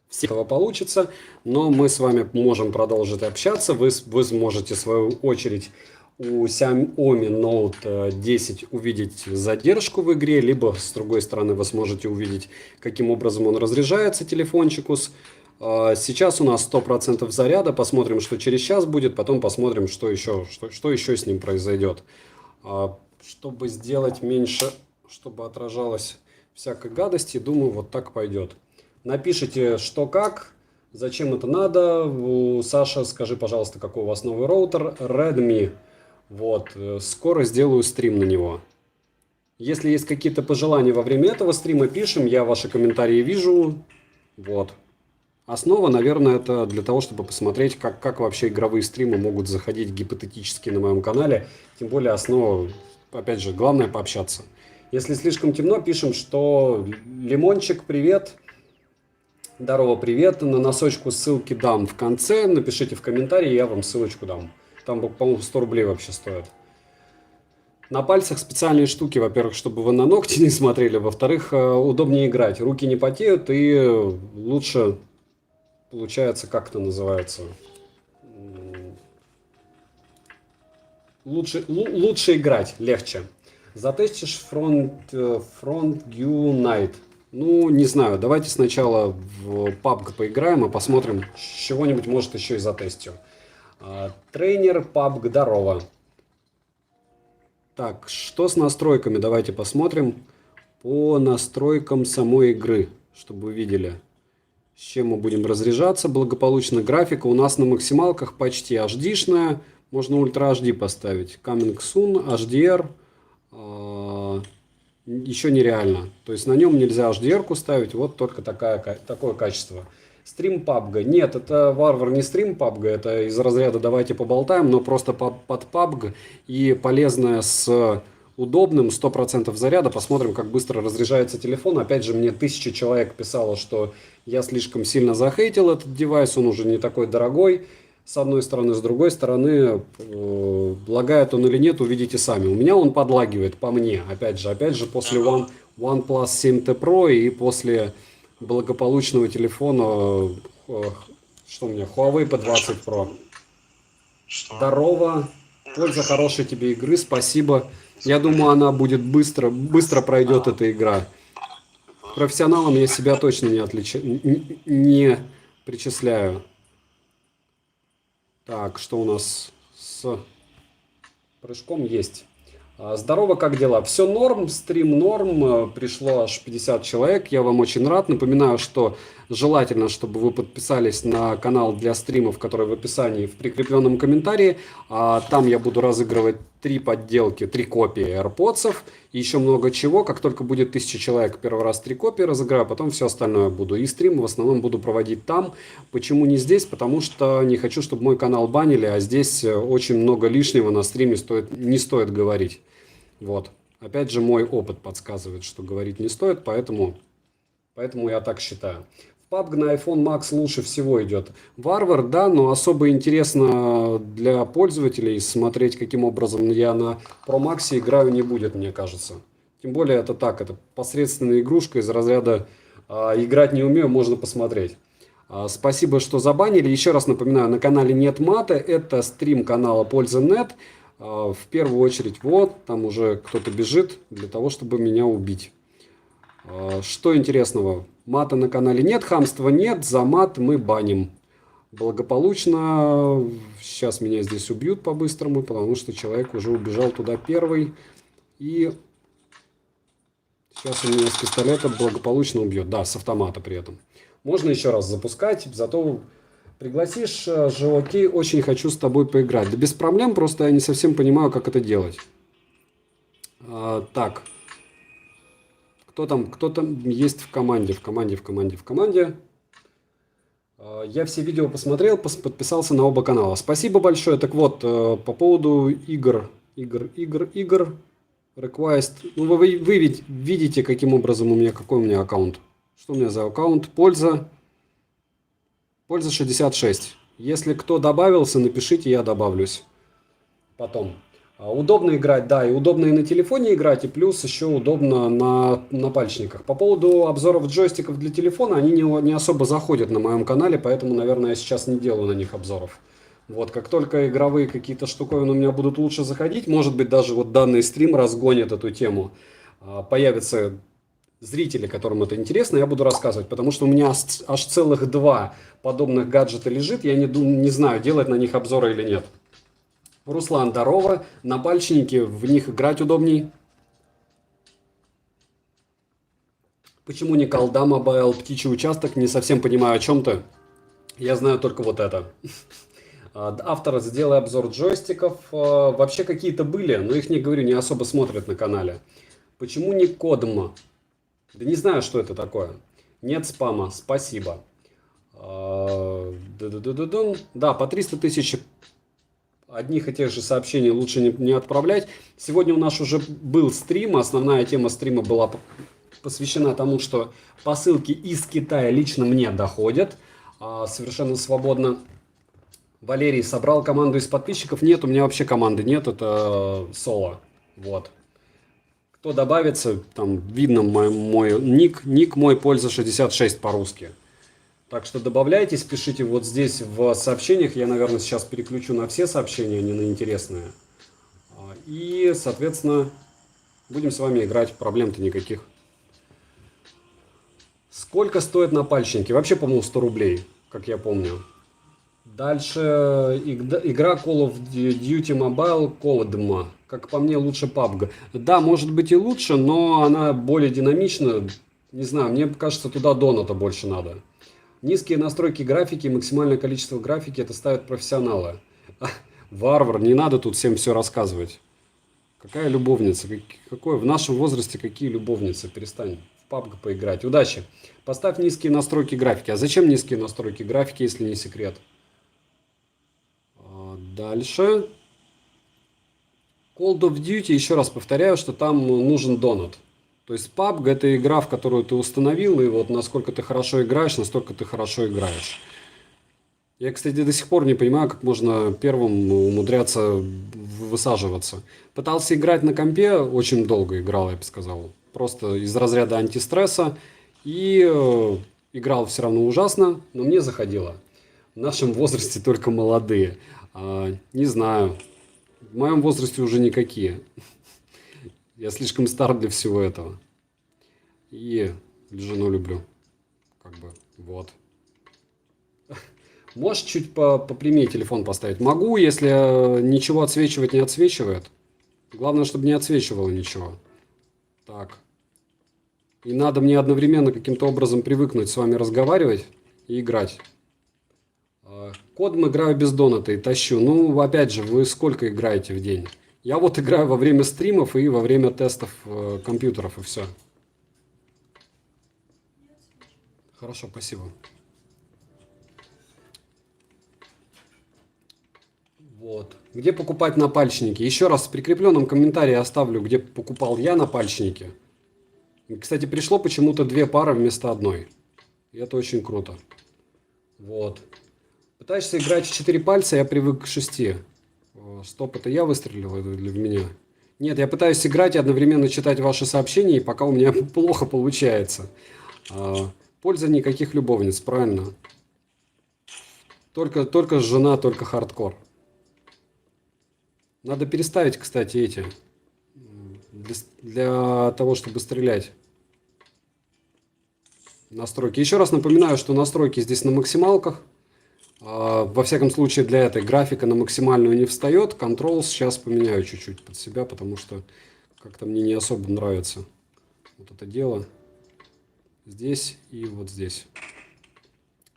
всего получится, но мы с вами можем продолжить общаться. Вы сможете, в свою очередь, у Xiaomi Note 10 увидеть задержку в игре, либо, с другой стороны, вы сможете увидеть, каким образом он разряжается, телефончикус. Сейчас у нас 100% заряда, посмотрим, что через час будет, потом посмотрим, что еще с ним произойдет. Чтобы сделать меньше, чтобы отражалось всякой гадости, думаю, вот так пойдет. Напишите, что как, зачем это надо. Саша, скажи, пожалуйста, какой у вас новый роутер. Redmi. Вот, скоро сделаю стрим на него. Если есть какие-то пожелания во время этого стрима, пишем, я ваши комментарии вижу. Вот. Основа, наверное, это для того, чтобы посмотреть, как вообще игровые стримы могут заходить гипотетически на моем канале. Тем более основа, опять же, главное пообщаться. Если слишком темно, пишем, что Лимончик, привет. Здорово, привет. На носочку ссылки дам в конце. Напишите в комментарии, я вам ссылочку дам. Там, по-моему, 100 рублей вообще стоит. На пальцах специальные штуки, во-первых, чтобы вы на ногти не смотрели. Во-вторых, удобнее играть. Руки не потеют и лучше получается, как это называется? Лучше играть, легче. Затестишь FrontView Night. Ну, не знаю, давайте сначала в PUBG поиграем и посмотрим, чего-нибудь, может, еще и затестю. Тренер PUBG, здорово. Так, что с настройками? Давайте посмотрим по настройкам самой игры, чтобы вы видели, с чем мы будем разряжаться. Благополучно графика у нас на максималках почти HD-шная. Можно Ultra HD поставить. Coming Soon, HDR. Еще нереально. То есть на нем нельзя HDR-ку ставить. Вот только такое качество. Стрим PUBG. Нет, это варвар не стрим PUBG. Это из разряда давайте поболтаем, но просто под PUBG. И полезное с удобным, 100% заряда. Посмотрим, как быстро разряжается телефон. Опять же, мне 1000 человек писало, что я слишком сильно захейтил этот девайс. Он уже не такой дорогой. С одной стороны, с другой стороны, лагает он или нет, увидите сами. У меня он подлагивает, по мне. Опять же, после OnePlus 7T Pro и после благополучного телефона, что у меня, Huawei P20 Pro. Здорово. Польза хорошей тебе игры, спасибо. Я думаю, она будет быстро пройдет эта игра. Профессионалом я себя точно не причисляю. Так, что у нас с прыжком есть? Здорово, как дела? Все норм, стрим норм, пришло аж 50 человек, я вам очень рад. Напоминаю, что желательно, чтобы вы подписались на канал для стримов, который в описании в прикрепленном комментарии. Там я буду разыгрывать 3 подделки, 3 копии AirPods и еще много чего. Как только будет 1000 человек, первый раз 3 копии разыграю, потом все остальное буду. И стрим в основном буду проводить там. Почему не здесь? Потому что не хочу, чтобы мой канал банили, а здесь очень много лишнего на стриме не стоит говорить. Вот. Опять же, мой опыт подсказывает, что говорить не стоит, поэтому я так считаю. В PUBG на iPhone Max лучше всего идет. Варвар, да, но особо интересно для пользователей смотреть, каким образом я на Pro Max играю, не будет, мне кажется. Тем более это посредственная игрушка из разряда играть не умею, можно посмотреть. Спасибо, что забанили. Еще раз напоминаю, на канале нет мата, это стрим канала Польза.нет. В первую очередь, вот, там уже кто-то бежит для того, чтобы меня убить. Что интересного? Мата на канале нет, хамства нет, за мат мы баним. Благополучно. Сейчас меня здесь убьют по-быстрому, потому что человек уже убежал туда первый. И сейчас он меня с пистолета благополучно убьет. Да, с автомата при этом. Можно еще раз запускать, зато... Пригласишь, же окей, очень хочу с тобой поиграть. Да без проблем, просто я не совсем понимаю, как это делать. Так. Кто там есть в команде? В команде. Я все видео посмотрел, подписался на оба канала. Спасибо большое. Так вот, по поводу игр. Request. Ну, вы видите, каким образом какой у меня аккаунт. Что у меня за аккаунт? Польза 66. Если кто добавился, напишите, я добавлюсь. Потом. Удобно играть, да, и удобно и на телефоне играть, и плюс еще удобно на напальчниках. По поводу обзоров джойстиков для телефона, они не особо заходят на моем канале, поэтому, наверное, я сейчас не делаю на них обзоров. Вот, как только игровые какие-то штуковины у меня будут лучше заходить, может быть, даже вот данный стрим разгонит эту тему. Появятся зрители, которым это интересно, я буду рассказывать, потому что у меня аж целых 2 подобных гаджета лежит, я не знаю, делать на них обзоры или нет. Руслан, здорово. Напальчники, в них играть удобней. Почему не колда мобайл, птичий участок? Не совсем понимаю, о чем ты. Я знаю только вот это. Автор, сделай обзор джойстиков. Вообще какие-то были, но их, не говорю, не особо смотрят на канале. Почему не Кодма? Да не знаю, что это такое. Нет спама, спасибо. Да, по 300 тысяч одних и тех же сообщений лучше не отправлять. Сегодня у нас уже был стрим. Основная тема стрима была посвящена тому, что посылки из Китая лично мне доходят совершенно свободно. Валерий собрал команду из подписчиков. Нет, у меня вообще команды нет. Это соло. Вот. Кто добавится, там видно мой ник мой польза 66 по-русски. Так что добавляйтесь, пишите вот здесь в сообщениях. Я, наверное, сейчас переключу на все сообщения, а не на интересные. И, соответственно, будем с вами играть. Проблем-то никаких. Сколько стоят напальчники? Вообще, по-моему, 100 рублей, как я помню. Дальше игра Call of Duty Mobile Codma. Как по мне, лучше PUBG. Да, может быть и лучше, но она более динамична. Не знаю, мне кажется, туда доната больше надо. Низкие настройки графики, максимальное количество графики, это ставят профессионалы. Варвар, не надо тут всем все рассказывать. Какая любовница? В нашем возрасте какие любовницы? Перестань в PUBG поиграть. Удачи. Поставь низкие настройки графики. А зачем низкие настройки графики, если не секрет? Дальше. Call of Duty, еще раз повторяю, что там нужен донат. То есть PUBG это игра, в которую ты установил, и вот насколько ты хорошо играешь, настолько ты хорошо играешь. Я, кстати, до сих пор не понимаю, как можно первым умудряться высаживаться. Пытался играть на компе, очень долго играл, я бы сказал. Просто из разряда антистресса. И играл все равно ужасно, но мне заходило. В нашем возрасте только молодые. Не знаю. В моем возрасте уже никакие. Я слишком стар для всего этого. И жену люблю. Как бы, вот. Можешь чуть попрямее телефон поставить? Могу, если ничего отсвечивать не отсвечивает. Главное, чтобы не отсвечивало ничего. Так. И надо мне одновременно каким-то образом привыкнуть с вами разговаривать и играть. Кодом играю без доната и тащу. Ну, опять же, вы сколько играете в день? Я вот играю во время стримов и во время тестов компьютеров, и все. Хорошо, спасибо. Вот. Где покупать напальчники? Еще раз в прикрепленном комментарии оставлю, где покупал я напальчники. И, кстати, пришло почему-то 2 пары вместо одной. И это очень круто. Вот. Пытаешься играть в 4 пальца, я привык к 6. Стоп, это я выстрелил или в меня? Нет, я пытаюсь играть и одновременно читать ваши сообщения, и пока у меня плохо получается. Польза никаких любовниц, правильно? Только жена, только хардкор. Надо переставить, кстати, эти. Для того, чтобы стрелять. Настройки. Еще раз напоминаю, что настройки здесь на максималках. Во всяком случае, для этой графика на максимальную не встает. Control сейчас поменяю чуть-чуть под себя, потому что как-то мне не особо нравится вот это дело. Здесь и вот здесь.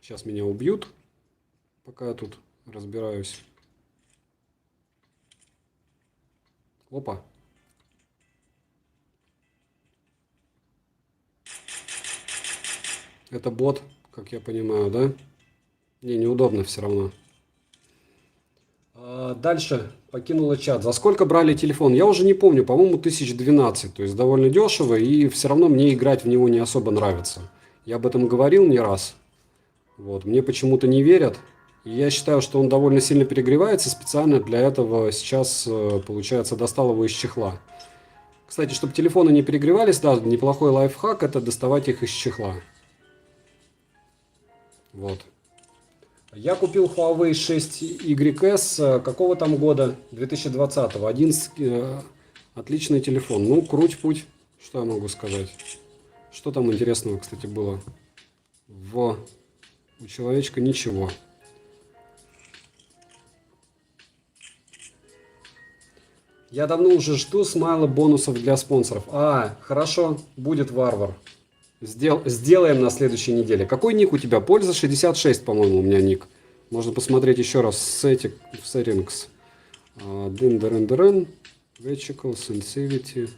Сейчас меня убьют, пока я тут разбираюсь. Опа. Это бот, как я понимаю, да? Не, неудобно все равно. Дальше покинула чат. За сколько брали телефон? Я уже не помню, по-моему, 1012. То есть довольно дешево, и все равно мне играть в него не особо нравится. Я об этом говорил не раз. Вот. Мне почему-то не верят. И я считаю, что он довольно сильно перегревается. Специально для этого сейчас, получается, достал его из чехла. Кстати, чтобы телефоны не перегревались, да, неплохой лайфхак – это доставать их из чехла. Вот. Я купил Huawei 6YS какого там года? 2020. Отличный телефон. Ну, круть путь. Что я могу сказать? Что там интересного, кстати, было? У человечка ничего. Я давно уже жду смайла бонусов для спонсоров. Хорошо, будет варвар. Сделаем на следующей неделе. Какой ник у тебя? Польза 66, по-моему, у меня ник. Можно посмотреть еще раз в settings. Vertical Sensitivity.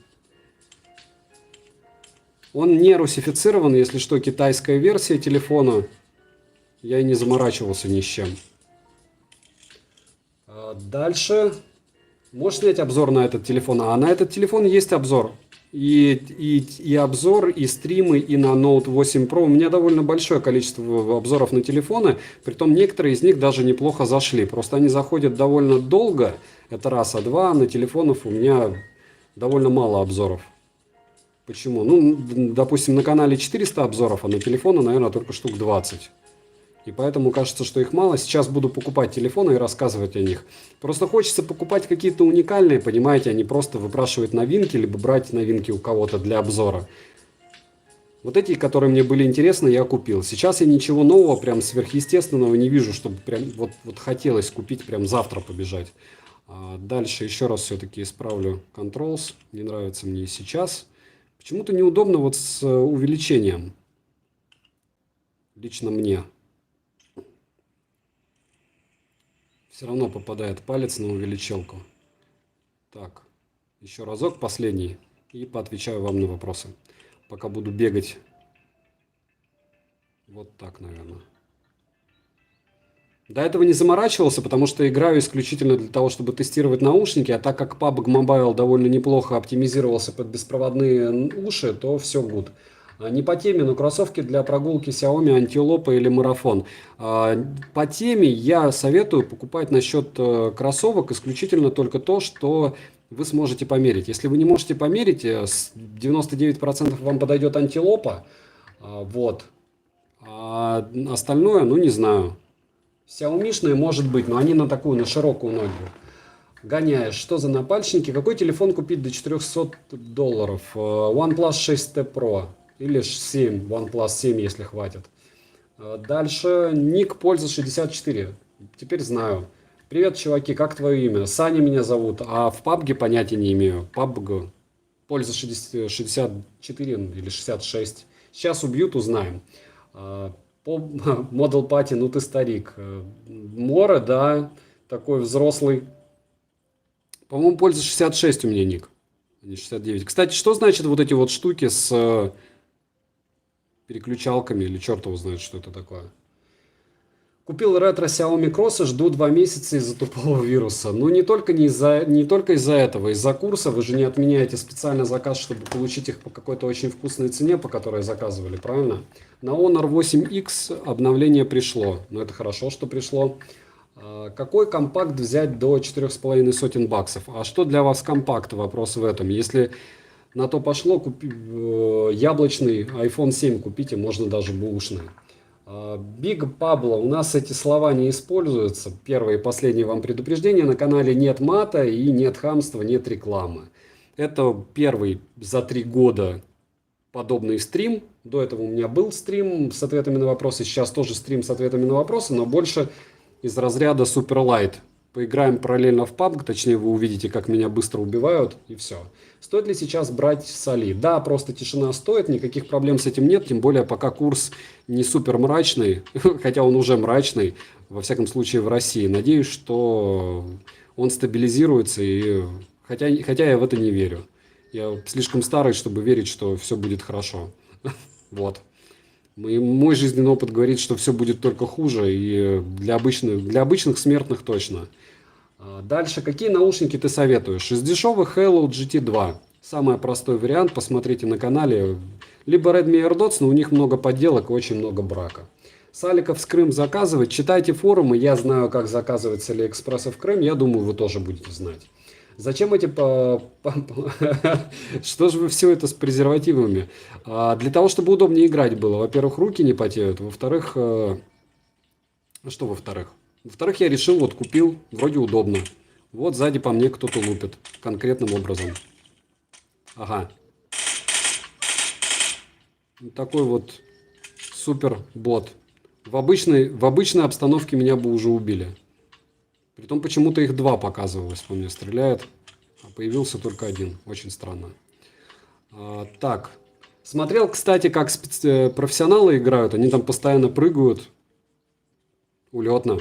Он не русифицирован, если что, китайская версия телефона. Я и не заморачивался ни с чем. Дальше. Можешь снять обзор на этот телефон? А на этот телефон есть обзор. И обзор, и стримы, и на Note 8 Pro. У меня довольно большое количество обзоров на телефоны. Притом некоторые из них даже неплохо зашли. Просто они заходят довольно долго. Это раз. А два, на телефонов у меня довольно мало обзоров. Почему? Ну, допустим, на канале 400 обзоров, а на телефоны, наверное, только штук 20. И поэтому кажется, что их мало. Сейчас буду покупать телефоны и рассказывать о них. Просто хочется покупать какие-то уникальные, понимаете, а не просто выпрашивать новинки, либо брать новинки у кого-то для обзора. Вот эти, которые мне были интересны, я купил. Сейчас я ничего нового, прям сверхъестественного не вижу, чтобы прям вот хотелось купить, прям завтра побежать. Дальше еще раз все-таки исправлю Controls. Не нравится мне и сейчас. Почему-то неудобно вот с увеличением. Лично мне. Все равно попадает палец на увеличилку. Так, еще разок, последний. И поотвечаю вам на вопросы. Пока буду бегать. Вот так, наверное. До этого не заморачивался, потому что играю исключительно для того, чтобы тестировать наушники. А так как PUBG Mobile довольно неплохо оптимизировался под беспроводные уши, то все good. Не по теме, но кроссовки для прогулки Xiaomi Antelope или Marathon. По теме я советую покупать насчет кроссовок исключительно только то, что вы сможете померить. Если вы не можете померить, с 99% вам подойдет Antelope. Вот. А остальное, ну не знаю. Xiaomi-шные может быть, но они на такую, на широкую ногу. Гоняешь. Что за напальчники? Какой телефон купить до $400? OnePlus 6T Pro. Или 7, OnePlus 7, если хватит. Дальше. Ник Польза 64. Теперь знаю. Привет, чуваки, как твое имя? Саня меня зовут, а в PUBG понятия не имею. PUBG. Польза 64 или 66. Сейчас убьют, узнаем. Model Party, ну ты старик. Море, да, такой взрослый. По-моему, Польза 66 у меня ник, а не 69. Кстати, что значит вот эти вот штуки с переключалками, или черт его знает, что это такое. Купил ретро Xiaomi Cross и жду 2 месяца из-за тупого вируса. Но не только из-за этого, из-за курса. Вы же не отменяете специально заказ, чтобы получить их по какой-то очень вкусной цене, по которой заказывали, правильно? На Honor 8X обновление пришло. Но это хорошо, что пришло. Какой компакт взять до 4,5 баксов? А что для вас компакт? Вопрос в этом. Если на то пошло, яблочный iPhone 7 купите, можно даже бэушный. Big Pablo, у нас эти слова не используются. Первое и последнее вам предупреждение. На канале нет мата и нет хамства, нет рекламы. Это первый за 3 года подобный стрим. До этого у меня был стрим с ответами на вопросы. Сейчас тоже стрим с ответами на вопросы, но больше из разряда Super Light. Поиграем параллельно в PUBG, точнее вы увидите, как меня быстро убивают, и все. Стоит ли сейчас брать соли? Да, просто тишина стоит, никаких проблем с этим нет, тем более пока курс не супер мрачный, хотя он уже мрачный, во всяком случае в России. Надеюсь, что он стабилизируется, хотя я в это не верю. Я слишком старый, чтобы верить, что все будет хорошо. Вот. Мой жизненный опыт говорит, что все будет только хуже, и для обычных смертных точно. Дальше, какие наушники ты советуешь? Из дешевых Hello GT2. Самый простой вариант, посмотрите на канале. Либо Redmi AirDots, но у них много подделок и очень много брака. Саликов с Крым заказывать. Читайте форумы, я знаю, как заказывать с Алиэкспресса в Крым, я думаю, вы тоже будете знать. Зачем эти... Что же вы все это с презервативами? Для того, чтобы удобнее играть было. Во-первых, руки не потеют. Во-вторых, что во-вторых? Во-вторых, я решил, вот купил, вроде удобно. Вот сзади по мне кто-то лупит конкретным образом. Ага. Такой вот супер бот. В обычной обстановке меня бы уже убили. Притом почему-то их два показывалось, по мне стреляет, а появился только один. Очень странно. Так. Смотрел, кстати, как профессионалы играют. Они там постоянно прыгают. Улетно.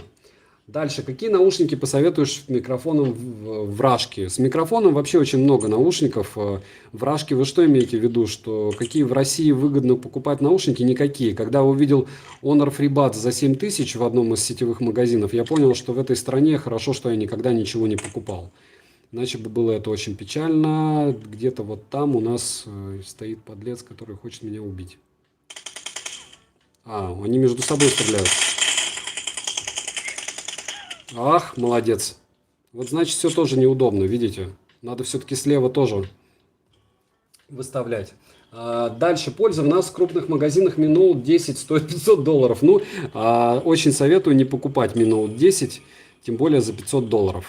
Дальше. Какие наушники посоветуешь микрофоном в Рашке? С микрофоном вообще очень много наушников. В Рашке вы что имеете в виду? Что какие в России выгодно покупать наушники? Никакие. Когда увидел Honor FreeBuds за 7000 в одном из сетевых магазинов, я понял, что в этой стране хорошо, что я никогда ничего не покупал. Иначе бы было это очень печально. Где-то вот там у нас стоит подлец, который хочет меня убить. Они между собой стреляют. Ах, молодец. Вот значит, все тоже неудобно, видите? Надо все-таки слева тоже выставлять. Дальше. Польза в нас в крупных магазинах Mi Note 10 стоит $500. Ну, очень советую не покупать Mi Note 10, тем более за $500.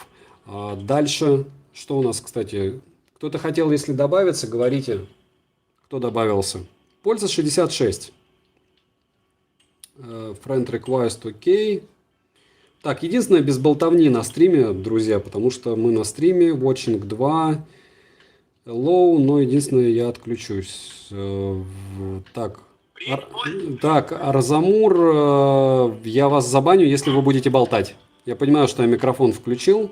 Дальше. Что у нас, кстати? Кто-то хотел, если добавиться, говорите, кто добавился. Польза 66. Friend request OK. Так, единственное, без болтовни на стриме, друзья, потому что мы на стриме, Watching 2, Hello, но единственное, я отключусь. Так, Арзамур, я вас забаню, если вы будете болтать. Я понимаю, что я микрофон включил,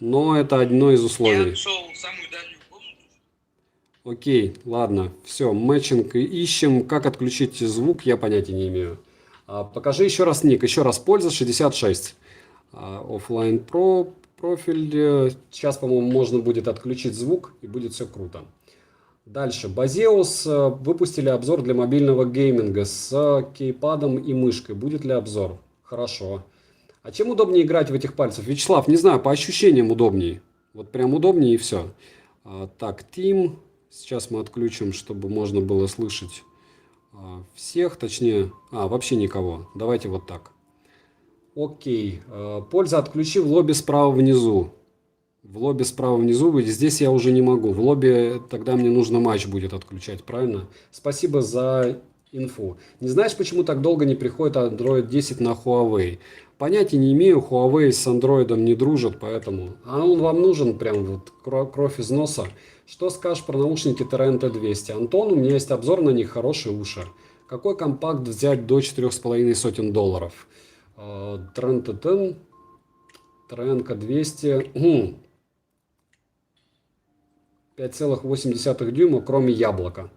но это одно из условий. Я шел в самую дальнюю комнату. Окей, ладно, все, мэтчинг ищем. Как отключить звук, я понятия не имею. Покажи еще раз ник, еще раз польза 66. Оффлайн профиль. Сейчас, по-моему, можно будет отключить звук, и будет все круто. Дальше. Базеус выпустили обзор для мобильного гейминга с кейпадом и мышкой. Будет ли обзор? Хорошо. А чем удобнее играть в этих пальцах? Вячеслав, не знаю, по ощущениям удобнее. Вот прям удобнее и все. Так, Team. Сейчас мы отключим, чтобы можно было слышать всех, точнее, вообще никого. Давайте вот так. Окей. Польза отключи в лобби справа внизу. В лобби справа внизу. Здесь я уже не могу. В лобби тогда мне нужно матч будет отключать, правильно? Спасибо за инфу. Не знаешь, почему так долго не приходит Android 10 на Huawei? Понятия не имею. Huawei с Android не дружит, поэтому... он вам нужен прям вот кровь из носа. Что скажешь про наушники TRNT-200? Антон, у меня есть обзор на них, хорошие уши. Какой компакт взять до $4,500? Тренка 200, 5,8 дюйма, кроме яблока.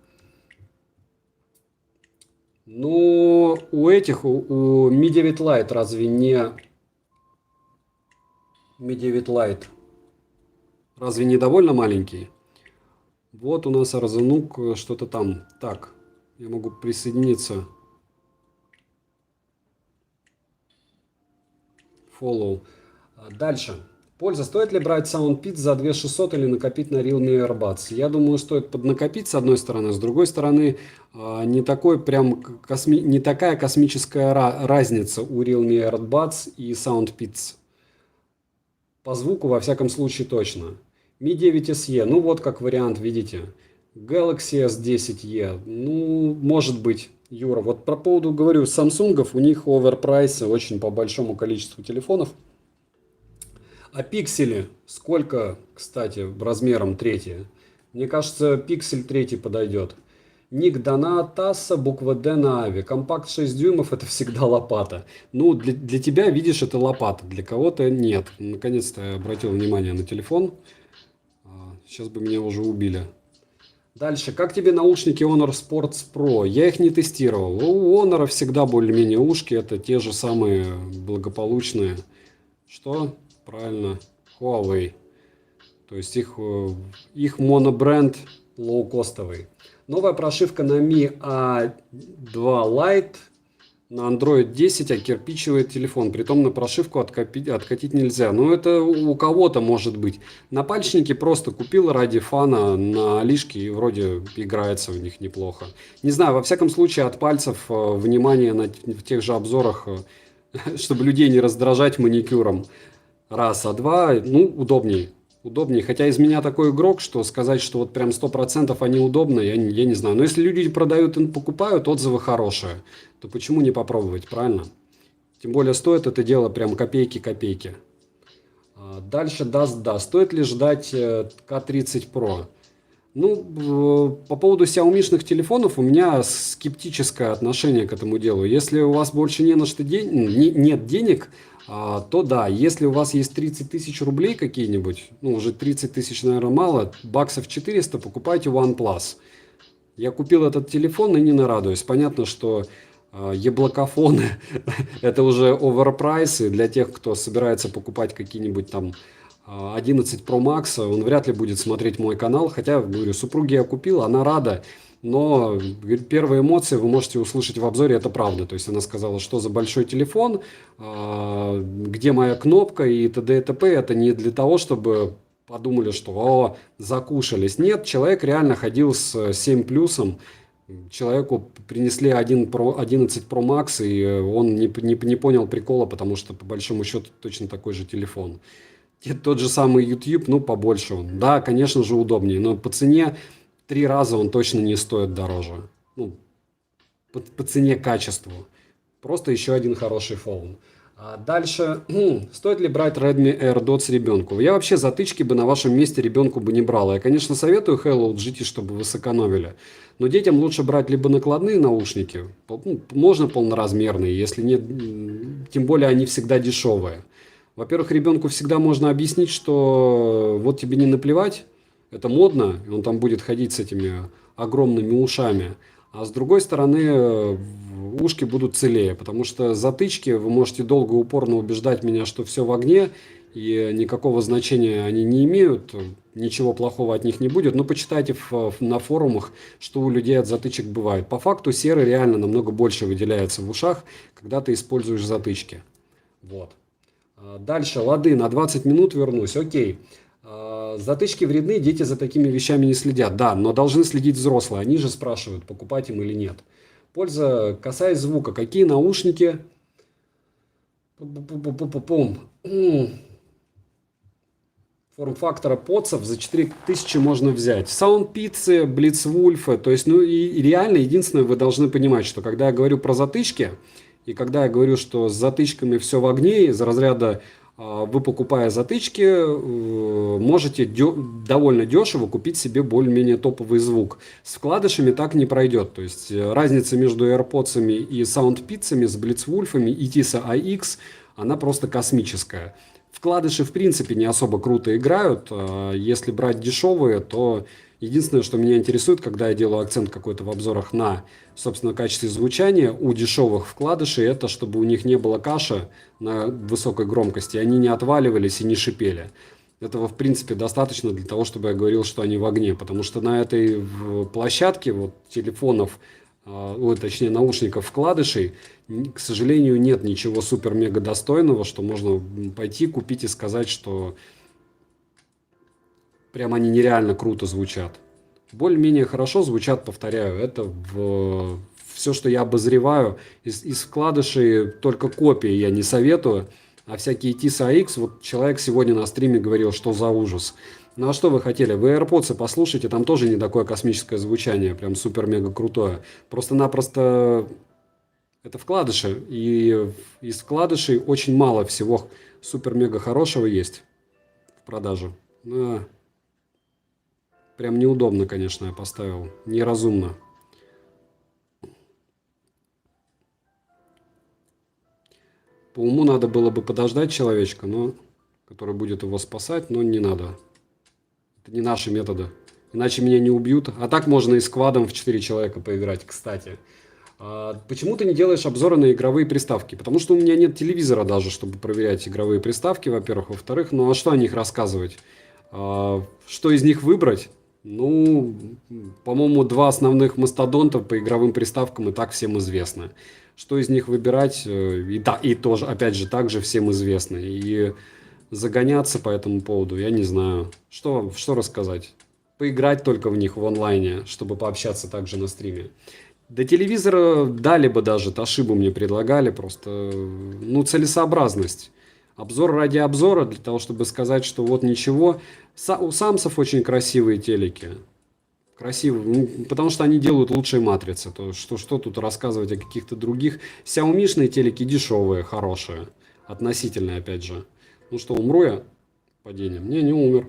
Ну, у Mi 9 Lite разве не... Mi 9 Lite разве не довольно маленький? Вот у нас Арзанук, что-то там. Так, я могу присоединиться. Follow. Дальше. Польза. Стоит ли брать SoundPitch за 2600 или накопить на Realme AirBuds? Я думаю, стоит поднакопить с одной стороны. С другой стороны, не такая космическая разница у Realme AirBuds и SoundPitch. По звуку, во всяком случае, точно. Mi 9 SE. Ну, вот как вариант, видите. Galaxy S10e. Ну, может быть. Юра, вот по поводу, говорю, самсунгов, у них оверпрайсы очень по большому количеству телефонов. А пиксели сколько, кстати, размером третье? Мне кажется, пиксель третий подойдет. Ник Дана Тасса, буква Д на Ави. Компакт 6 дюймов это всегда лопата. Ну, для тебя, видишь, это лопата. Для кого-то нет. Наконец-то я обратил внимание на телефон. Сейчас бы меня уже убили. Дальше. Как тебе наушники Honor Sports Pro? Я их не тестировал. У Honor всегда более-менее ушки. Это те же самые благополучные. Что? Правильно. Huawei. То есть их монобренд лоукостовый. Новая прошивка на Mi A2 Lite. на Android 10 окирпичивает телефон, притом на прошивку откатить нельзя. Но это у кого-то может быть. Напальчники просто купил ради фана на Алишке и вроде играется в них неплохо. Не знаю, во всяком случае от пальцев внимание в тех же обзорах, чтобы людей не раздражать маникюром. Раз, а два, ну, удобнее. Удобнее. Хотя из меня такой игрок, что сказать, что вот прям 100% они удобны, я не знаю. Но если люди продают и покупают, отзывы хорошие, то почему не попробовать, правильно? Тем более стоит это дело прям копейки-копейки. Дальше да. Стоит ли ждать К30 Pro? Ну, по поводу Xiaomi-шных телефонов у меня скептическое отношение к этому делу. Если у вас больше не на что нет денег, то да, если у вас есть 30 тысяч рублей какие-нибудь, ну, уже 30 тысяч, наверное, мало, баксов 400, покупайте OnePlus. Я купил этот телефон и не нарадуюсь. Понятно, что яблокофоны это уже оверпрайсы для тех, кто собирается покупать какие-нибудь там 11 Pro Max, он вряд ли будет смотреть мой канал, хотя, говорю, супруге я купил, она рада, но первые эмоции вы можете услышать в обзоре, это правда, то есть она сказала, что за большой телефон, где моя кнопка и т.д. и т.п. Это не для того, чтобы подумали, что закушались, нет, человек реально ходил с 7 плюсом, человеку принесли 11 Pro Max, и он не понял прикола, потому что по большому счету точно такой же телефон. Тот же самый YouTube, ну, побольше он. Да, конечно же, удобнее, но по цене 3 раза он точно не стоит дороже. Ну, по цене качеству. Просто еще один хороший фон. Дальше, стоит ли брать Redmi AirDots ребенку? Я вообще затычки бы на вашем месте ребенку бы не брал. Я, конечно, советую Hello GT, чтобы вы сэкономили. Но детям лучше брать либо накладные наушники, можно полноразмерные, если нет, тем более они всегда дешевые. Во-первых, ребенку всегда можно объяснить, что вот тебе не наплевать, это модно, и он там будет ходить с этими огромными ушами. А с другой стороны, ушки будут целее, потому что затычки, вы можете долго и упорно убеждать меня, что все в огне, и никакого значения они не имеют, ничего плохого от них не будет. Но почитайте на форумах, что у людей от затычек бывает. По факту серы реально намного больше выделяется в ушах, когда ты используешь затычки. Вот. Дальше, лады, на 20 минут вернусь, окей. Затычки вредны, дети за такими вещами не следят. Да, но должны следить взрослые, они же спрашивают, покупать им или нет. Польза, касаясь звука, какие наушники? Форм-фактора подсов за 4000 можно взять. Саундпитсы, Блицвульфы, то есть, ну и реально единственное, вы должны понимать, что когда я говорю про затычки, и когда я говорю, что с затычками все в огне, из разряда вы, покупая затычки, можете довольно дешево купить себе более-менее топовый звук. С вкладышами так не пройдет. То есть разница между AirPods и Soundpits'ами, с Blitzwolf'ами и Tisa AX, она просто космическая. Вкладыши в принципе не особо круто играют. Если брать дешевые, то единственное, что меня интересует, когда я делаю акцент какой-то в обзорах на, собственно, качестве звучания у дешевых вкладышей, это чтобы у них не было каша на высокой громкости, они не отваливались и не шипели. Этого, в принципе, достаточно для того, чтобы я говорил, что они в огне, потому что на этой площадке вот, телефонов, точнее наушников вкладышей, к сожалению, нет ничего супер-мега достойного, что можно пойти купить и сказать, что прям они нереально круто звучат. Более-менее хорошо звучат, повторяю, это все, что я обозреваю. Из вкладышей только копии я не советую, а всякие Tisa AX, вот человек сегодня на стриме говорил, что за ужас. Ну а что вы хотели? Вы AirPods послушайте, там тоже не такое космическое звучание, прям супер-мега крутое. Просто-напросто это вкладыши, и из вкладышей очень мало всего супер-мега хорошего есть в продаже. Прям неудобно, конечно, я поставил. Неразумно. По уму надо было бы подождать человечка, который будет его спасать, но не надо. Это не наши методы. Иначе меня не убьют. А так можно и сквадом в 4 человека поиграть, кстати. Почему ты не делаешь обзоры на игровые приставки? Потому что у меня нет телевизора даже, чтобы проверять игровые приставки, во-первых. Во-вторых, ну а что о них рассказывать? Что из них выбрать? Ну, по-моему, 2 основных мастодонта по игровым приставкам и так всем известны. что из них выбирать, и, да, и тоже, опять же, также всем известно. И загоняться по этому поводу, я не знаю. Что рассказать? Поиграть только в них в онлайне, чтобы пообщаться также на стриме. До телевизора дали бы даже, Toshiba мне предлагали, просто, ну, целесообразность. Обзор ради обзора, для того, чтобы сказать, что вот ничего. У Самсов очень красивые телеки. Красивые, ну, потому что они делают лучшие матрицы. То, что тут рассказывать о каких-то других. Xiaomi-шные телеки дешевые, хорошие. Относительные, опять же. Ну что, умру я падением? Не умер.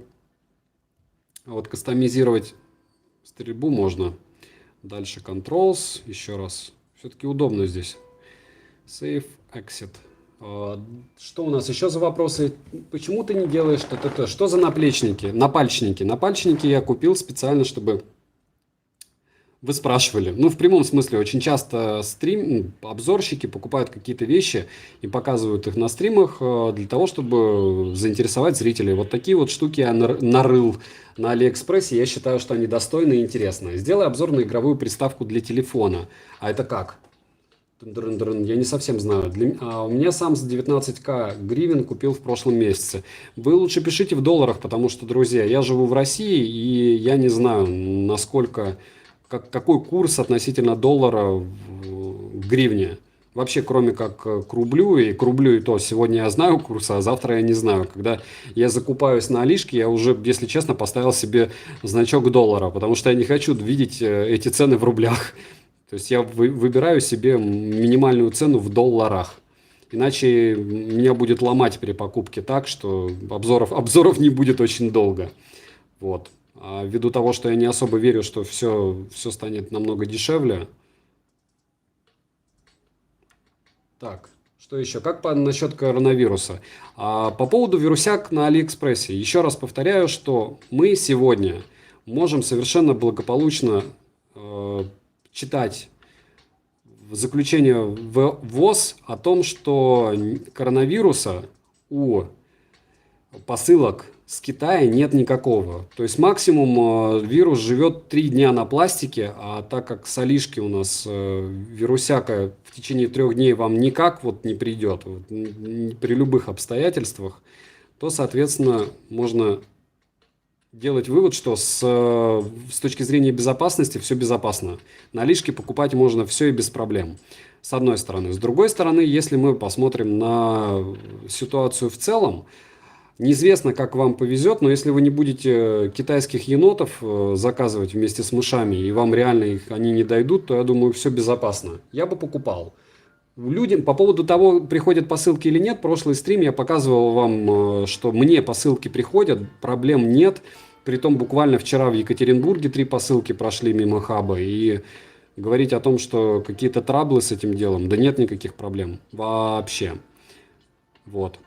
А вот кастомизировать стрельбу можно. Дальше Controls, еще раз. Все-таки удобно здесь. Save, Exit. Что у нас еще за вопросы? Почему ты не делаешь ТТТ? Что за наплечники? Напальчники. Напальчники я купил специально, чтобы... Вы спрашивали. Ну, в прямом смысле, очень часто обзорщики покупают какие-то вещи и показывают их на стримах для того, чтобы заинтересовать зрителей. Вот такие вот штуки я нарыл на Алиэкспрессе. Я считаю, что они достойны и интересны. Сделай обзор на игровую приставку для телефона. А это как? Я не совсем знаю. У меня сам с 19к гривен купил в прошлом месяце. Вы лучше пишите в долларах, потому что, друзья, я живу в России, и я не знаю, насколько... Какой курс относительно доллара в гривне? Вообще, кроме как к рублю, и то сегодня я знаю курс, а завтра я не знаю. Когда я закупаюсь на Алишке, я уже, если честно, поставил себе значок доллара, потому что я не хочу видеть эти цены в рублях. То есть я выбираю себе минимальную цену в долларах. Иначе меня будет ломать при покупке так, что обзоров не будет очень долго. Вот. А ввиду того, что я не особо верю, что все станет намного дешевле. Так, что еще? Насчет коронавируса? По поводу вирусяк на Алиэкспрессе. Еще раз повторяю, что мы сегодня можем совершенно благополучно читать заключение в ВОЗ о том, что коронавируса у посылок с Китая нет никакого. То есть максимум вирус живет 3 дня на пластике, а так как с Алишки у нас вирусяка в течение 3 дней вам никак не придет, при любых обстоятельствах, то, соответственно, можно делать вывод, что с точки зрения безопасности все безопасно. На Алишке покупать можно все и без проблем. С одной стороны. С другой стороны, если мы посмотрим на ситуацию в целом, неизвестно, как вам повезет, но если вы не будете китайских енотов заказывать вместе с мышами, и вам реально они не дойдут, то, я думаю, все безопасно. Я бы покупал. Людям по поводу того, приходят посылки или нет, прошлый стрим я показывал вам, что мне посылки приходят, проблем нет. Притом буквально вчера в Екатеринбурге 3 посылки прошли мимо хаба. И говорить о том, что какие-то траблы с этим делом, да нет никаких проблем вообще. Вот.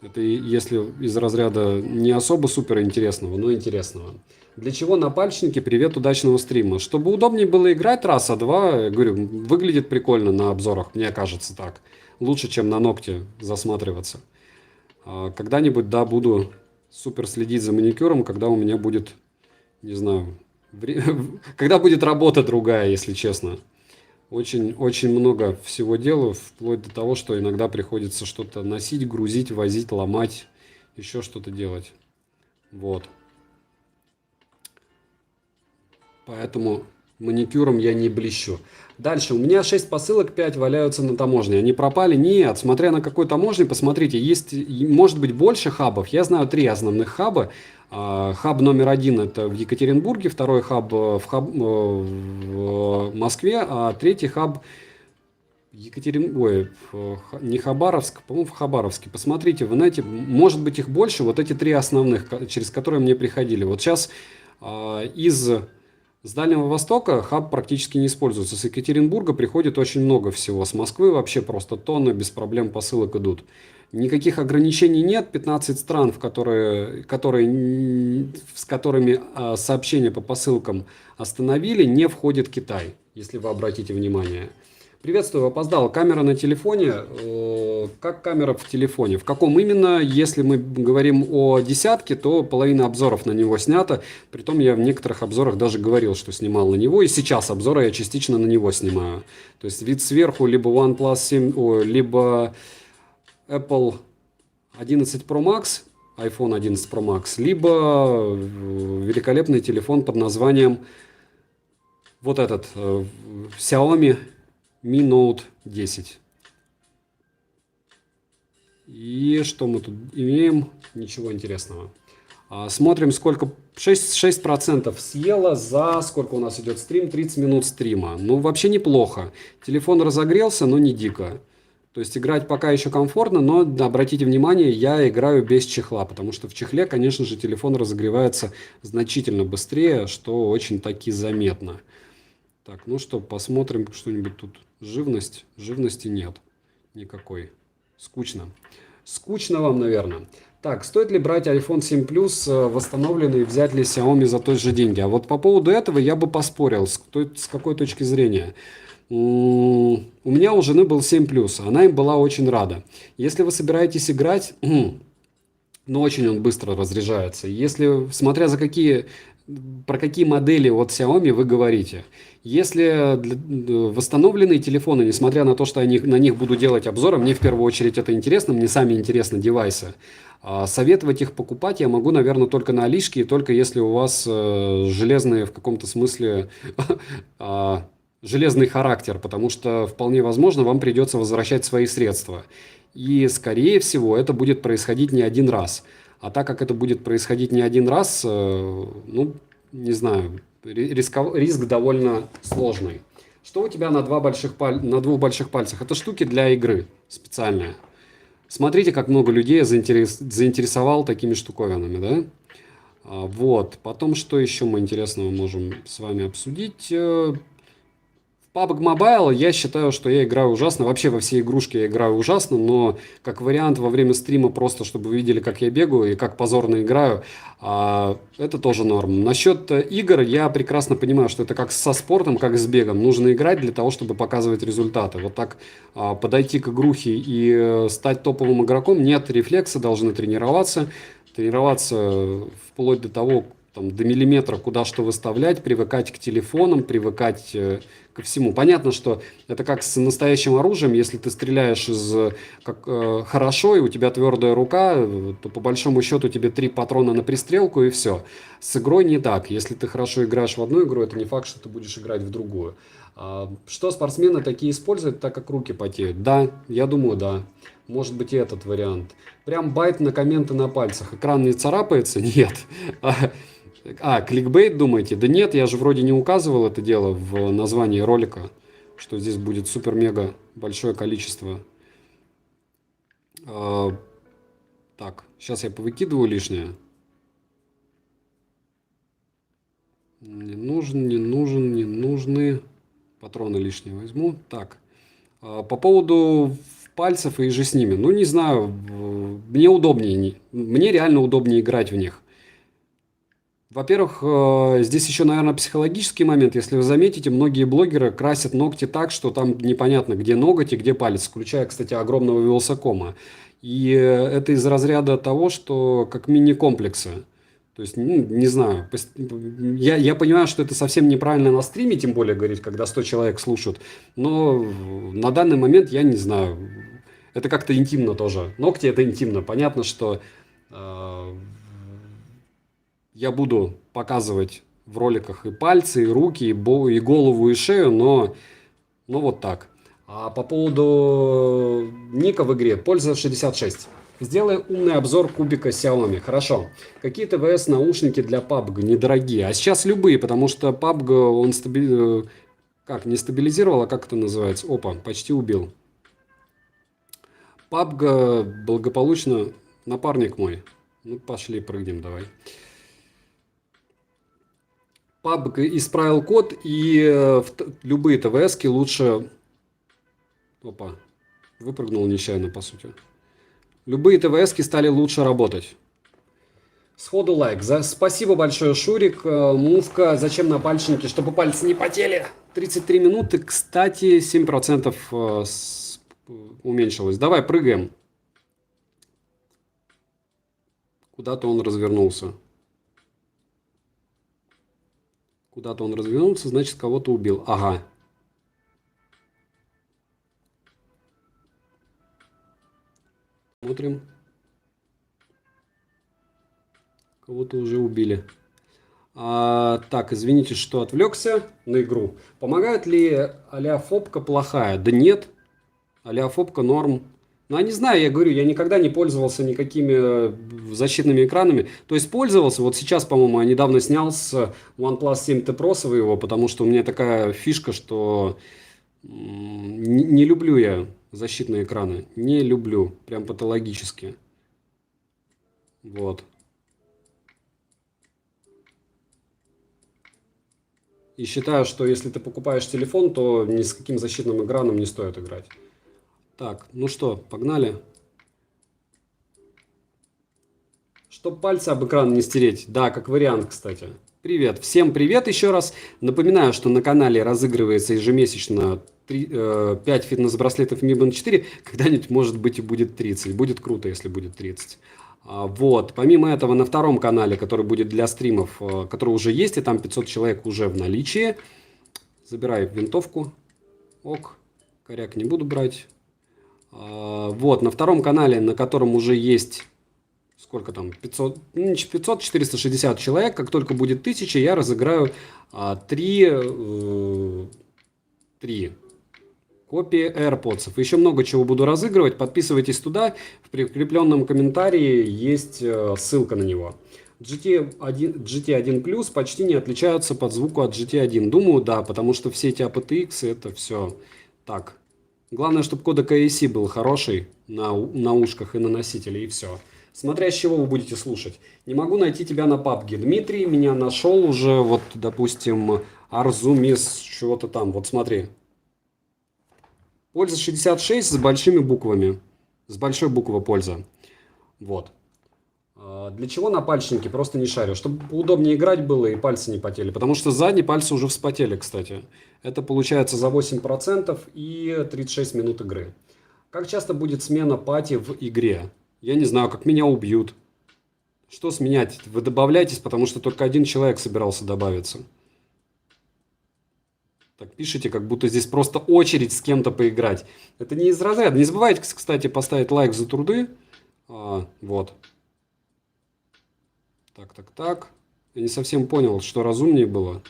Это если из разряда не особо супер интересного, но интересного. Для чего напальчники? Привет, удачного стрима. Чтобы удобнее было играть раз, а два, я говорю, выглядит прикольно на обзорах, мне кажется так. Лучше, чем на ногти засматриваться. Когда-нибудь, да, буду супер следить за маникюром, когда у меня будет, не знаю, когда будет работа другая, если честно. Очень много всего делаю, вплоть до того, что иногда приходится что-то носить, грузить, возить, ломать, еще что-то делать. Вот. Поэтому маникюром я не блещу. Дальше. У меня 6 посылок, 5 валяются на таможне. Они пропали? Нет. Смотря на какой таможне, посмотрите, есть, может быть, больше хабов. Я знаю 3 основных хаба. Хаб номер 1 это в Екатеринбурге, второй хаб в Москве, а третий хаб не Хабаровск, по-моему, в Хабаровске. Посмотрите, вы знаете, может быть их больше, вот эти 3 основных, через которые мне приходили. Вот сейчас с Дальнего Востока хаб практически не используется. С Екатеринбурга приходит очень много всего. С Москвы вообще просто тонны, без проблем посылок идут. Никаких ограничений нет. 15 стран, с которыми сообщения по посылкам остановили, не входит Китай, если вы обратите внимание. Приветствую, опоздал. Камера на телефоне как камера в телефоне. В каком именно? Если мы говорим о десятке, то половина обзоров на него снята. Притом я в некоторых обзорах даже говорил, что снимал на него. И сейчас обзоры я частично на него снимаю. То есть вид сверху либо OnePlus 7, либо Apple 11 Pro Max, iPhone 11 Pro Max, либо великолепный телефон под названием вот этот Xiaomi Mi Note 10. И что мы тут имеем? Ничего интересного. Смотрим, сколько... 6% съело за... Сколько у нас идет стрим? 30 минут стрима. Ну, вообще неплохо. Телефон разогрелся, но не дико. То есть играть пока еще комфортно, но обратите внимание, я играю без чехла, потому что в чехле, конечно же, телефон разогревается значительно быстрее, что очень таки заметно. Так, ну что, посмотрим что-нибудь тут. Живность? Живности нет никакой. Скучно. Скучно вам, наверное. Так, стоит ли брать iPhone 7 Plus восстановленный и взять ли Xiaomi за той же деньги? А вот по поводу этого я бы поспорил. С какой точки зрения? У меня у жены был 7 Plus, она им была очень рада. Если вы собираетесь играть, но очень он быстро разряжается. Если, смотря про какие модели от Xiaomi вы говорите. Если восстановленные телефоны, несмотря на то, что на них буду делать обзоры, мне в первую очередь это интересно, мне сами интересны девайсы. Советовать их покупать я могу, наверное, только на Алишке, и только если у вас железные в каком-то смысле... железный характер, потому что вполне возможно вам придется возвращать свои средства. И, скорее всего, это будет происходить не один раз. А так как это будет происходить не один раз, ну, не знаю, риск довольно сложный. Что у тебя на двух больших пальцах? Это штуки для игры специальные. Смотрите, как много людей заинтересовал такими штуковинами, да? Вот. Потом, что еще мы интересного можем с вами обсудить? PUBG Mobile я считаю, что я играю ужасно. Вообще во все игрушки я играю ужасно, но как вариант во время стрима просто, чтобы вы видели, как я бегаю и как позорно играю, это тоже норм. Насчет игр я прекрасно понимаю, что это как со спортом, как с бегом. Нужно играть для того, чтобы показывать результаты. Вот так подойти к игрухе и стать топовым игроком, нет, рефлексы должны тренироваться. Тренироваться вплоть до того, до миллиметра, куда что выставлять, привыкать к телефонам, привыкать ко всему. Понятно, что это как с настоящим оружием. Если ты стреляешь хорошо, и у тебя твердая рука, то по большому счету тебе 3 патрона на пристрелку, и все. С игрой не так. Если ты хорошо играешь в одну игру, это не факт, что ты будешь играть в другую. Что спортсмены такие используют, так как руки потеют? Да, я думаю, да. Может быть и этот вариант. Прям байт на комменты на пальцах. Экран не царапается? Нет. Кликбейт, думаете? Да нет, я же вроде не указывал это дело в названии ролика, что здесь будет супер-мега большое количество. Так, сейчас я повыкидываю лишнее. Не нужны. Патроны лишние возьму. Так, по поводу пальцев и же с ними. Ну, не знаю, мне реально удобнее играть в них. Во-первых, здесь еще, наверное, психологический момент. Если вы заметите, многие блогеры красят ногти так, что там непонятно, где ноготь и где палец, включая, кстати, огромного вилсакома. И это из разряда того, что как мини-комплексы. То есть, не знаю, я понимаю, что это совсем неправильно на стриме, тем более говорить, когда 100 человек слушают, но на данный момент я не знаю. Это как-то интимно тоже. Ногти – это интимно. Понятно, что я буду показывать в роликах и пальцы, и руки, и голову, и шею, но вот так. А по поводу ника в игре «Польза66». Сделай умный обзор кубика Xiaomi. Хорошо. Какие ТВС наушники для PUBG? Недорогие. А сейчас любые, потому что PUBG, он не стабилизировал, а как это называется? Опа, почти убил. PUBG благополучно... Напарник мой. Ну, пошли, прыгнем, давай. PUBG исправил код, и любые ТВСки лучше... Опа, выпрыгнул нечаянно, по сути. Любые ТВСки стали лучше работать. Сходу лайк. Спасибо большое, Шурик. Мувка. Зачем напальчники? Чтобы пальцы не потели. 33 минуты. Кстати, 7% уменьшилось. Давай, прыгаем. Куда-то он развернулся. Куда-то он развернулся, значит, кого-то убил. Ага. Смотрим. Кого-то уже убили. Так, извините, что отвлекся на игру. Помогает ли алиафобка плохая? Да нет. Алиафобка норм. Ну, я не знаю, я говорю, я никогда не пользовался никакими защитными экранами. То есть пользовался, вот сейчас, по-моему, я недавно снял с OnePlus 7T Pro своего, потому что у меня такая фишка, что не люблю я защитные экраны. Не люблю, прям патологически. Вот. И считаю, что если ты покупаешь телефон, то ни с каким защитным экраном не стоит играть. Так, ну что, погнали. Чтоб пальцы об экран не стереть. Да, как вариант, кстати. Привет. Всем привет еще раз. Напоминаю, что на канале разыгрывается ежемесячно 5 фитнес-браслетов Mi Band 4. Когда-нибудь, может быть, и будет 30. Будет круто, если будет 30. Вот. Помимо этого, на втором канале, который будет для стримов, который уже есть, и там 500 человек уже в наличии. Забирай винтовку. Ок. Коряк не буду брать. Вот. На втором канале, на котором уже есть... Сколько там? 500, 460 человек. Как только будет 1000, я разыграю 3 копии AirPods. Еще много чего буду разыгрывать. Подписывайтесь туда. В прикрепленном комментарии есть ссылка на него. GT1 Plus почти не отличаются по звуку от GT1. Думаю, да, потому что все эти aptX это все так. Главное, чтобы кодек AAC был хороший на ушках и на носителе, и все. Смотря с чего вы будете слушать. Не могу найти тебя на PUBG. Дмитрий меня нашел уже, вот, допустим, Арзумис, чего-то там. Вот смотри. Польза 66 с большими буквами. С большой буквы польза. Вот. Для чего напальчники? Просто не шарю. Чтобы удобнее играть было и пальцы не потели. Потому что задние пальцы уже вспотели, кстати. Это получается за 8% и 36 минут игры. Как часто будет смена пати в игре? Я не знаю, как меня убьют. Что сменять? Вы добавляйтесь, потому что только один человек собирался добавиться. Так пишите, как будто здесь просто очередь с кем-то поиграть. Это не из разряда. Не забывайте, кстати, поставить лайк за труды. Вот. Так. Я не совсем понял, что разумнее было.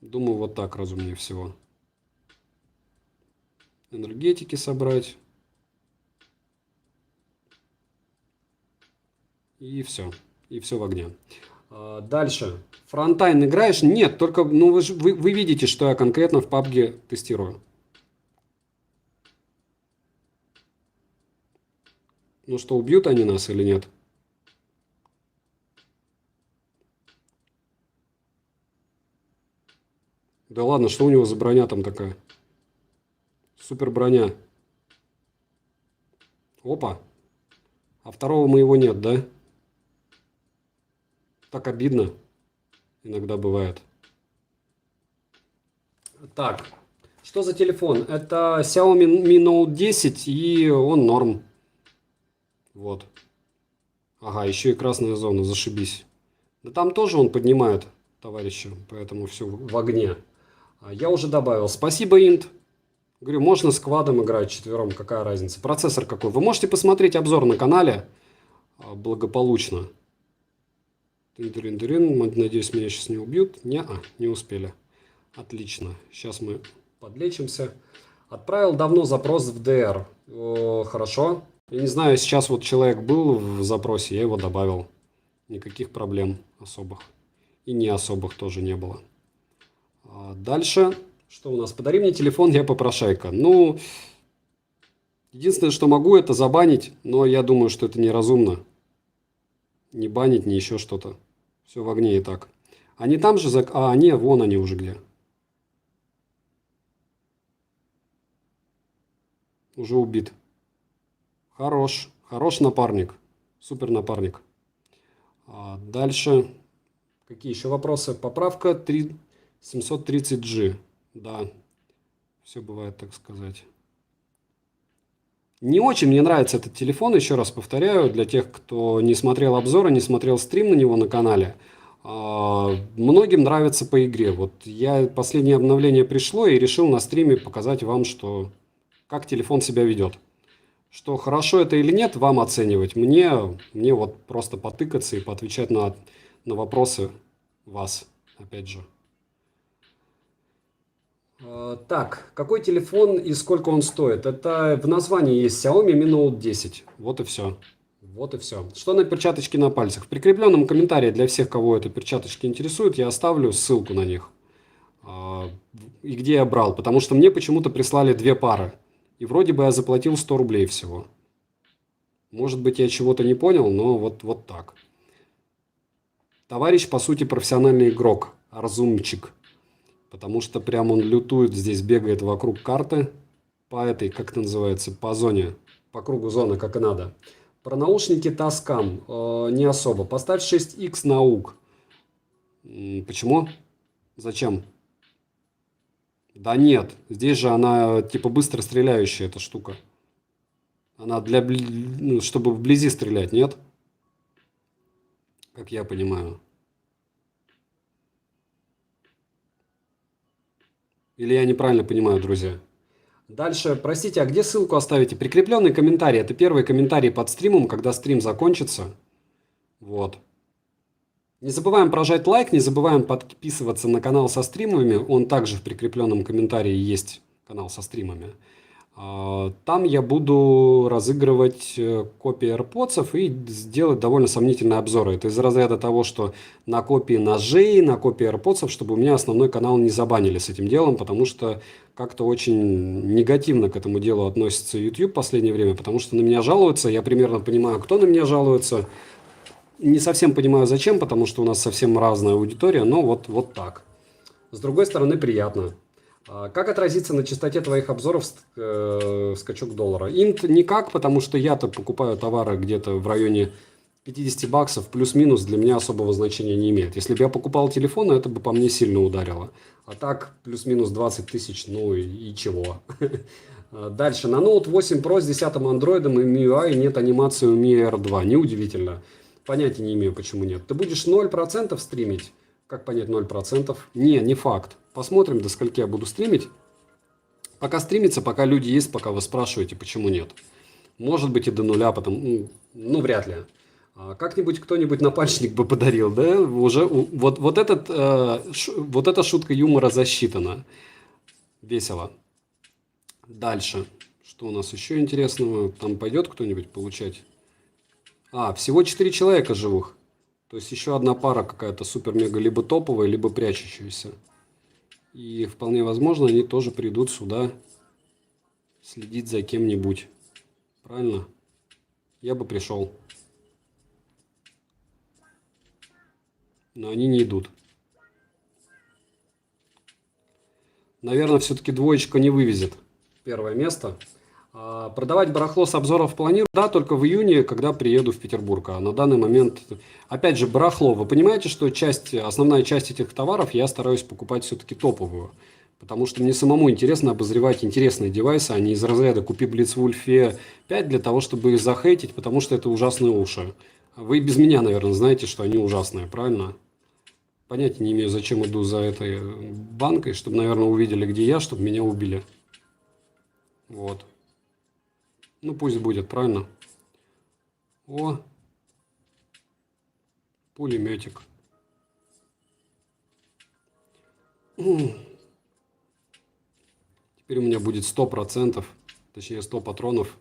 Думаю, вот так разумнее всего. Энергетики собрать. И все. И все в огне. Дальше. Фронтайн играешь? Нет, только ну, вы видите, что я конкретно в PUBG тестирую. Ну что, убьют они нас или нет? Да ладно, что у него за броня там такая? Супер броня. Опа. А второго моего нет, да? Так обидно. Иногда бывает. Так. Что за телефон? Это Xiaomi Mi Note 10 и он норм. Вот. Ага, еще и красная зона, зашибись. Да там тоже он поднимает, товарищи, поэтому все в огне. Я уже добавил. Спасибо, Инт. Говорю, можно с квадом играть четвером, какая разница. Процессор какой. Вы можете посмотреть обзор на канале благополучно. Надеюсь, меня сейчас не убьют. Не успели. Отлично. Сейчас мы подлечимся. Отправил давно запрос в DR. Хорошо. Я не знаю, сейчас вот человек был в запросе, я его добавил. Никаких проблем особых. И не особых тоже не было. Дальше. Что у нас? Подари мне телефон, я попрошайка. Ну, единственное, что могу, это забанить. Но я думаю, что это неразумно. Не банить, не еще что-то. Все в огне и так. Они там же... не, вон они уже где. Уже убит. Хорош напарник. Супер напарник. Дальше. Какие еще вопросы? Поправка 730G. Да. Все бывает, так сказать. Не очень мне нравится этот телефон, еще раз повторяю, для тех, кто не смотрел обзоры, не смотрел стрим на него на канале. Многим нравится по игре. Вот я последнее обновление пришло и решил на стриме показать вам, что как телефон себя ведет. Что хорошо это или нет, вам оценивать. Мне вот просто потыкаться и поотвечать на вопросы вас, опять же. Так, какой телефон и сколько он стоит? Это в названии есть Xiaomi Mi Note 10. Вот и все. Вот и все. Что на перчаточке на пальцах? В прикрепленном комментарии для всех, кого это перчаточки интересуют, я оставлю ссылку на них. И где я брал. Потому что мне почему-то прислали 2 пары. И вроде бы я заплатил 100 рублей всего. Может быть, я чего-то не понял, но вот так. Товарищ, по сути, профессиональный игрок. Разумчик. Потому что прям он лютует здесь, бегает вокруг карты. По этой, как это называется, по зоне. По кругу зоны, как и надо. Про наушники Tascam не особо. Поставь 6X наук. Почему? Зачем? Да нет, здесь же она типа быстро стреляющая, эта штука. Она ну, чтобы вблизи стрелять, нет? Как я понимаю. Или я неправильно понимаю, друзья? Дальше, простите, а где ссылку оставите? Прикрепленный комментарий. Это первый комментарий под стримом, когда стрим закончится. Вот. Не забываем прожать лайк, не забываем подписываться на канал со стримами. Он также в прикрепленном комментарии есть, канал со стримами. Там я буду разыгрывать копии AirPods и сделать довольно сомнительные обзоры. Это из разряда того, что на копии ножей, на копии AirPods, чтобы у меня основной канал не забанили с этим делом, потому что как-то очень негативно к этому делу относится YouTube в последнее время, потому что на меня жалуются, я примерно понимаю, кто на меня жалуется. Не совсем понимаю, зачем, потому что у нас совсем разная аудитория, но вот так. С другой стороны, приятно. Как отразится на частоте твоих обзоров скачок доллара? Инт никак, потому что я-то покупаю товары где-то в районе 50 баксов, плюс-минус для меня особого значения не имеет. Если бы я покупал телефон, это бы по мне сильно ударило. А так, плюс-минус 20 тысяч, ну и чего. Дальше. На Note 8 Pro с 10 андроидом и MIUI нет анимации у Mi Air 2. Неудивительно. Понятия не имею, почему нет. Ты будешь 0% стримить? Как понять 0%? Не факт. Посмотрим, до скольки я буду стримить. Пока стримится, пока люди есть, пока вы спрашиваете, почему нет. Может быть и до нуля, потом, ну вряд ли. Как-нибудь кто-нибудь напальчник бы подарил, да? Уже вот эта шутка юмора засчитана. Весело. Дальше. Что у нас еще интересного? Там пойдет кто-нибудь получать? Всего 4 человека живых. То есть еще одна пара какая-то супер-мега либо топовая, либо прячущаяся. И вполне возможно, они тоже придут сюда следить за кем-нибудь. Правильно? Я бы пришел. Но они не идут. Наверное, все-таки двоечка не вывезет первое место. Продавать барахло с обзоров планирую, да, только в июне, когда приеду в Петербург. А на данный момент, опять же, барахло. Вы понимаете, что основная часть этих товаров я стараюсь покупать все-таки топовую. Потому что мне самому интересно обозревать интересные девайсы, а не из разряда «купи Blitzwolf 5» для того, чтобы их захейтить, потому что это ужасные уши. Вы без меня, наверное, знаете, что они ужасные, правильно? Понятия не имею, зачем иду за этой банкой, чтобы, наверное, увидели, где я, чтобы меня убили. Вот. Ну, пусть будет, правильно? О, пулеметик. Теперь у меня будет 100%, точнее 100 патронов.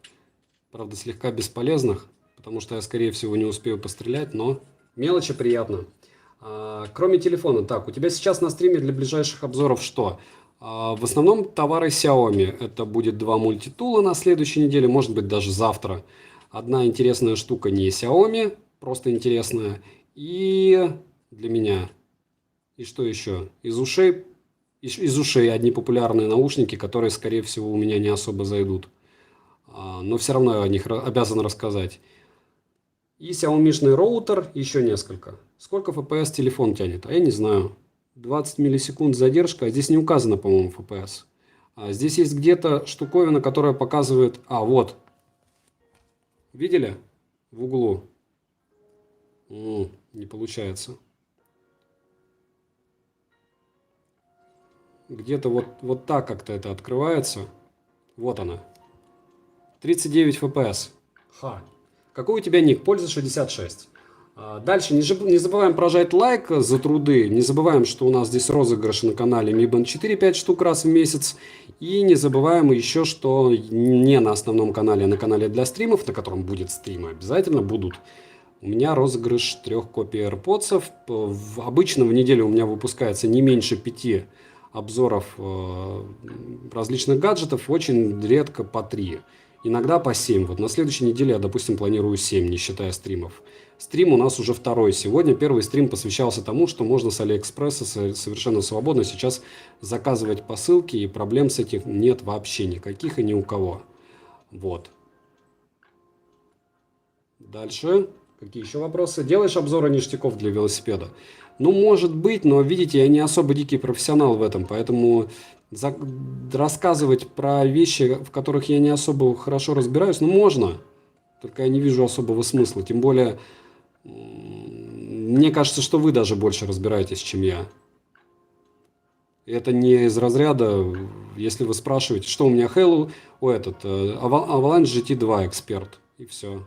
Правда, слегка бесполезных, потому что я, скорее всего, не успею пострелять, но мелочи приятно. Кроме телефона, так, у тебя сейчас на стриме для ближайших обзоров что? В основном товары Xiaomi. Это будет 2 мультитула на следующей неделе, может быть даже завтра. Одна интересная штука не Xiaomi, просто интересная. И для меня. И что еще? Из ушей одни популярные наушники, которые, скорее всего, у меня не особо зайдут. Но все равно я о них обязан рассказать. И Xiaomi-шный роутер, еще несколько. Сколько FPS телефон тянет? А я не знаю. 20 миллисекунд задержка. Здесь не указано, по-моему, FPS. Здесь есть где-то штуковина, которая показывает... вот. Видели? В углу. Не получается. Где-то вот так как-то это открывается. Вот она. 39 FPS. Ха. Какой у тебя ник? Польза 66. Дальше не забываем прожать лайк за труды. Не забываем, что у нас здесь розыгрыш на канале Mi Band 4 5 штук раз в месяц. И не забываем еще, что не на основном канале, а на канале для стримов, на котором будет стримы, обязательно будут. У меня розыгрыш 3 копий AirPods. Обычно в неделю у меня выпускается не меньше 5 обзоров различных гаджетов, очень редко по 3. Иногда по 7. Вот на следующей неделе я, допустим, планирую 7, не считая стримов. Стрим у нас уже второй сегодня. Первый стрим посвящался тому, что можно с Алиэкспресса совершенно свободно сейчас заказывать посылки, и проблем с этим нет вообще никаких и ни у кого. Вот. Дальше. Какие еще вопросы? Делаешь обзоры ништяков для велосипеда? Ну, может быть, но, видите, я не особо дикий профессионал в этом, поэтому рассказывать про вещи, в которых я не особо хорошо разбираюсь, ну, можно, только я не вижу особого смысла. Тем более, мне кажется, что вы даже больше разбираетесь, чем я. Это не из разряда, если вы спрашиваете, что у меня Avalanche GT2 эксперт, и все.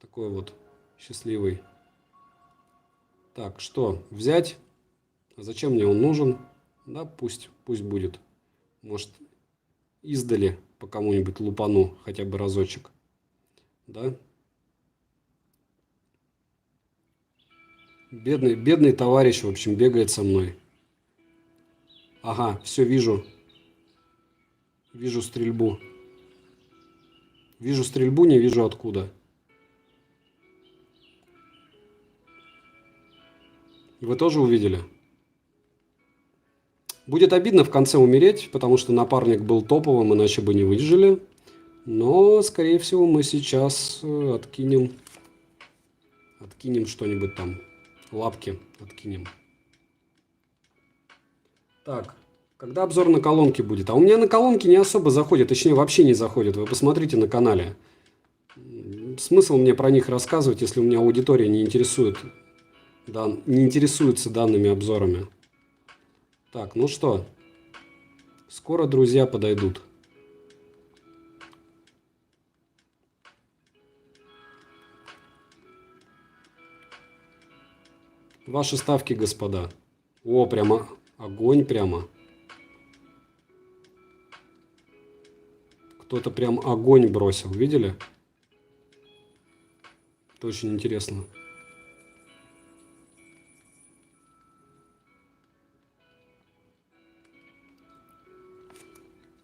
Такой вот счастливый. Так, что, взять? Зачем мне он нужен? Да, пусть будет. Может, издали по кому-нибудь лупану хотя бы разочек. Да? Бедный товарищ, в общем, бегает со мной. Ага, все, вижу. Вижу стрельбу. Вижу стрельбу, не вижу откуда. Вы тоже увидели? Будет обидно в конце умереть, потому что напарник был топовым, иначе бы не выжили. Но, скорее всего, мы сейчас откинем что-нибудь там. Лапки откинем. Так, когда обзор на колонки будет? А у меня на колонки не особо заходят, точнее вообще не заходят. Вы посмотрите на канале. Смысл мне про них рассказывать, если у меня аудитория не интересуется данными обзорами. Так, ну что, скоро друзья подойдут. Ваши ставки, господа. О, прямо огонь прямо. Кто-то прям огонь бросил, видели? Это очень интересно.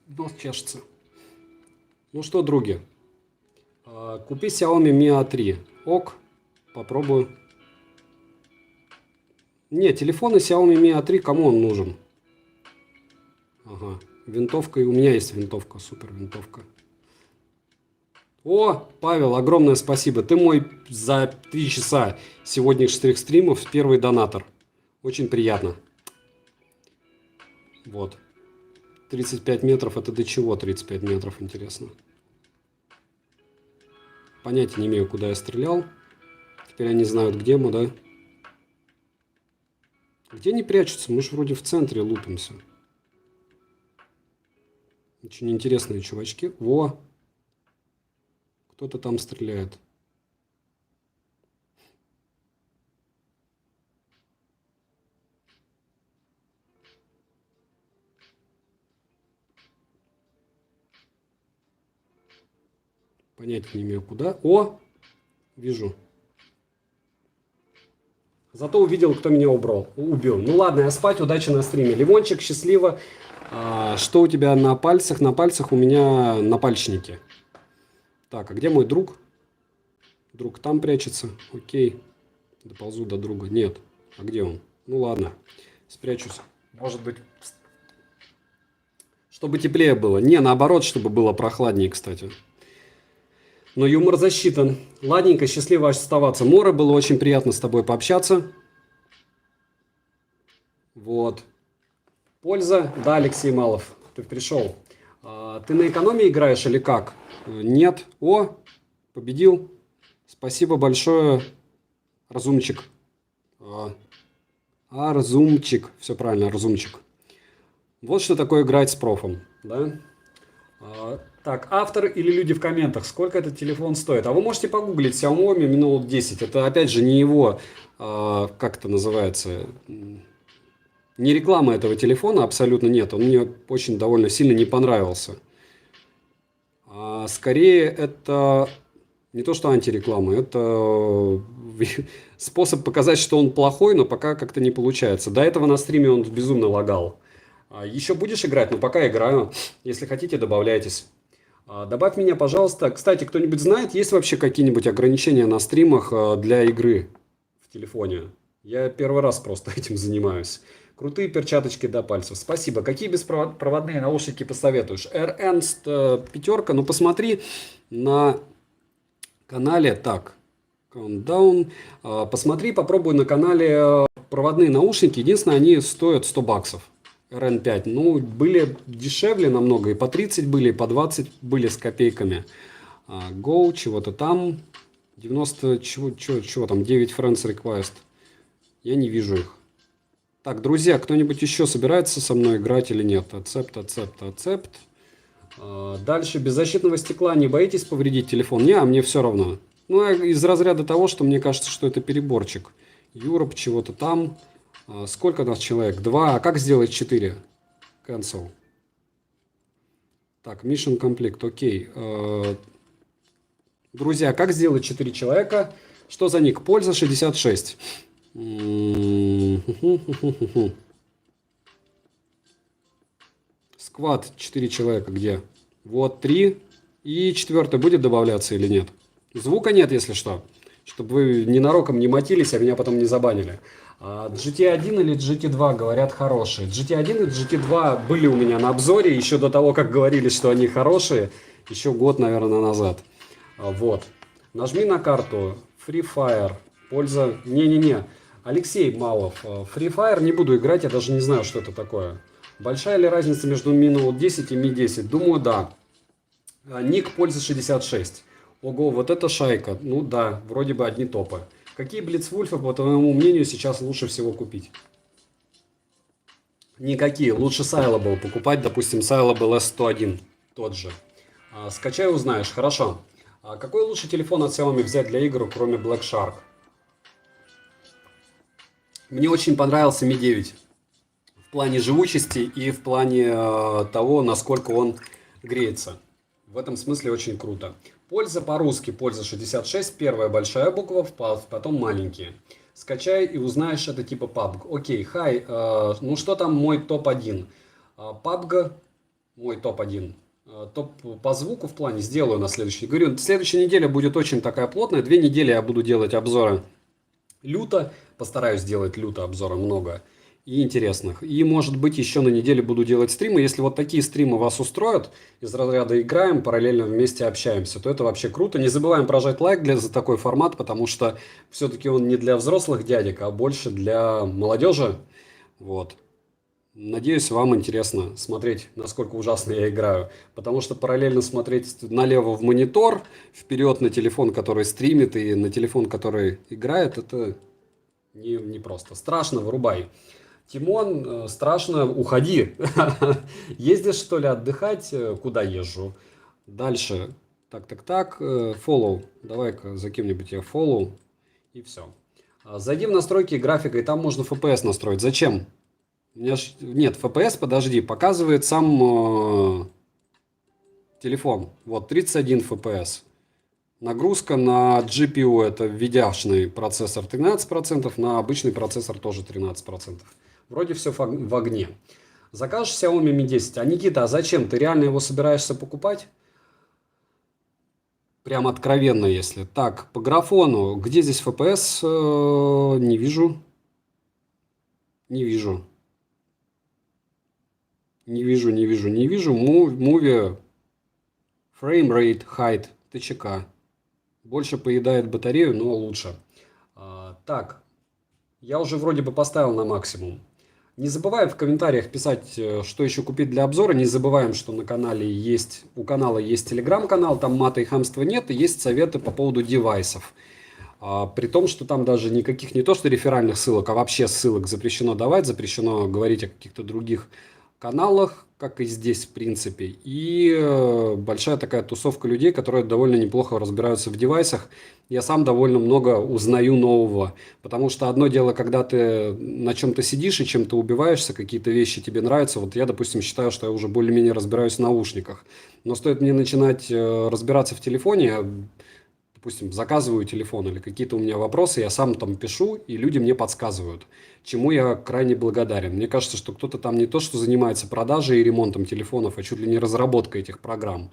Нос чешется. Ну что, други, купи Xiaomi Mi A3. Ок, попробую. Не, телефон и Xiaomi Mi A3, кому он нужен? Ага, винтовка, и у меня есть винтовка, супер винтовка. О, Павел, огромное спасибо. Ты мой за 3 часа сегодняшних стримов первый донатор. Очень приятно. Вот. 35 метров, это до чего 35 метров, интересно? Понятия не имею, куда я стрелял. Теперь они знают, где мы, да? Где они прячутся? Мы же вроде в центре лупимся. Очень интересные чувачки. Во! Кто-то там стреляет. Понятия не имею, куда. О! Вижу. Зато увидел, кто меня убил. Ну ладно, я спать. Удачи на стриме. Лимончик, счастливо. Что у тебя на пальцах? На пальцах у меня напальчники. Так, а где мой друг? Друг там прячется. Окей. Доползу до друга. Нет. А где он? Ну ладно. Спрячусь. Может быть, чтобы теплее было. Не, наоборот, чтобы было прохладнее, кстати. Но юмор засчитан. Ладненько, счастливо оставаться. Мора, было очень приятно с тобой пообщаться. Вот. Польза. Да, Алексей Малов, ты пришел. Ты на экономии играешь или как? Нет. О, Победил. Спасибо большое, Разумчик. Разумчик. Все правильно, Разумчик. Вот что такое играть с профом, да? Так, автор или люди в комментах, сколько этот телефон стоит? А вы можете погуглить Xiaomi Mi Note 10. Это, опять же, не его, как это называется, не реклама этого телефона, абсолютно нет. Он мне очень довольно сильно не понравился. Скорее, это не то, что антиреклама, это способ показать, что он плохой, но пока как-то не получается. До этого на стриме он безумно лагал. Еще будешь играть? Ну, пока играю. Если хотите, добавляйтесь. Добавь меня, пожалуйста. Кстати, кто-нибудь знает, есть вообще какие-нибудь ограничения на стримах для игры в телефоне? Я первый раз просто этим занимаюсь. Крутые перчаточки до пальцев. Спасибо. Какие беспроводные наушники посоветуешь? Ernst пятерка. Ну, посмотри на канале. Так, Countdown. Посмотри, попробуй на канале проводные наушники. Единственное, они стоят 100 баксов. RN5. Ну, были дешевле намного. И по 30 были, и по 20 были с копейками. Go, чего-то там. 90, чего там? 9 friends request. Я не вижу их. Так, друзья, кто-нибудь еще собирается со мной играть или нет? Accept. Дальше, без защитного стекла не боитесь повредить телефон? Не, а мне все равно. Ну, из разряда того, что мне кажется, что это переборчик. Europe, чего-то там. Сколько у нас человек? 2. А как сделать 4? Cancel. Так, Mission Complete. Окей. Друзья, как сделать 4 человека? Что за ник? Польза 66. Сквад 4 человека где? Вот 3. И 4 будет добавляться или нет? Звука нет, если что. Чтобы вы ненароком не мотились, а меня потом не забанили. GT1 или GT2 говорят хорошие. GT1 и GT2 были у меня на обзоре еще до того, как говорили, что они хорошие. Еще год, наверное, назад. Вот. Нажми на карту. Free Fire. Польза... Не-не-не. Алексей Малов. Free Fire не буду играть, я даже не знаю, что это такое. Большая ли разница между Mi Note 10 и Mi 10? Думаю, да. Ник польза 66. Ого, вот это шайка. Ну да, вроде бы одни топы. Какие Блицвульфы, по твоему мнению, сейчас лучше всего купить? Никакие. Лучше Syllable покупать. Допустим, Syllable S101. Тот же. Скачай, узнаешь. Хорошо. Какой лучший телефон от Xiaomi взять для игр, кроме Black Shark? Мне очень понравился Mi 9. В плане живучести и в плане того, насколько он греется. В этом смысле очень круто. Польза по-русски. Польза 66. Первая большая буква, потом маленькие. Скачай и узнаешь, это типа PUBG. Окей, хай. Ну что там мой топ-1? PUBG, мой топ-1. Топ по звуку в плане сделаю на следующей. Говорю, следующая неделя будет очень такая плотная. 2 недели я буду делать обзоры люто. Постараюсь сделать люто обзора много и интересных. И, может быть, еще на неделе буду делать стримы. Если вот такие стримы вас устроят, из разряда играем, параллельно вместе общаемся, то это вообще круто. Не забываем прожать лайк за такой формат, потому что все-таки он не для взрослых дядек, а больше для молодежи. Вот. Надеюсь, вам интересно смотреть, насколько ужасно я играю. Потому что параллельно смотреть налево в монитор, вперед на телефон, который стримит, и на телефон, который играет, это не просто. Страшно, вырубай. Тимон, страшно, уходи. Ездишь, что ли, отдыхать? Куда езжу? Дальше. Так. Follow. Давай-ка за кем-нибудь я follow. И все. Зайди в настройки графика, и там можно FPS настроить. Зачем? У меня нет, FPS, подожди, показывает сам телефон. Вот, 31 FPS. Нагрузка на GPU, это видяшный процессор 13%, на обычный процессор тоже 13%. Вроде все в огне. Закажешь Xiaomi Mi 10. А Никита, а зачем? Ты реально его собираешься покупать? Прям откровенно, если. Так, по графону. Где здесь FPS? Не вижу. Не вижу. Movie. Frame rate, height, ТЧК. Больше поедает батарею, но лучше. Так. Я уже вроде бы поставил на максимум. Не забываем в комментариях писать, что еще купить для обзора. Не забываем, что на канале есть, у канала есть телеграм-канал, там мата и хамства нет, и есть советы по поводу девайсов. При том, что там даже никаких не то что реферальных ссылок, а вообще ссылок запрещено давать, запрещено говорить о каких-то других каналах, как и здесь в принципе. И большая такая тусовка людей, которые довольно неплохо разбираются в девайсах. Я сам довольно много узнаю нового, потому что одно дело, когда ты на чем-то сидишь и чем-то убиваешься, какие-то вещи тебе нравятся. Вот я, допустим, считаю, что я уже более-менее разбираюсь в наушниках. Но стоит мне начинать разбираться в телефоне, я, допустим, заказываю телефон или какие-то у меня вопросы, я сам там пишу, и люди мне подсказывают, чему я крайне благодарен. Мне кажется, что кто-то там не то, что занимается продажей и ремонтом телефонов, а чуть ли не разработкой этих программ.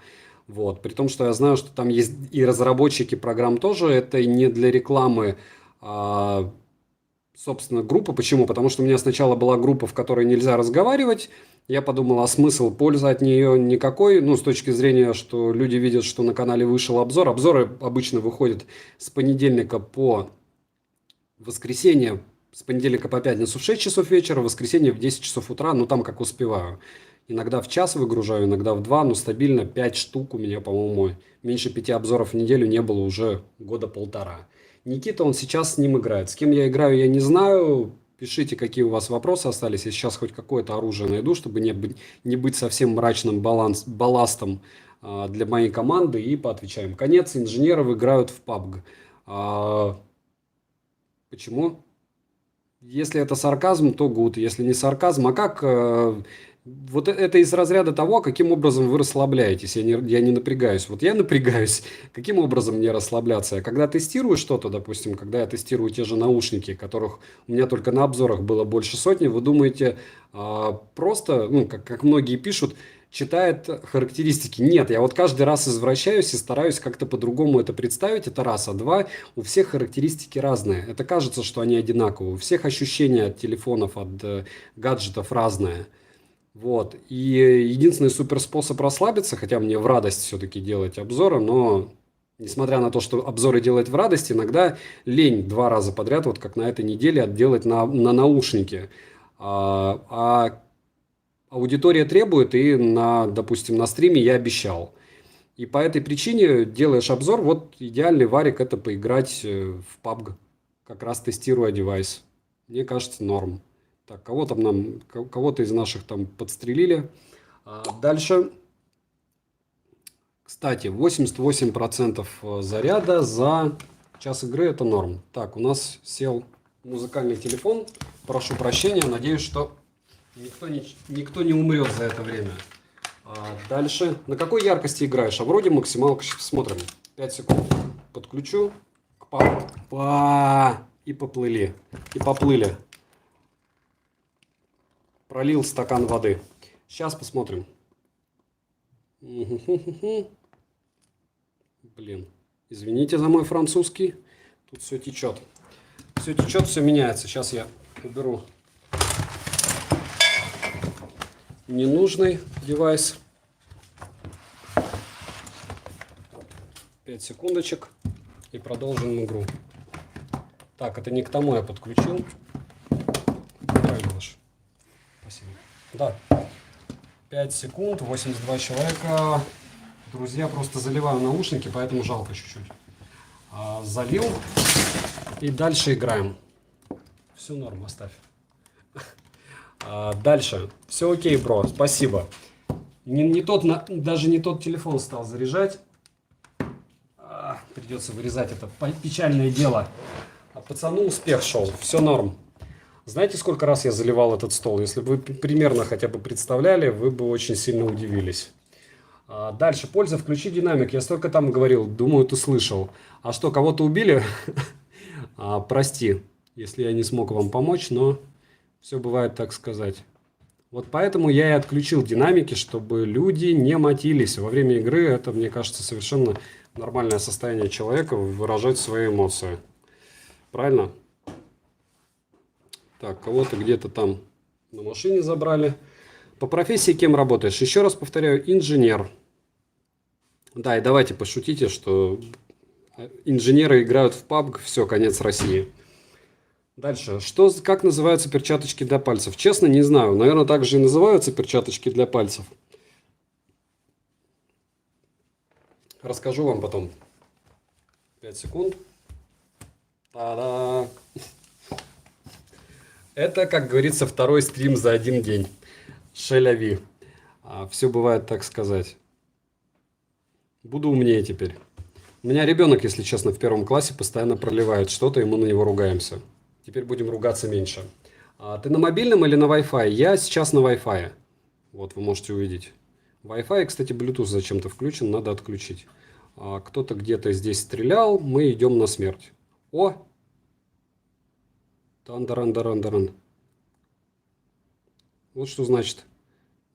Вот. При том, что я знаю, что там есть и разработчики программ тоже, это не для рекламы, собственно, группа. Почему? Потому что у меня сначала была группа, в которой нельзя разговаривать. Я подумал, а смысл, пользы от нее никакой. Ну, с точки зрения, что люди видят, что на канале вышел обзор. Обзоры обычно выходят с понедельника по воскресенье, с понедельника по пятницу в 6 часов вечера, в воскресенье в 10 часов утра, ну, там как успеваю. Иногда в час выгружаю, иногда в 2, но стабильно 5 штук у меня, по-моему, меньше 5 обзоров в неделю не было уже года полтора. Никита, он сейчас с ним играет. С кем я играю, я не знаю. Пишите, какие у вас вопросы остались. Я сейчас хоть какое-то оружие найду, чтобы не быть совсем мрачным балластом для моей команды, и поотвечаем. Конец, инженеров играют в PUBG. Почему? Если это сарказм, то good. Если не сарказм, а как... Вот это из разряда того, каким образом вы расслабляетесь. Я не напрягаюсь. Вот я напрягаюсь. Каким образом мне расслабляться? Когда тестирую что-то, допустим, когда я тестирую те же наушники, которых у меня только на обзорах было больше сотни, вы думаете, просто, ну, как многие пишут, читает характеристики. Нет, я вот каждый раз извращаюсь и стараюсь как-то по-другому это представить. Это раз. А два, у всех характеристики разные. Это кажется, что они одинаковые. У всех ощущения от телефонов, от гаджетов разные. Вот. И единственный супер способ расслабиться, хотя мне в радость все-таки делать обзоры, но несмотря на то, что обзоры делать в радость, иногда лень 2 раза подряд, вот как на этой неделе, отделать на наушники. А аудитория требует, и, допустим, на стриме я обещал. И по этой причине делаешь обзор, вот идеальный варик это поиграть в PUBG, как раз тестируя девайс. Мне кажется, норм. Так, кого-то из наших там подстрелили. Дальше. Кстати, 88% заряда за час игры это норм. Так, у нас сел музыкальный телефон. Прошу прощения, надеюсь, что никто не умрет за это время. Дальше. На какой яркости играешь? А вроде максималка. Смотрим. 5 секунд. Подключу. И поплыли. И поплыли. Пролил стакан воды. Сейчас посмотрим. Блин, извините за мой французский. Тут все течет. Все течет, все меняется. Сейчас я уберу ненужный девайс. 5 секундочек. И продолжим игру. Так, это не к тому я подключил. Правильно. Спасибо. Да. 5 секунд, 82 человека. Друзья, просто заливаю наушники, поэтому жалко чуть-чуть. Залил. И дальше играем. Все норм, оставь. Дальше. Все окей, бро, спасибо. Даже не тот телефон стал заряжать. Придется вырезать это печальное дело. А пацану успех шел. Все норм. Знаете, сколько раз я заливал этот стол? Если бы вы примерно хотя бы представляли, вы бы очень сильно удивились. Дальше. Польза. Включи динамик. Я столько там говорил. Думаю, ты слышал. А что, кого-то убили? Прости, если я не смог вам помочь, но все бывает, так сказать. Вот поэтому я и отключил динамики, чтобы люди не матились. Во время игры это, мне кажется, совершенно нормальное состояние человека выражать свои эмоции. Правильно? Так, кого-то где-то там на машине забрали. По профессии кем работаешь? Еще раз повторяю, инженер. Да, и давайте пошутите, что инженеры играют в PUBG, все, конец России. Дальше. Как называются перчаточки для пальцев? Честно, не знаю. Наверное, так же и называются перчаточки для пальцев. Расскажу вам потом. 5 секунд. Та-да! Это, как говорится, второй стрим за один день. Шеляви. Все бывает, так сказать. Буду умнее теперь. У меня ребенок, если честно, в 1 классе постоянно проливает что-то, и мы на него ругаемся. Теперь будем ругаться меньше. Ты на мобильном или на Wi-Fi? Я сейчас на Wi-Fi. Вот, вы можете увидеть. Wi-Fi, кстати, Bluetooth зачем-то включен, надо отключить. Кто-то где-то здесь стрелял, мы идем на смерть. О! Тандаран-даран-даран. Вот что значит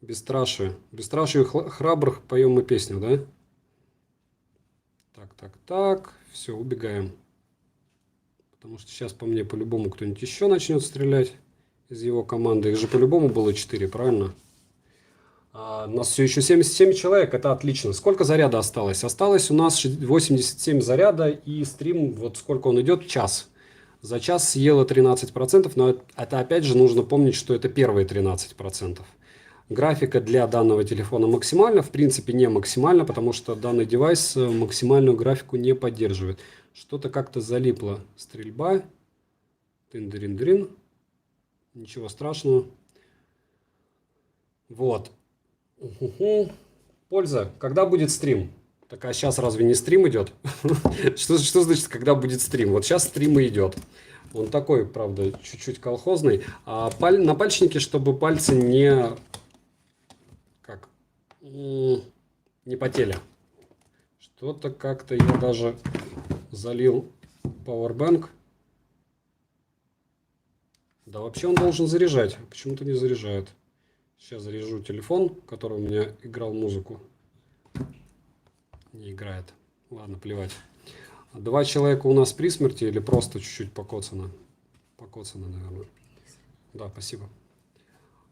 бесстрашие. Бесстрашие храбрых поем мы песню, да? Так. Все, убегаем. Потому что сейчас по мне по-любому кто-нибудь еще начнет стрелять из его команды. Их же по-любому было 4, правильно? У нас все еще 77 человек, это отлично. Сколько заряда осталось? Осталось у нас 87 заряда, и стрим, вот сколько он идет, час. За час съело 13%, но это опять же нужно помнить, что это первые 13%. Графика для данного телефона максимальна, в принципе не максимальна, потому что данный девайс максимальную графику не поддерживает. Что-то как-то залипло. Стрельба. Тын-дырин-дырин. Ничего страшного. Вот. Польза. Когда будет стрим? Так, а сейчас разве не стрим идет? Что значит, когда будет стрим? Вот сейчас стрим и идет. Он такой, правда, чуть-чуть колхозный. На пальчнике, чтобы пальцы не потели. Что-то как-то я даже залил Powerbank. Да, вообще он должен заряжать. Почему-то не заряжает. Сейчас заряжу телефон, который у меня играл музыку. Не играет. Ладно, плевать. 2 человека у нас при смерти или просто чуть-чуть покоцано? Покоцано, наверное. Да, спасибо.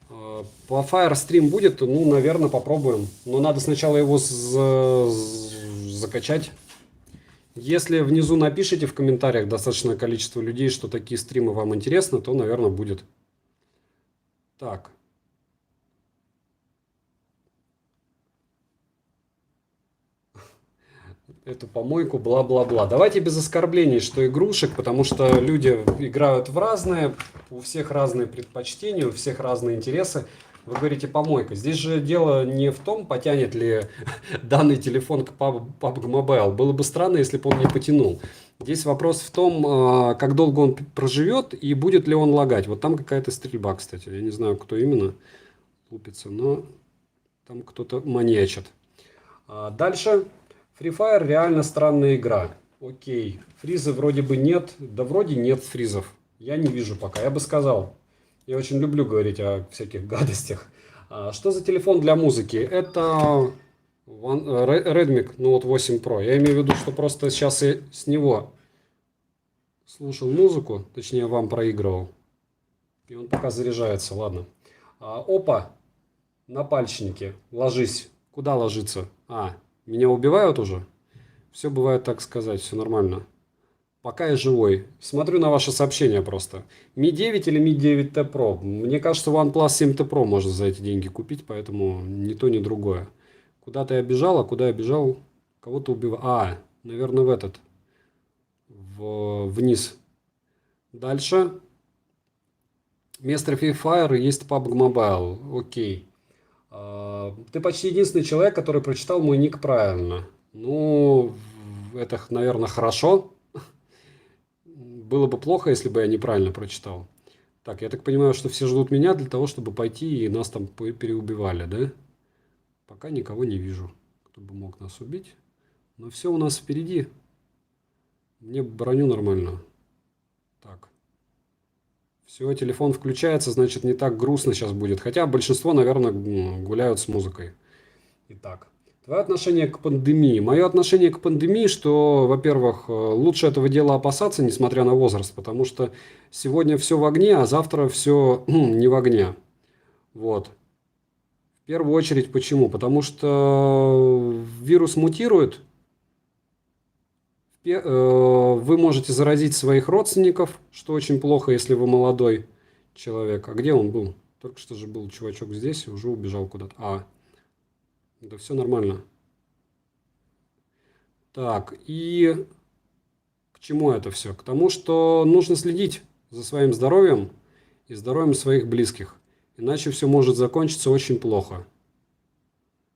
По Fire стрим будет? Ну, наверное, попробуем. Но надо сначала его закачать. Если внизу напишите в комментариях достаточное количество людей, что такие стримы вам интересны, то, наверное, будет. Так. Эту помойку, бла-бла-бла. Давайте без оскорблений, что игрушек, потому что люди играют в разные, у всех разные предпочтения, у всех разные интересы. Вы говорите помойка. Здесь же дело не в том, потянет ли данный телефон к PUBG Mobile. Было бы странно, если бы он не потянул. Здесь вопрос в том, как долго он проживет и будет ли он лагать. Вот там какая-то стрельба, кстати. Я не знаю, кто именно лупится, но там кто-то маньячит. Дальше. Free Fire реально странная игра. Окей. Фризы вроде бы нет. Да вроде нет фризов. Я не вижу пока. Я бы сказал. Я очень люблю говорить о всяких гадостях. Что за телефон для музыки? Это Redmi Note 8 Pro. Я имею в виду, что просто сейчас я с него слушал музыку. Точнее, вам проигрывал. И он пока заряжается. Ладно. Опа. На пальчнике. Ложись. Куда ложиться? Меня убивают уже? Все бывает, так сказать, все нормально. Пока я живой. Смотрю на ваши сообщения просто. Mi 9 или Mi 9T Pro? Мне кажется, OnePlus 7T Pro можно за эти деньги купить, поэтому ни то, ни другое. Куда-то я бежал, а куда я бежал? Кого-то убивал. Наверное, в этот. Вниз. Дальше. Вместо Free Fire есть PUBG Mobile. Окей. Ты почти единственный человек, который прочитал мой ник правильно. Ну, это, наверное, хорошо. Было бы плохо, если бы я неправильно прочитал. Так, я так понимаю, что все ждут меня для того, чтобы пойти и нас там переубивали, да? Пока никого не вижу, кто бы мог нас убить. Но все у нас впереди. Мне броню нормально. Так. Все, телефон включается, значит, не так грустно сейчас будет. Хотя большинство, наверное, гуляют с музыкой. Итак, твое отношение к пандемии. Мое отношение к пандемии, что, во-первых, лучше этого дела опасаться, несмотря на возраст, потому что сегодня все в огне, а завтра все не в огне. Вот. В первую очередь, почему? Потому что вирус мутирует. В Вы можете заразить своих родственников, что очень плохо, если вы молодой человек. А где он был? Только что же был чувачок здесь и уже убежал куда-то. Да все нормально. Так, и к чему это все? К тому, что нужно следить за своим здоровьем и здоровьем своих близких. Иначе все может закончиться очень плохо.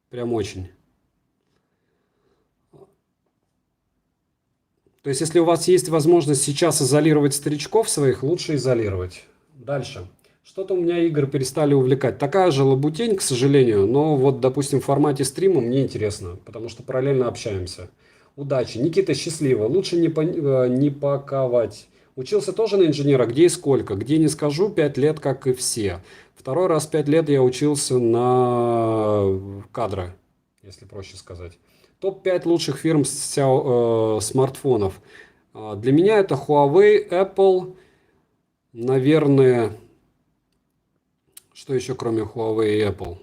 Прям очень. То есть, если у вас есть возможность сейчас изолировать старичков своих, лучше изолировать. Дальше. Что-то у меня игры перестали увлекать. Такая же лабутень, к сожалению, но вот, допустим, в формате стрима мне интересно, потому что параллельно общаемся. Удачи. Никита, счастливо. Лучше не паковать. Учился тоже на инженера, где и сколько? Где не скажу, 5 лет, как и все. Второй раз 5 лет я учился на кадра, если проще сказать. Топ-5 лучших фирм смартфонов. Для меня это Huawei, Apple, наверное, что еще кроме Huawei и Apple?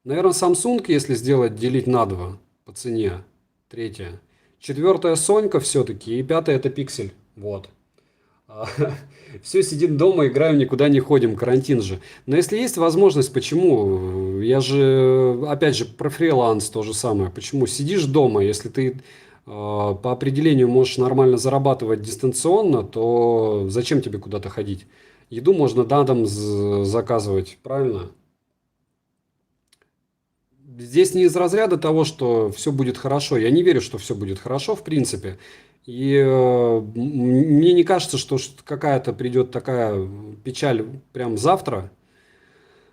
Наверное, Samsung, если сделать, делить на 2 по цене. Третья. Четвертая Сонька все-таки. И пятая это Pixel. Вот. Все, сидим дома, играем, никуда не ходим, карантин же. Но если есть возможность, почему? Я же, опять же, про фриланс то же самое. Почему? Сидишь дома, если ты по определению можешь нормально зарабатывать дистанционно, то зачем тебе куда-то ходить? Еду можно на дом заказывать, правильно? Здесь не из разряда того, что все будет хорошо. Я не верю, что все будет хорошо, в принципе. И мне не кажется, что какая-то придет такая печаль прям завтра.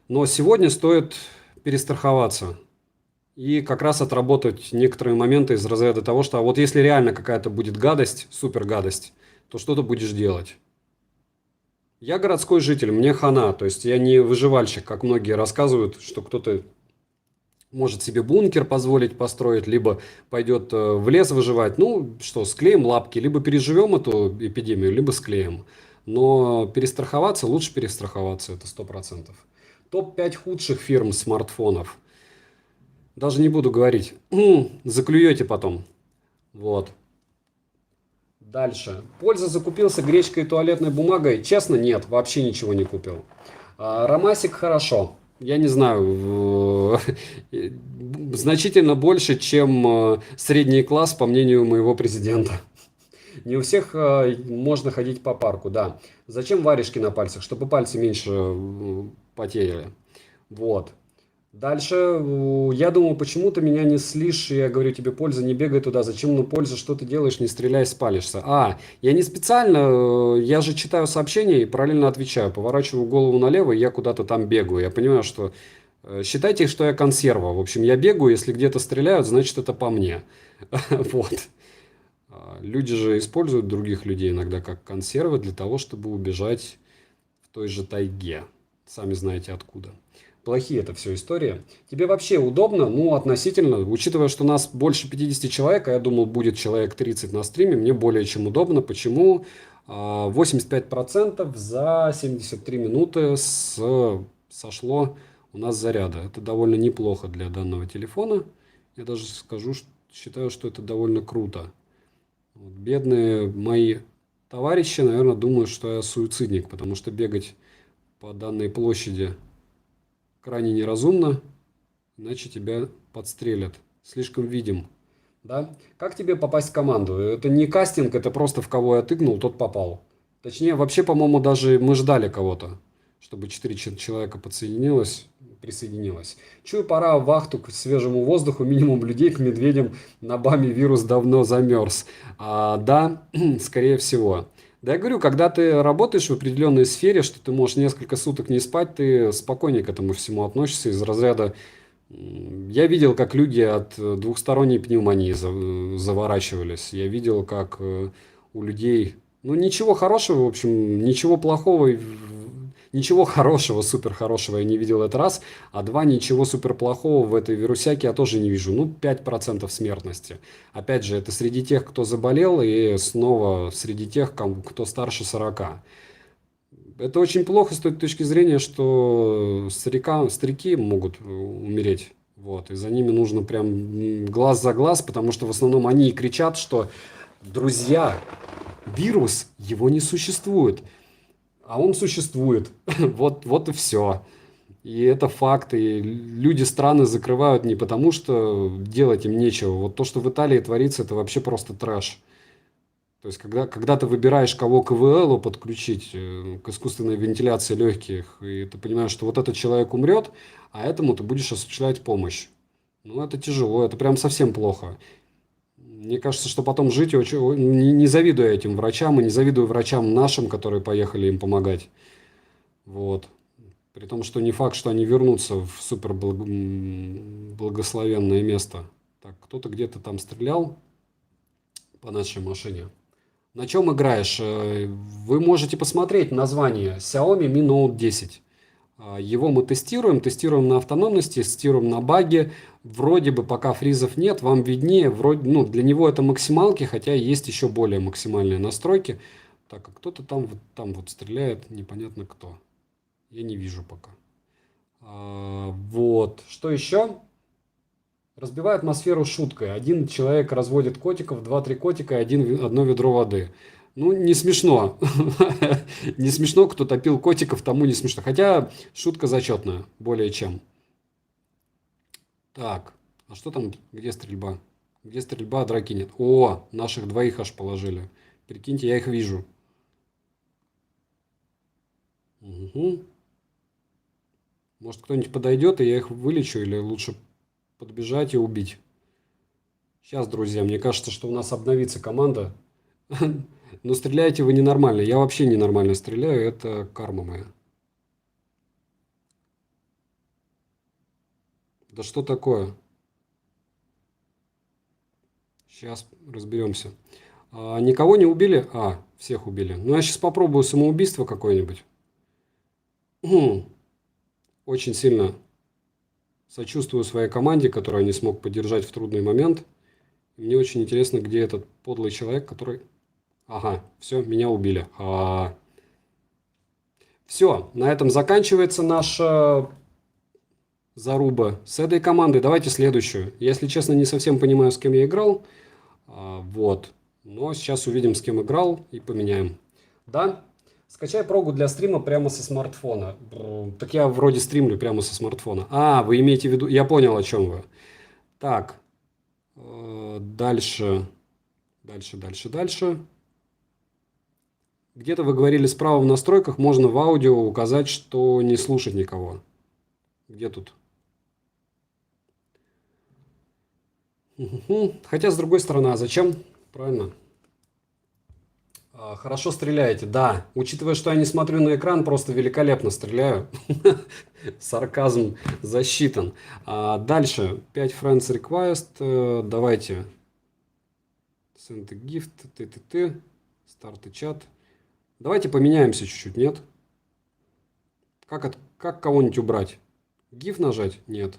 Но сегодня стоит перестраховаться. И как раз отработать некоторые моменты из разряда того, что вот если реально какая-то будет гадость, супер гадость, то что ты будешь делать? Я городской житель, мне хана. То есть я не выживальщик, как многие рассказывают, что кто-то может себе бункер позволить построить, либо пойдет в лес выживать. Ну, что, склеим лапки, либо переживем эту эпидемию, либо склеим. Но перестраховаться, лучше перестраховаться, это 100%. Топ-5 худших фирм смартфонов. Даже не буду говорить. Заклюете потом. Вот. Дальше. Польза закупился гречкой и туалетной бумагой. Честно, нет, вообще ничего не купил. Ромасик хорошо. Я не знаю, значительно больше, чем средний класс, по мнению моего президента. Не у всех можно ходить по парку, да. Зачем варежки на пальцах? Чтобы пальцы меньше потели. Вот. Дальше, я думал, почему ты меня не слышишь, я говорю тебе, польза, не бегай туда, зачем, ну, польза, что ты делаешь, не стреляй, спалишься. Я не специально, я же читаю сообщения и параллельно отвечаю, поворачиваю голову налево, и я куда-то там бегаю, я понимаю, что, считайте, что я консерва, в общем, я бегаю, если где-то стреляют, значит, это по мне, вот. Люди же используют других людей иногда как консервы для того, чтобы убежать в той же тайге, сами знаете откуда. Плохие это все истории. Тебе вообще удобно? Ну, относительно. Учитывая, что нас больше 50 человек, а я думал, будет человек 30 на стриме, мне более чем удобно. Почему? 85% за 73 минуты сошло у нас заряда. Это довольно неплохо для данного телефона. Я даже скажу, считаю, что это довольно круто. Вот, бедные мои товарищи, наверное, думают, что я суицидник, потому что бегать по данной площади крайне неразумно, иначе тебя подстрелят. Слишком видим. Да? Как тебе попасть в команду? Это не кастинг, это просто в кого я тыкнул, тот попал. Точнее, вообще, по-моему, даже мы ждали кого-то, чтобы 4 человека присоединилось. Чую, пора в вахту к свежему воздуху, минимум людей, к медведям. На БАМе вирус давно замерз. Да, скорее всего. Да, я говорю, когда ты работаешь в определенной сфере, что ты можешь несколько суток не спать, ты спокойнее к этому всему относишься из разряда. Я видел, как люди от двухсторонней пневмонии заворачивались. Я видел, как у людей... Ну, ничего хорошего, в общем, ничего плохого, ничего хорошего, супер хорошего я не видел это раз, а два, ничего супер плохого в этой вирусяке я тоже не вижу. Ну, 5% смертности. Опять же, это среди тех, кто заболел, и снова среди тех, кто старше 40. Это очень плохо с той точки зрения, что старики могут умереть Вот, и за ними нужно прям глаз за глаз, потому что в основном они и кричат, что, друзья, вирус, его не существует, а он существует. Вот и все. И это факт. И люди страны закрывают не потому, что делать им нечего. Вот то, что в Италии творится, это вообще просто трэш. То есть, когда ты выбираешь, кого к ИВЛу подключить, к искусственной вентиляции легких, и ты понимаешь, что вот этот человек умрет, а этому ты будешь осуществлять помощь. Ну, это тяжело, это прям совсем плохо. Мне кажется, что потом жить очень... Не завидую этим врачам, и не завидую врачам нашим, которые поехали им помогать. Вот. При том, что не факт, что они вернутся в супер благословенное место. Так, кто-то где-то там стрелял по нашей машине. На чем играешь? Вы можете посмотреть название Xiaomi Mi Note 10. Его мы тестируем на автономности, тестируем на баге. Вроде бы пока фризов нет, вам виднее. Вроде, ну, для него это максималки, хотя есть еще более максимальные настройки. Так, а кто-то там вот стреляет, непонятно кто. Я не вижу пока. Вот. Что еще? Разбивай атмосферу шуткой. Один человек разводит котиков, 2-3 котика и одно ведро воды. Ну, не смешно. Не смешно, кто топил котиков, тому не смешно. Хотя шутка зачетная, более чем. Так, а что там, где стрельба? Где стрельба, а драки нет. О, наших двоих аж положили. Прикиньте, я их вижу. Угу. Может, кто-нибудь подойдет, и я их вылечу, или лучше подбежать и убить. Сейчас, друзья, мне кажется, что у нас обновится команда. Но стреляете вы ненормально. Я вообще ненормально стреляю, это карма моя. Да что такое? Сейчас разберемся. Никого не убили? Всех убили. Ну, я сейчас попробую самоубийство какое-нибудь. Очень сильно сочувствую своей команде, которую я не смог поддержать в трудный момент. Мне очень интересно, где этот подлый человек, который... Ага, все, меня убили. Все, на этом заканчивается наша заруба с этой командой. Давайте следующую. Я, если честно, не совсем понимаю, с кем я играл. Вот. Но сейчас увидим, с кем играл, и поменяем. Да? Скачай прогу для стрима прямо со смартфона. Так я вроде стримлю прямо со смартфона. Вы имеете в виду... Я понял, о чем вы. Так. Дальше. Где-то вы говорили, справа в настройках можно в аудио указать, что не слушать никого. Где тут? Хотя, с другой стороны, а зачем? Правильно. Хорошо стреляете, да. Учитывая, что я не смотрю на экран, просто великолепно стреляю. Сарказм засчитан. Дальше. 5 friends request. Давайте. Send a gift. Start a chat. Давайте поменяемся чуть-чуть, нет? Как кого-нибудь убрать? GIF нажать? Нет.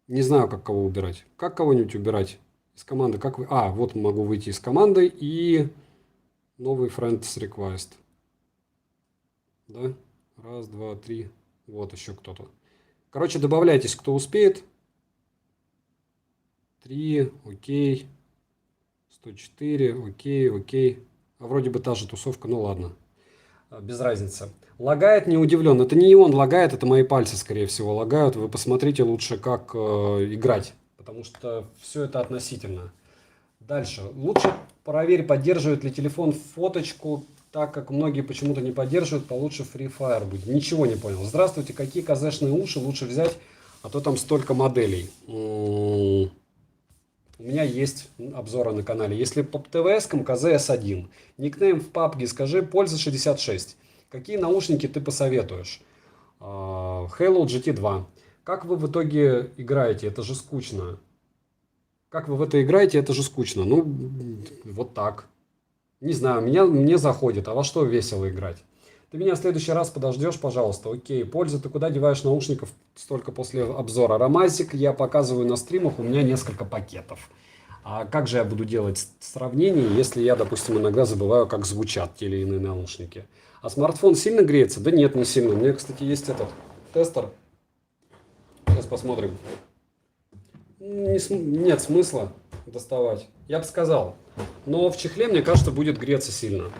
Не знаю, как кого убирать. Как кого-нибудь убирать из команды? Как вы... вот могу выйти из команды и новый friends request. Да? 1, 2, 3. Вот еще кто-то. Короче, добавляйтесь, кто успеет. 3, окей. 104, окей. А вроде бы та же тусовка, ну ладно. Без разницы. Лагает, не удивлен. Это не он лагает, это мои пальцы, скорее всего, лагают. Вы посмотрите лучше, как играть. Потому что все это относительно. Дальше. Лучше проверь, поддерживает ли телефон фоточку, так как многие почему-то не поддерживают, получше Free Fire будет. Ничего не понял. Здравствуйте, какие КЗшные уши лучше взять, а то там столько моделей. У меня есть обзоры на канале. Если по ТВС-кам, КЗ S1. Никнейм в PUBG скажи, польза 66. Какие наушники ты посоветуешь? Halo GT2. Как вы в итоге играете? Это же скучно. Как вы в это играете? Это же скучно. Ну, вот так. Не знаю, мне заходит. А во что весело играть? Ты меня в следующий раз подождешь, пожалуйста. Окей, польза, ты куда деваешь наушников столько после обзора? Ромазик я показываю на стримах, у меня несколько пакетов. А как же я буду делать сравнение, если я, допустим, иногда забываю, как звучат те или иные наушники? А смартфон сильно греется? Да нет, не сильно. У меня, кстати, есть этот тестер. Сейчас посмотрим. Нет смысла доставать. Я бы сказал. Но в чехле, мне кажется, будет греться сильно.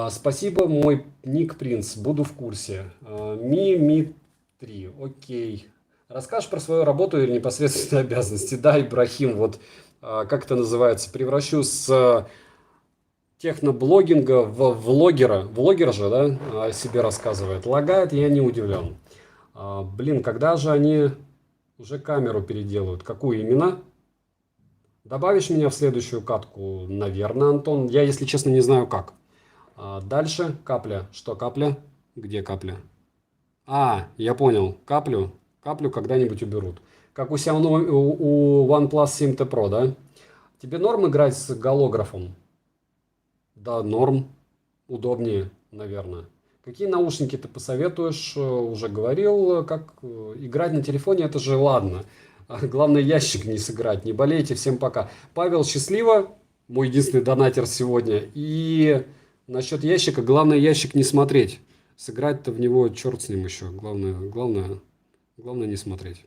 Спасибо, мой ник Принц. Буду в курсе. Ми 3. Окей. Расскажешь про свою работу или непосредственные обязанности? Да, Ибрахим, вот как это называется? Превращу с техноблогинга в влогера. Влогер же, да, о себе рассказывает. Лагает, я не удивлен. Блин, когда же они уже камеру переделают? Какую именно? Добавишь меня в следующую катку? Наверное, Антон. Я, если честно, не знаю как. Дальше капля. Что капля? Где капля? Я понял. Каплю когда-нибудь уберут. Как у Xiaomi, у OnePlus 7T Pro, да? Тебе норм играть с голографом? Да, норм. Удобнее, наверное. Какие наушники ты посоветуешь? Уже говорил, как играть на телефоне, это же ладно. Главное, ящик не сыграть. Не болейте, всем пока. Павел, счастливо. Мой единственный донатер сегодня. И насчет ящика, главное, ящик не смотреть. Сыграть-то в него черт с ним еще. Главное не смотреть.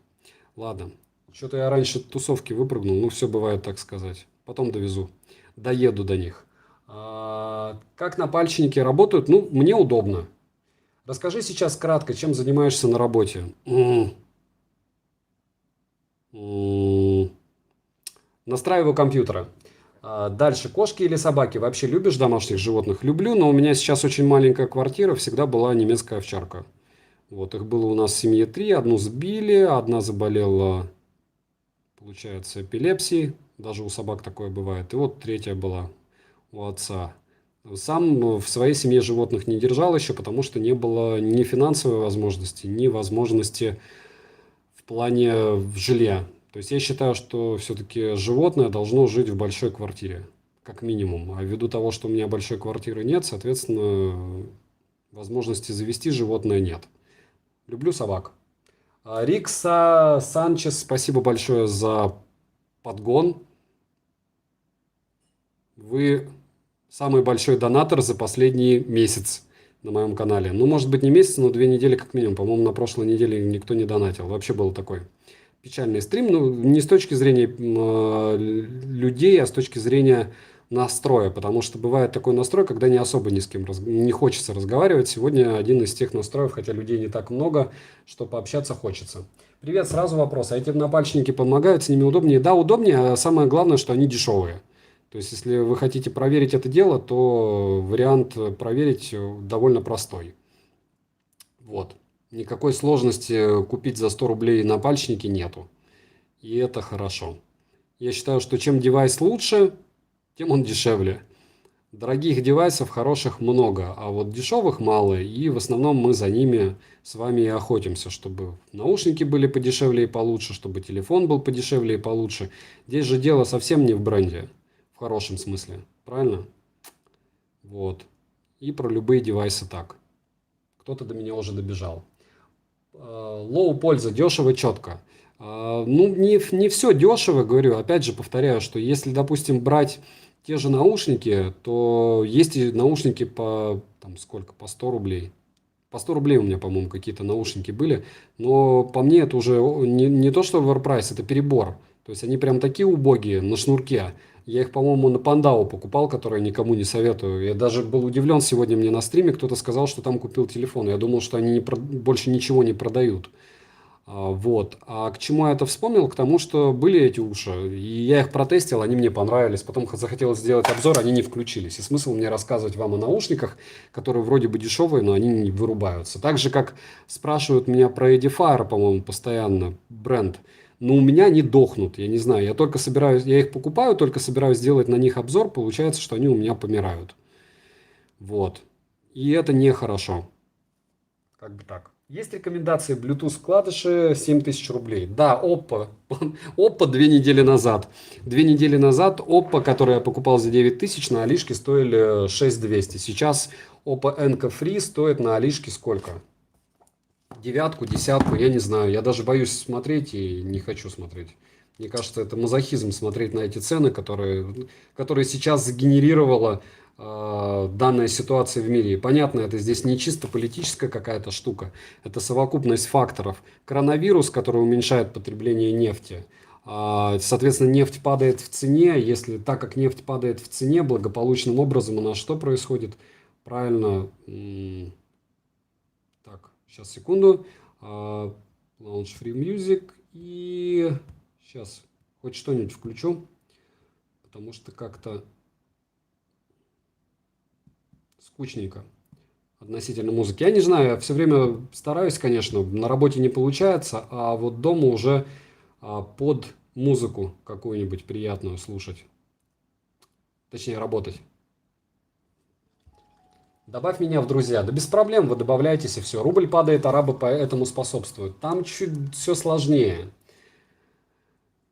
Ладно. Что-то я раньше тусовки выпрыгнул. Ну, все бывает, так сказать. Потом довезу. Доеду до них. Как напальчники работают? Ну, мне удобно. Расскажи сейчас кратко, чем занимаешься на работе. Настраиваю компьютера. Дальше. Кошки или собаки? Вообще любишь домашних животных? Люблю, но у меня сейчас очень маленькая квартира. Всегда была немецкая овчарка. Вот, их было у нас в семье 3. Одну сбили, одна заболела, получается, эпилепсией. Даже у собак такое бывает. И вот третья была у отца. Сам в своей семье животных не держал еще, потому что не было ни финансовой возможности, ни возможности в плане жилья. То есть я считаю, что все-таки животное должно жить в большой квартире, как минимум. А ввиду того, что у меня большой квартиры нет, соответственно, возможности завести животное нет. Люблю собак. Рикса Санчес, спасибо большое за подгон. Вы самый большой донатор за последний месяц на моем канале. Ну, может быть, не месяц, но 2 недели как минимум. По-моему, на прошлой неделе никто не донатил. Вообще был такой печальный стрим. Ну, не с точки зрения людей, а с точки зрения настроя. Потому что бывает такой настрой, когда не особо ни с кем не хочется разговаривать. Сегодня один из тех настроев, хотя людей не так много, что пообщаться хочется. Привет, сразу вопрос. А эти напальчники помогают, с ними удобнее? Да, удобнее, а самое главное, что они дешевые. То есть, если вы хотите проверить это дело, то вариант проверить довольно простой. Вот. Никакой сложности купить за 100 рублей напальчники нету. И это хорошо. Я считаю, что чем девайс лучше, тем он дешевле. Дорогих девайсов хороших много, а вот дешевых мало. И в основном мы за ними с вами и охотимся, чтобы наушники были подешевле и получше, чтобы телефон был подешевле и получше. Здесь же дело совсем не в бренде. В хорошем смысле. Правильно? Вот. И про любые девайсы так. Кто-то до меня уже добежал. Лоу польза. Дешево, четко. Ну, не все дешево, говорю. Опять же, повторяю, что если, допустим, брать те же наушники, то есть и наушники по 100 рублей. По 100 рублей у меня, по-моему, какие-то наушники были. Но по мне это уже не то, что оверпрайс, это перебор. То есть они прям такие убогие, на шнурке. Я их, по-моему, на Пандау покупал, которые никому не советую. Я даже был удивлен сегодня мне на стриме, кто-то сказал, что там купил телефон. Я думал, что они больше ничего не продают. Вот. А к чему я это вспомнил? К тому, что были эти уши. И я их протестил, они мне понравились. Потом захотелось сделать обзор, они не включились. И смысл мне рассказывать вам о наушниках, которые вроде бы дешевые, но они не вырубаются. Так же, как спрашивают меня про Edifier, по-моему, постоянно, бренд. Но у меня они дохнут, я не знаю. Я их покупаю, только собираюсь сделать на них обзор. Получается, что они у меня помирают. Вот. И это нехорошо. Как бы так. Есть рекомендации Bluetooth вкладыши 7000 рублей. Да, Oppo. Oppo 2 недели назад. 2 недели назад Oppo, который я покупал за 9000, на Алишке стоили 6200. Сейчас Oppo Enco Free стоит на Алишке сколько? 9, 10, я не знаю. Я даже боюсь смотреть и не хочу смотреть. Мне кажется, это мазохизм смотреть на эти цены, которые сейчас сгенерировала данной ситуации в мире. И понятно, это здесь не чисто политическая какая-то штука, это совокупность факторов. Коронавирус, который уменьшает потребление нефти. Соответственно, нефть падает в цене. Если так как нефть падает в цене, благополучным образом у нас что происходит? Правильно. Так, сейчас, секунду. Launch Free Music. И сейчас хоть что-нибудь включу, потому что как-то скучненько относительно музыки. Я не знаю, я все время стараюсь, конечно, на работе не получается, а вот дома уже под музыку какую-нибудь приятную слушать. Точнее, работать. Добавь меня в друзья. Да без проблем, вы добавляйтесь и все. Рубль падает, арабы поэтому способствуют. Там чуть все сложнее.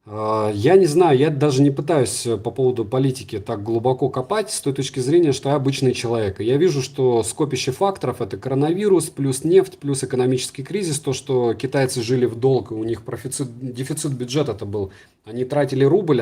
Я не знаю, я даже не пытаюсь по поводу политики так глубоко копать с той точки зрения, что я обычный человек. И я вижу, что скопище факторов – это коронавирус, плюс нефть, плюс экономический кризис, то, что китайцы жили в долг, и у них дефицит бюджета это был. Они тратили рубль,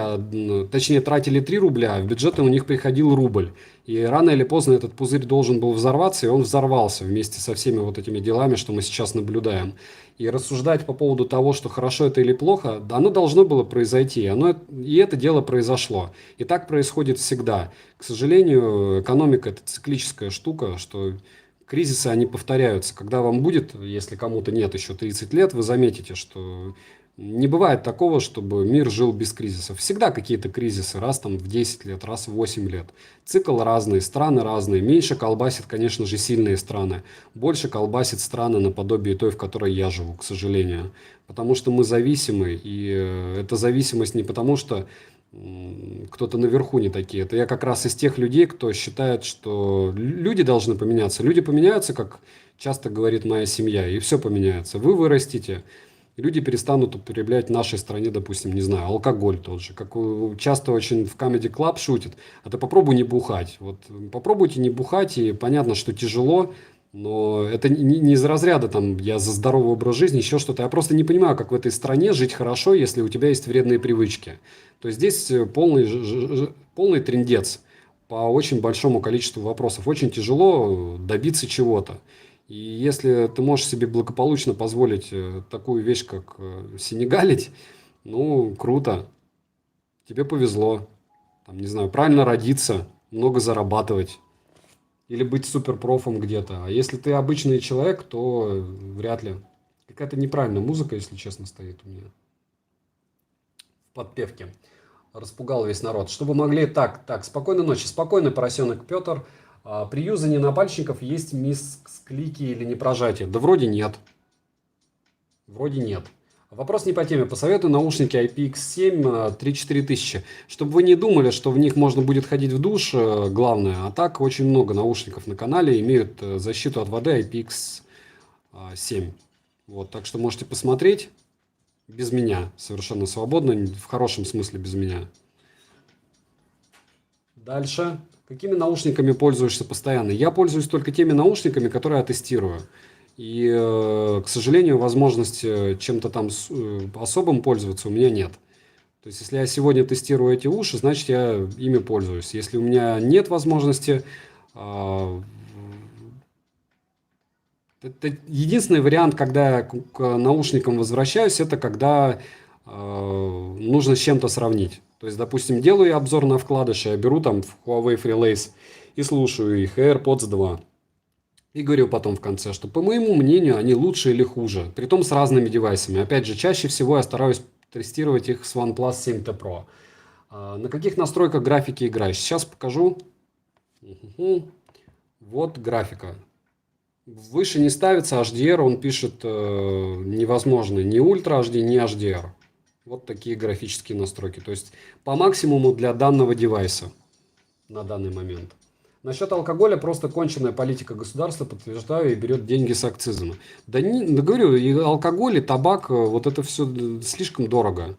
точнее тратили 3 рубля, а в бюджеты у них приходил рубль. И рано или поздно этот пузырь должен был взорваться, и он взорвался вместе со всеми вот этими делами, что мы сейчас наблюдаем. И рассуждать по поводу того, что хорошо это или плохо, да, оно должно было произойти. И это дело произошло. И так происходит всегда. К сожалению, экономика – это циклическая штука, что кризисы, они повторяются. Когда вам будет, если кому-то нет еще 30 лет, вы заметите, что не бывает такого, чтобы мир жил без кризисов. Всегда какие-то кризисы, раз там в 10 лет, раз в 8 лет. Цикл разный, страны разные. Меньше колбасит, конечно же, сильные страны. Больше колбасит страны наподобие той, в которой я живу, к сожалению. Потому что мы зависимы, и эта зависимость не потому, что кто-то наверху не такие. Это я как раз из тех людей, кто считает, что люди должны поменяться. Люди поменяются, как часто говорит моя семья, и все поменяется. Вы вырастите. Люди перестанут употреблять в нашей стране, допустим, не знаю, алкоголь тот же. Как часто очень в Comedy Club шутят, а ты попробуй не бухать. Вот попробуйте не бухать, и понятно, что тяжело, но это не из разряда там я за здоровый образ жизни, еще что-то. Я просто не понимаю, как в этой стране жить хорошо, если у тебя есть вредные привычки. То есть здесь полный трындец по очень большому количеству вопросов. Очень тяжело добиться чего-то. И если ты можешь себе благополучно позволить такую вещь, как сенегалить, ну, круто. Тебе повезло. Там, не знаю, правильно родиться, много зарабатывать. Или быть суперпрофом где-то. А если ты обычный человек, то вряд ли. Какая-то неправильная музыка, если честно, стоит у меня в подпевке. Распугал весь народ. Чтобы могли... Так, спокойной ночи. Спокойный поросенок Петр. При юзании напальчиков есть мисклики или непрожатие? Да вроде нет. Вроде нет. Вопрос не по теме. Посоветую наушники IPX7 3-4 тысячи. Чтобы вы не думали, что в них можно будет ходить в душ, главное. А так очень много наушников на канале имеют защиту от воды IPX7. Вот, так что можете посмотреть без меня. Совершенно свободно, в хорошем смысле без меня. Дальше. Какими наушниками пользуешься постоянно? Я пользуюсь только теми наушниками, которые я тестирую. И, к сожалению, возможности чем-то там особым пользоваться у меня нет. То есть, если я сегодня тестирую эти уши, значит, я ими пользуюсь. Если у меня нет возможности, это единственный вариант, когда я к наушникам возвращаюсь, это когда нужно с чем-то сравнить. То есть, допустим, делаю я обзор на вкладыши, я беру там в Huawei FreeLace и слушаю их, AirPods 2. И говорю потом в конце, что по моему мнению они лучше или хуже. Притом с разными девайсами. Опять же, чаще всего я стараюсь тестировать их с OnePlus 7T Pro. На каких настройках графики играешь? Сейчас покажу. Вот графика. Выше не ставится HDR, он пишет невозможно ни Ultra HD, ни HDR. Вот такие графические настройки. То есть по максимуму для данного девайса на данный момент. Насчет алкоголя просто конченная политика государства, подтверждаю, и берет деньги с акцизом. Да говорю, и алкоголь, и табак, вот это все слишком дорого.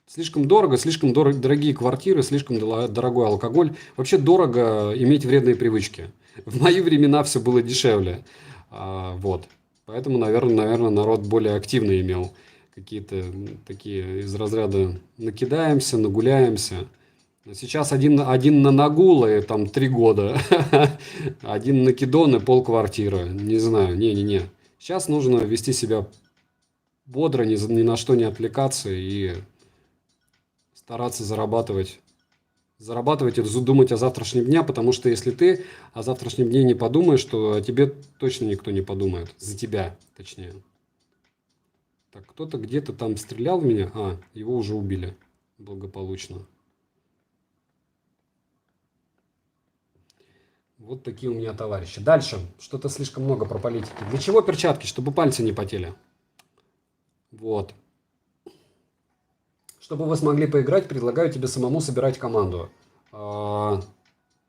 Слишком дорого, дорогие квартиры, слишком дорогой алкоголь. Вообще дорого иметь вредные привычки. В мои времена все было дешевле. Вот. Поэтому, наверное, народ более активно имел какие-то такие из разряда накидаемся, нагуляемся Сейчас один на Нагула, там 3 года, один на Кидон и полквартиры. Не знаю, не-не-не. Сейчас нужно вести себя бодро, ни на что не отвлекаться и стараться зарабатывать. Зарабатывать и думать о завтрашнем дне, потому что если ты о завтрашнем дне не подумаешь, то о тебе точно никто не подумает. За тебя, точнее. Так, кто-то где-то там стрелял в меня. Его уже убили благополучно. Вот такие у меня товарищи. Дальше. Что-то слишком много про политики. Для чего перчатки? Чтобы пальцы не потели. Вот. Чтобы вы смогли поиграть, предлагаю тебе самому собирать команду.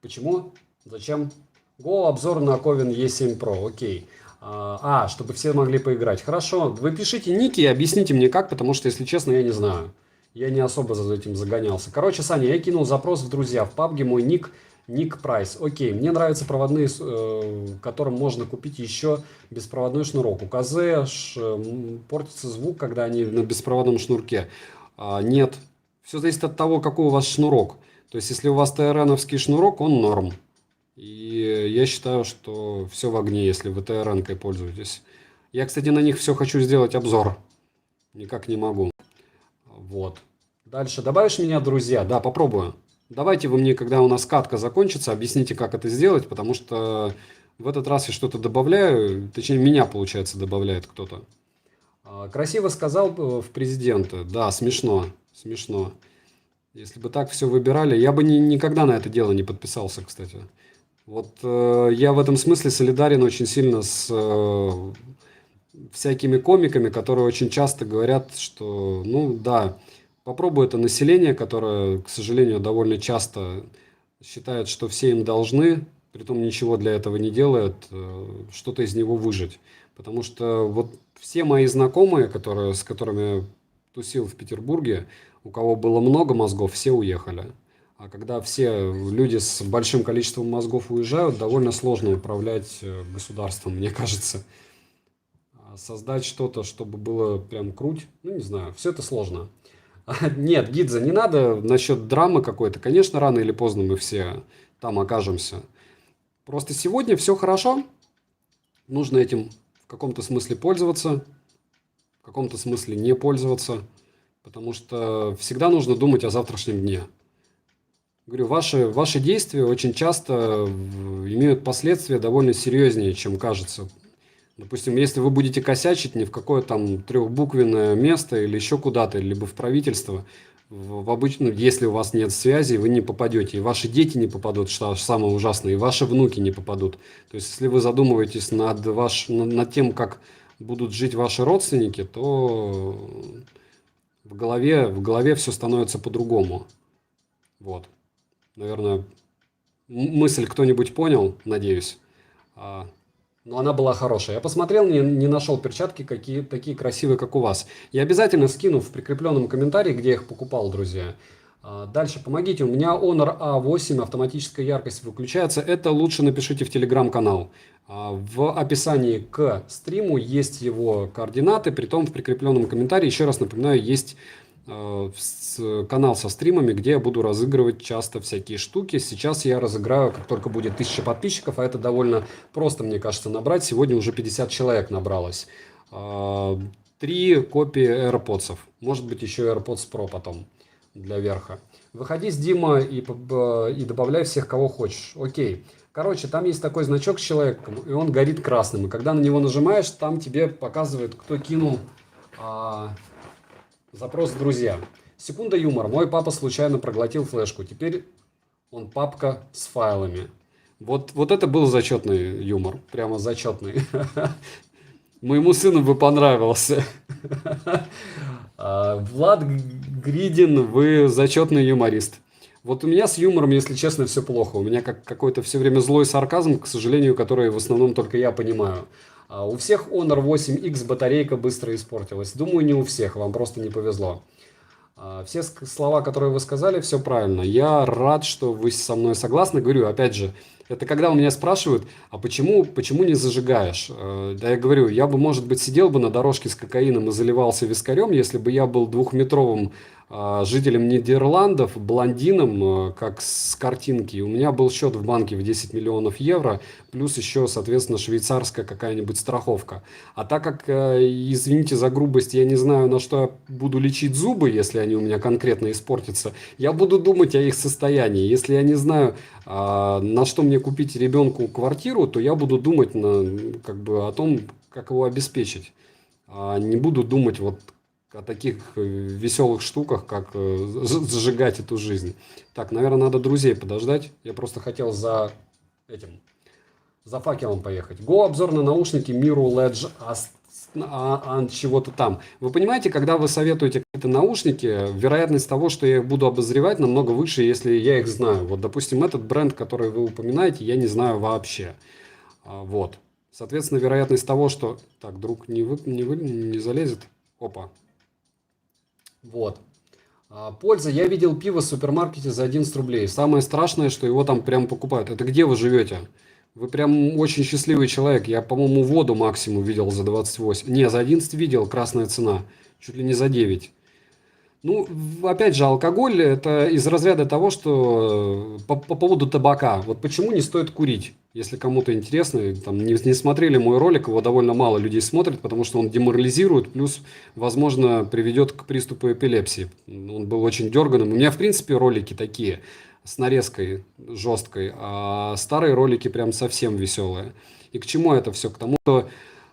Почему? Зачем? Go, обзор на Ковен E7 Pro. Окей. Чтобы все могли поиграть. Хорошо. Вы пишите ники и объясните мне как, потому что, если честно, я не знаю. Я не особо за этим загонялся. Короче, Саня, я кинул запрос в друзья. В пабге мой ник прайс. Окей, мне нравятся проводные, которым можно купить еще беспроводной шнурок. У КЗ портится звук, когда они на беспроводном шнурке. Нет. Все зависит от того, какой у вас шнурок. То есть, если у вас ТРНовский шнурок, он норм. И я считаю, что все в огне, если вы ТРНкой пользуетесь. Я, кстати, на них все хочу сделать обзор. Никак не могу. Вот. Дальше. Добавишь меня, друзья? Да, попробую. Давайте вы мне, когда у нас катка закончится, объясните, как это сделать, потому что в этот раз я что-то добавляю, точнее, меня, получается, добавляет кто-то. Красиво сказал в президента. Да, смешно. Смешно. Если бы так все выбирали, я бы никогда на это дело не подписался, кстати. Вот я в этом смысле солидарен очень сильно с всякими комиками, которые очень часто говорят, что, ну да, попробуй это население, которое, к сожалению, довольно часто считает, что все им должны, притом ничего для этого не делает, что-то из него выжить. Потому что вот все мои знакомые, с которыми я тусил в Петербурге, у кого было много мозгов, все уехали. А когда все люди с большим количеством мозгов уезжают, довольно сложно управлять государством, мне кажется. Создать что-то, чтобы было прям круть, ну не знаю, все это сложно. Нет, Гидза, не надо насчет драмы какой-то. Конечно, рано или поздно мы все там окажемся. Просто сегодня все хорошо. Нужно этим в каком-то смысле пользоваться, в каком-то смысле не пользоваться. Потому что всегда нужно думать о завтрашнем дне. Говорю, ваши действия очень часто имеют последствия довольно серьезнее, чем кажется. Допустим, если вы будете косячить не в какое там трехбуквенное место или еще куда-то, либо в правительство, если у вас нет связи, вы не попадете, и ваши дети не попадут, что самое ужасное, и ваши внуки не попадут. То есть, если вы задумываетесь над тем, как будут жить ваши родственники, то в голове все становится по-другому. Вот. Наверное, мысль кто-нибудь понял, надеюсь. Но она была хорошая. Я посмотрел, не нашел перчатки такие красивые, как у вас. Я обязательно скину в прикрепленном комментарии, где я их покупал, друзья. Дальше, помогите. У меня Honor A8, автоматическая яркость выключается. Это лучше напишите в телеграм-канал. В описании к стриму есть его координаты. Притом в прикрепленном комментарии, еще раз напоминаю, есть канал со стримами, где я буду разыгрывать часто всякие штуки. Сейчас я разыграю, как только будет 1000 подписчиков, а это довольно просто, мне кажется, набрать. Сегодня уже 50 человек набралось. 3 копии AirPods. Может быть, еще AirPods Pro потом для верха. Выходи с Дима и добавляй всех, кого хочешь. Окей. Короче, там есть такой значок с человеком, и он горит красным. И когда на него нажимаешь, там тебе показывает, кто кинул запрос «Друзья». Секунда юмора. Мой папа случайно проглотил флешку. Теперь он папка с файлами. Вот это был зачетный юмор. Прямо зачетный. Моему сыну бы понравился. Влад Гридин, вы зачетный юморист. Вот у меня с юмором, если честно, все плохо. У меня какой-то все время злой сарказм, к сожалению, который в основном только я понимаю. У всех Honor 8X батарейка быстро испортилась. Думаю, не у всех, вам просто не повезло. Все слова, которые вы сказали, все правильно. Я рад, что вы со мной согласны. Говорю, опять же, Это когда у меня спрашивают, а почему не зажигаешь? Да я говорю, я бы, может быть, сидел бы на дорожке с кокаином и заливался вискарем, если бы я был двухметровым жителем Нидерландов, блондином, как с картинки. И у меня был счет в банке в 10 миллионов евро, плюс еще, соответственно, швейцарская какая-нибудь страховка. А так как, извините за грубость, я не знаю, на что я буду лечить зубы, если они у меня конкретно испортятся, я буду думать о их состоянии. Если я не знаю, на что мне купить ребенку квартиру, то я буду думать как бы о том, как его обеспечить. Не буду думать вот о таких веселых штуках, как зажигать эту жизнь. Так, наверное, надо друзей подождать. Я просто хотел за факелом поехать. Го обзор на наушники Miro Ledge чего-то там. Вы понимаете, когда вы советуете какие-то наушники, вероятность того, что я их буду обозревать, намного выше, если я их знаю. Вот, допустим, этот бренд, который вы упоминаете, я не знаю вообще. Вот. Соответственно, вероятность того, что... Так, друг не залезет. Опа. Вот. Польза. Я видел пиво в супермаркете за 11 рублей. Самое страшное, что его там прям покупают. Это где вы живете? Вы прям очень счастливый человек. Я, по-моему, воду максимум видел за 28. Не, за 11 видел, красная цена. Чуть ли не за 9. Ну, опять же, алкоголь – это из разряда того, что по поводу табака. Вот почему не стоит курить? Если кому-то интересно, там, не смотрели мой ролик, его довольно мало людей смотрит, потому что он деморализирует, плюс, возможно, приведет к приступу эпилепсии. Он был очень дерганым. У меня, в принципе, ролики такие, с нарезкой жесткой, а старые ролики прям совсем веселые. И к чему это все? К тому, что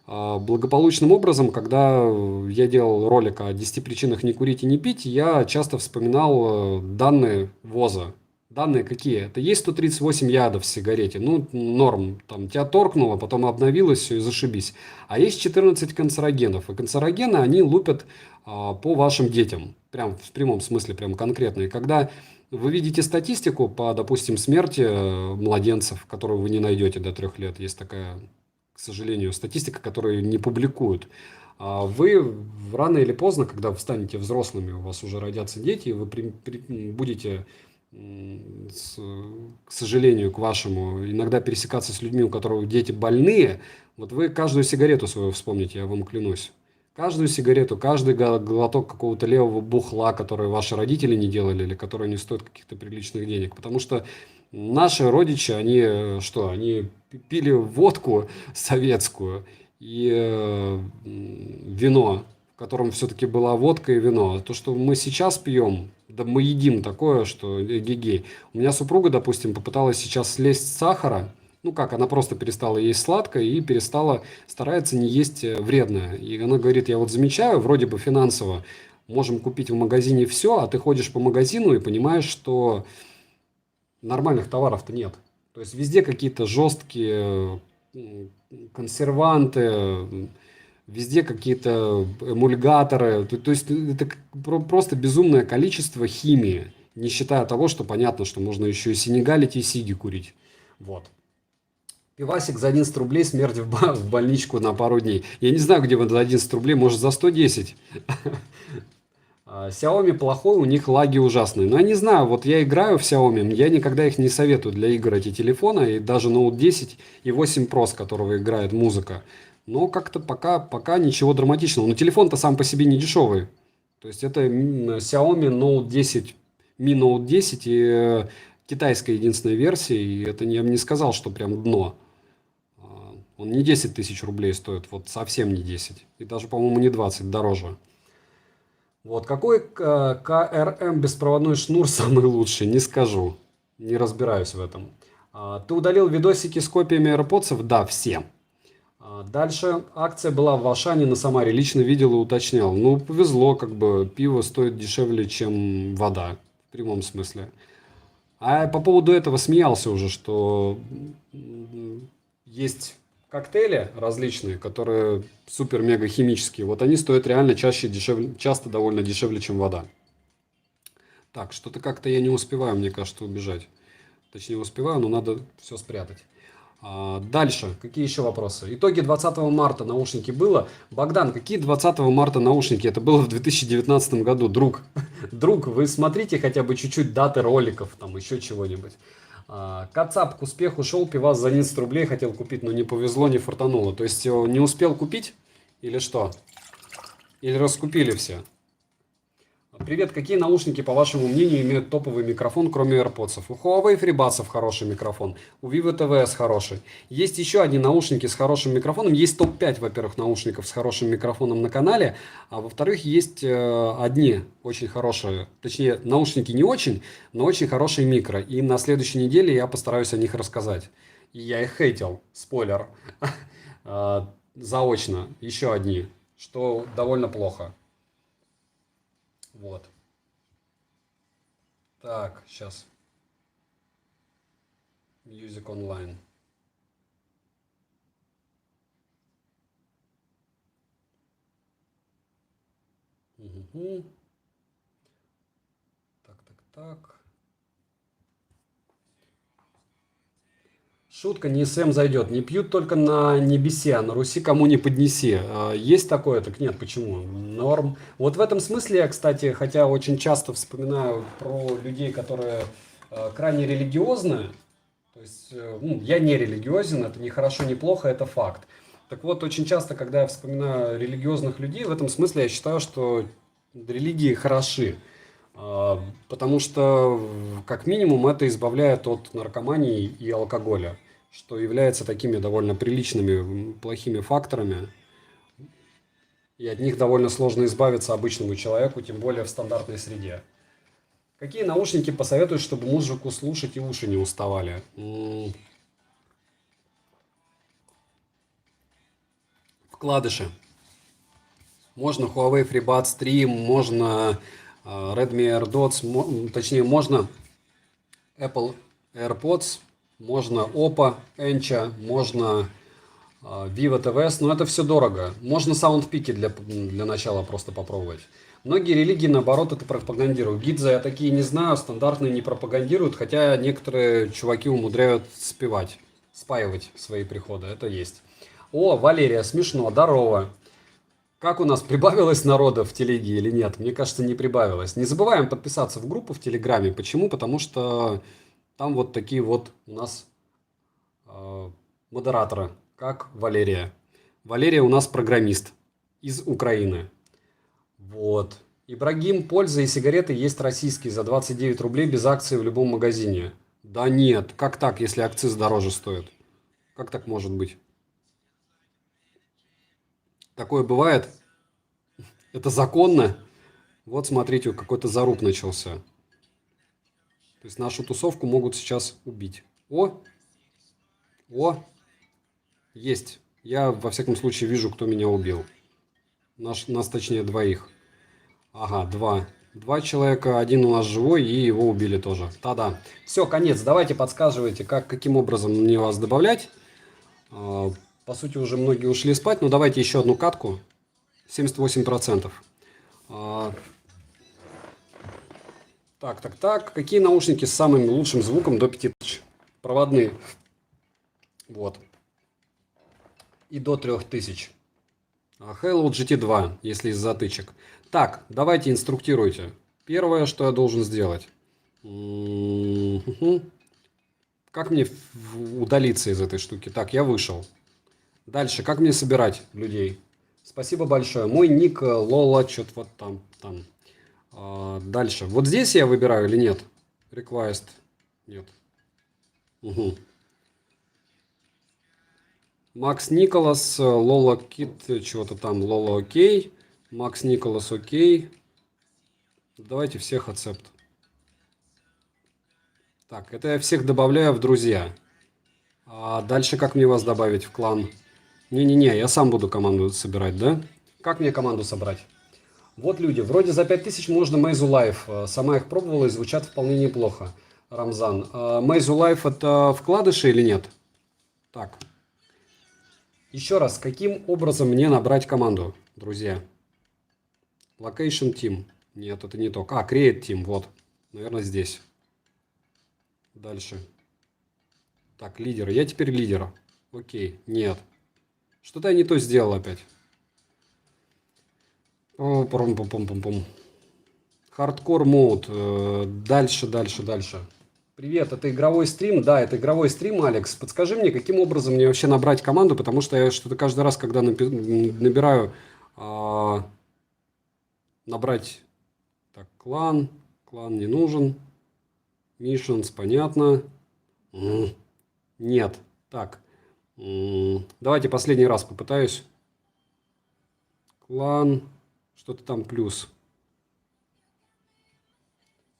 благополучным образом, когда я делал ролик о 10 причинах не курить и не пить, я часто вспоминал данные ВОЗа. Данные какие? Это есть 138 ядов в сигарете, ну, норм, там, тебя торкнуло, потом обновилось, все, и зашибись. А есть 14 канцерогенов, и канцерогены, они лупят по вашим детям, прям в прямом смысле, прям конкретно. И когда вы видите статистику по, допустим, смерти младенцев, которую вы не найдете до 3 лет, есть такая, к сожалению, статистика, которую не публикуют. Вы рано или поздно, когда вы станете взрослыми, у вас уже родятся дети, вы будете, к сожалению, к вашему, иногда пересекаться с людьми, у которых дети больные. Вот вы каждую сигарету свою вспомните, я вам клянусь. Каждую сигарету, каждый глоток какого-то левого бухла, которое ваши родители не делали или которое не стоит каких-то приличных денег. Потому что наши родичи, они что? Они пили водку советскую и вино, в котором все-таки была водка и вино. А то, что мы сейчас пьем, да мы едим такое, что гигей. У меня супруга, допустим, попыталась сейчас слезть с сахара. Ну как, она просто перестала есть сладкое и старается не есть вредное. И она говорит, я вот замечаю, вроде бы финансово можем купить в магазине все, а ты ходишь по магазину и понимаешь, что нормальных товаров-то нет. То есть везде какие-то жесткие консерванты, везде какие-то эмульгаторы. То есть это просто безумное количество химии, не считая того, что понятно, что можно еще и сенегалить и сиги курить. Вот. Пивасик за 11 рублей, смерть в больничку на пару дней. Я не знаю, где вы за 11 рублей, может за 110. Xiaomi плохой, у них лаги ужасные. Но я не знаю, вот я играю в Xiaomi, я никогда их не советую для игр эти телефоны, и даже Note 10 и 8 Pro, с которого играет музыка. Но как-то пока ничего драматичного. Но телефон-то сам по себе не дешевый. То есть это Xiaomi Note 10, Mi Note 10 и китайская единственная версия, и это я бы не сказал, что прям дно. Он не 10 тысяч рублей стоит, вот совсем не 10. И даже, по-моему, не 20, дороже. Вот, какой КРМ беспроводной шнур самый лучший, не скажу. Не разбираюсь в этом. Ты удалил видосики с копиями AirPods? Да, все. Дальше акция была в Ашане на Самаре. Лично видел и уточнял. Ну, повезло, как бы пиво стоит дешевле, чем вода. В прямом смысле. А по поводу этого смеялся уже, что есть коктейли различные, которые супер-мега химические. Вот они стоят реально часто довольно дешевле, чем вода. Так, что-то как-то я не успеваю, мне кажется, убежать. Точнее, успеваю, но надо все спрятать. Дальше, какие еще вопросы? Итоги 20 марта наушники было. Богдан, какие 20 марта наушники? Это было в 2019 году, друг. Друг, вы смотрите хотя бы чуть-чуть даты роликов, там еще чего-нибудь. Кацап к успеху шел, пивас за 11 рублей хотел купить, но не повезло, не фартануло. То есть не успел купить или что? Или раскупили все? Привет, какие наушники, по вашему мнению, имеют топовый микрофон, кроме AirPods? У Huawei FreeBuds хороший микрофон, у Vivo TVS хороший. Есть еще одни наушники с хорошим микрофоном. Есть топ-5, во-первых, наушников с хорошим микрофоном на канале, а во-вторых, есть одни очень хорошие, точнее, наушники не очень, но очень хорошие микро. И на следующей неделе я постараюсь о них рассказать. И я их хейтил, спойлер, заочно, еще одни, что довольно плохо. Вот. Так, сейчас. Music Online. Угу. Так. Шутка, не СМ зайдет. Не пьют только на небесе, а на Руси кому не поднеси. Есть такое? Так нет, почему? Норм. Вот в этом смысле я, кстати, хотя очень часто вспоминаю про людей, которые крайне религиозны. То есть, я не религиозен, это не хорошо, не плохо, это факт. Так вот, очень часто, когда я вспоминаю религиозных людей, в этом смысле я считаю, что религии хороши. Потому что, как минимум, это избавляет от наркомании и алкоголя, что является такими довольно приличными плохими факторами. И от них довольно сложно избавиться обычному человеку, тем более в стандартной среде. Какие наушники посоветуешь, чтобы музыку слушать и уши не уставали? Вкладыши. Можно Huawei FreeBuds 3, можно Redmi AirDots, точнее, можно Apple AirPods, можно Oppo Encha, можно Vivo TVS, но это все дорого. Можно саундпики для начала просто попробовать. Многие религии, наоборот, это пропагандируют. Гидза я такие не знаю, стандартные не пропагандируют, хотя некоторые чуваки умудряют спаивать свои приходы, это есть. О, Валерия, смешно, здорово. Как у нас, прибавилось народа в телеге или нет? Мне кажется, не прибавилось. Не забываем подписаться в группу в Телеграме. Почему? Потому что там вот такие вот у нас модераторы, как Валерия. Валерия у нас программист из Украины. Вот. Ибрагим, польза и сигареты есть российские за 29 рублей без акции в любом магазине. Да нет, как так, если акциз дороже стоит? Как так может быть? Такое бывает? Это законно? Вот смотрите, какой-то заруб начался. То есть нашу тусовку могут сейчас убить. О! Есть. Я, во всяком случае, вижу, кто меня убил. Нас точнее, двоих. Ага, два. Два человека, один у нас живой, и его убили тоже. Та-да. Все, конец. Давайте подсказывайте, каким образом мне вас добавлять. По сути, уже многие ушли спать, но давайте еще одну катку. 78%. Так. Какие наушники с самым лучшим звуком до 5000? Проводные. Вот. И до 3000. Halo GT2, если из затычек. Так, давайте инструктируйте. Первое, что я должен сделать. Как мне удалиться из этой штуки? Так, я вышел. Дальше, как мне собирать людей? Спасибо большое. Мой ник Лола, что-то вот там. Дальше. Вот здесь я выбираю или нет? Request. Нет. Угу. Макс Николас, Лола Кит, чего-то там, Лола окей. Макс Николас окей. Давайте всех accept. Так, это я всех добавляю в друзья. А дальше как мне вас добавить в клан? Не-не-не, я сам буду команду собирать, да? Как мне команду собрать? Вот люди, вроде за 5000 можно Meizu Live. Сама их пробовала и звучат вполне неплохо. Рамзан. Meizu Live это вкладыши или нет? Так. Еще раз, каким образом мне набрать команду, друзья? Location Team. Нет, это не то. Create Team, вот. Наверное, здесь. Дальше. Так, лидер. Я теперь лидер. Окей, нет. Что-то я не то сделал опять. Хардкор мод. Дальше. Привет, это игровой стрим? Да, это игровой стрим, Алекс. Подскажи мне, каким образом мне вообще набрать команду, потому что я что-то каждый раз, когда набираю а, набрать, так, клан не нужен, missions, понятно. Нет, так, давайте последний раз попытаюсь. Клан, что-то там плюс.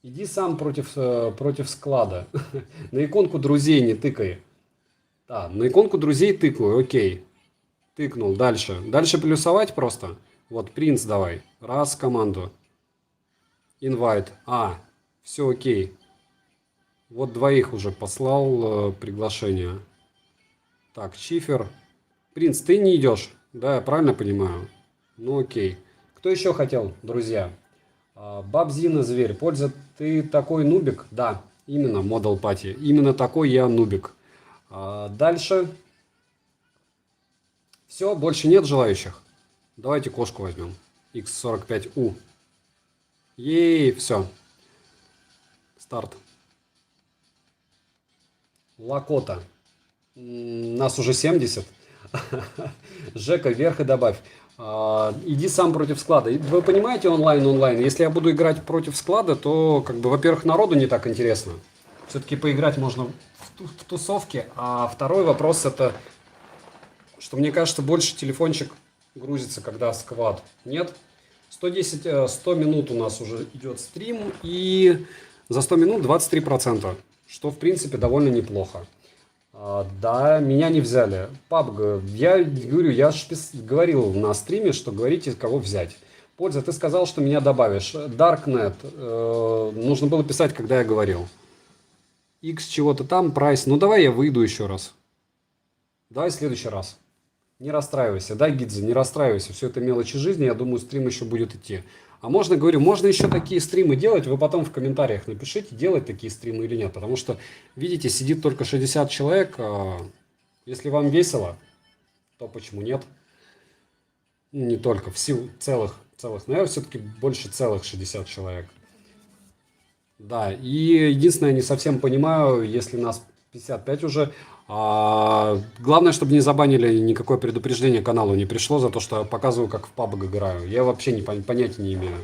Иди сам против склада. На иконку друзей не тыкай. Да, на иконку друзей тыкаю, окей. Тыкнул, дальше. Дальше плюсовать просто. Вот, принц давай. Раз, команду. Инвайт. Все окей. Вот двоих уже послал приглашение. Так, Чифер. Принц, ты не идешь? Да, я правильно понимаю? Ну окей. Кто еще хотел, друзья? Бабзина Зверь. Польза, ты такой нубик? Да, именно, модал пати. Именно такой я нубик. Дальше. Все, больше нет желающих. Давайте кошку возьмем. X45U. Ей, все. Старт. Лакота. Нас уже 70. Жека, вверх и добавь. Иди сам против склада. Вы понимаете онлайн? Если я буду играть против склада, то, как бы, во-первых, народу не так интересно. Все-таки поиграть можно в тусовке. А второй вопрос это, что мне кажется, больше телефончик грузится, когда сквад. Нет? 100 минут у нас уже идет стрим. И за 100 минут 23%. Что, в принципе, довольно неплохо. Да, меня не взяли. PUBG, я говорю, я говорил на стриме, что говорите, кого взять. Польза, ты сказал, что меня добавишь. Darknet, нужно было писать, когда я говорил. X чего-то там, прайс. Ну, давай я выйду еще раз. Давай в следующий раз. Не расстраивайся, да, Гидзе, не расстраивайся. Все это мелочи жизни, я думаю, стрим еще будет идти. А можно, говорю, можно еще такие стримы делать, вы потом в комментариях напишите, делать такие стримы или нет. Потому что, видите, сидит только 60 человек. Если вам весело, то почему нет? Не только, в силу целых, наверное, все-таки больше целых 60 человек. Да, и единственное, не совсем понимаю, если нас 55 уже, главное, чтобы не забанили, никакое предупреждение каналу не пришло за то, что я показываю, как в PUBG играю. Я вообще понятия не имею.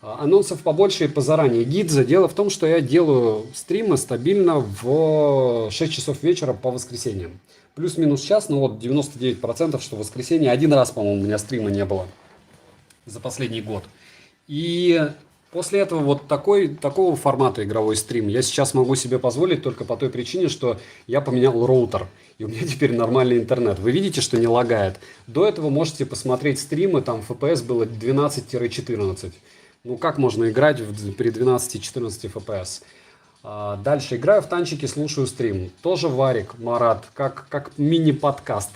Анонсов побольше и позаранее. Гидзе, дело в том, что я делаю стримы стабильно в 6 часов вечера по воскресеньям. Плюс-минус час, ну вот 99%, что в воскресенье. Один раз, по-моему, у меня стрима не было за последний год. И после этого вот такого формата игровой стрим я сейчас могу себе позволить только по той причине, что я поменял роутер. И у меня теперь нормальный интернет. Вы видите, что не лагает? До этого можете посмотреть стримы, там FPS было 12-14. Ну как можно играть при 12-14 FPS? Дальше играю в танчики, слушаю стрим. Тоже Варик, Марат, как мини-подкаст.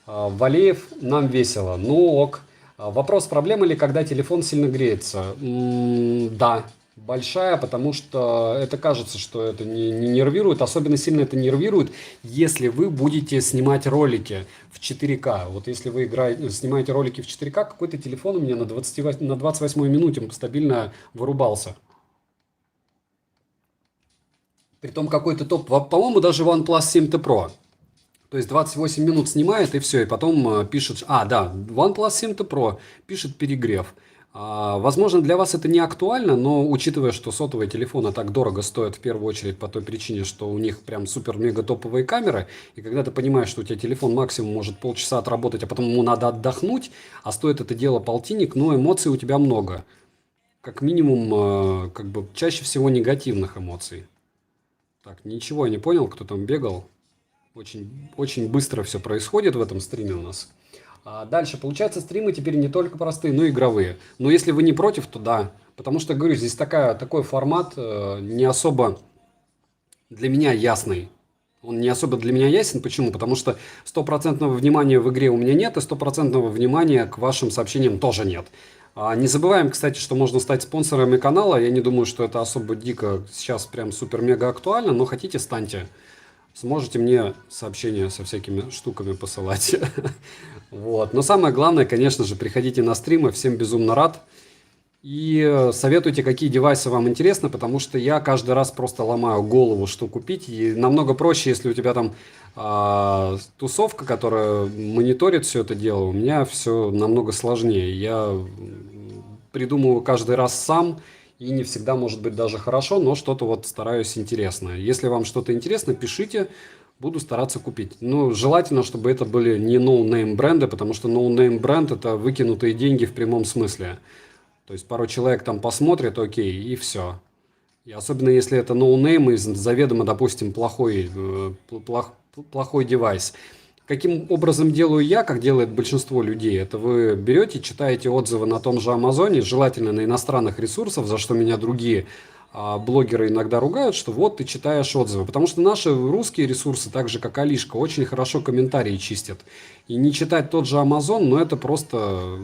Валеев, нам весело. Ну ок. Вопрос, проблема ли, когда телефон сильно греется? Да, большая, потому что это кажется, что это не нервирует. Особенно сильно это нервирует, если вы будете снимать ролики в 4К. Вот если вы снимаете ролики в 4К, какой-то телефон у меня на 28 минуте стабильно вырубался. Притом какой-то топ, по-моему, даже OnePlus 7T Pro. То есть 28 минут снимает и все, и потом пишет, да, OnePlus 7T Pro пишет перегрев. Возможно, для вас это не актуально, но учитывая, что сотовые телефоны так дорого стоят в первую очередь по той причине, что у них прям супер-мега топовые камеры, и когда ты понимаешь, что у тебя телефон максимум может полчаса отработать, а потом ему надо отдохнуть, а стоит это дело полтинник, но эмоций у тебя много. Как минимум, как бы чаще всего негативных эмоций. Так, ничего я не понял, кто там бегал. Очень, очень быстро все происходит в этом стриме у нас. Дальше, получается, стримы теперь не только простые, но и игровые. Но если вы не против, то да. Потому что, говорю, здесь такой формат не особо для меня ясный. Он не особо для меня ясен. Почему? Потому что 100% внимания в игре у меня нет, и 100% внимания к вашим сообщениям тоже нет. Не забываем, кстати, что можно стать спонсорами канала. Я не думаю, что это особо дико сейчас прям супер-мега актуально, но хотите, станьте. Сможете мне сообщения со всякими штуками посылать. Вот. Но самое главное, конечно же, приходите на стримы. Всем безумно рад. И советуйте, какие девайсы вам интересны, потому что я каждый раз просто ломаю голову, что купить. И намного проще, если у тебя там тусовка, которая мониторит все это дело. У меня все намного сложнее. Я придумываю каждый раз сам, и не всегда может быть даже хорошо, но что-то вот стараюсь интересное. Если вам что-то интересно, пишите, буду стараться купить. Но желательно, чтобы это были не ноунейм бренды, потому что ноунейм бренд – это выкинутые деньги в прямом смысле. То есть пару человек там посмотрит, окей, и все. И особенно если это ноунейм и заведомо, допустим, плохой девайс. Каким образом делаю я, как делает большинство людей? Это вы берете, читаете отзывы на том же Амазоне, желательно на иностранных ресурсах, за что меня другие блогеры иногда ругают, что вот ты читаешь отзывы. Потому что наши русские ресурсы, так же как Алишка, очень хорошо комментарии чистят. И не читать тот же Амазон, ну это просто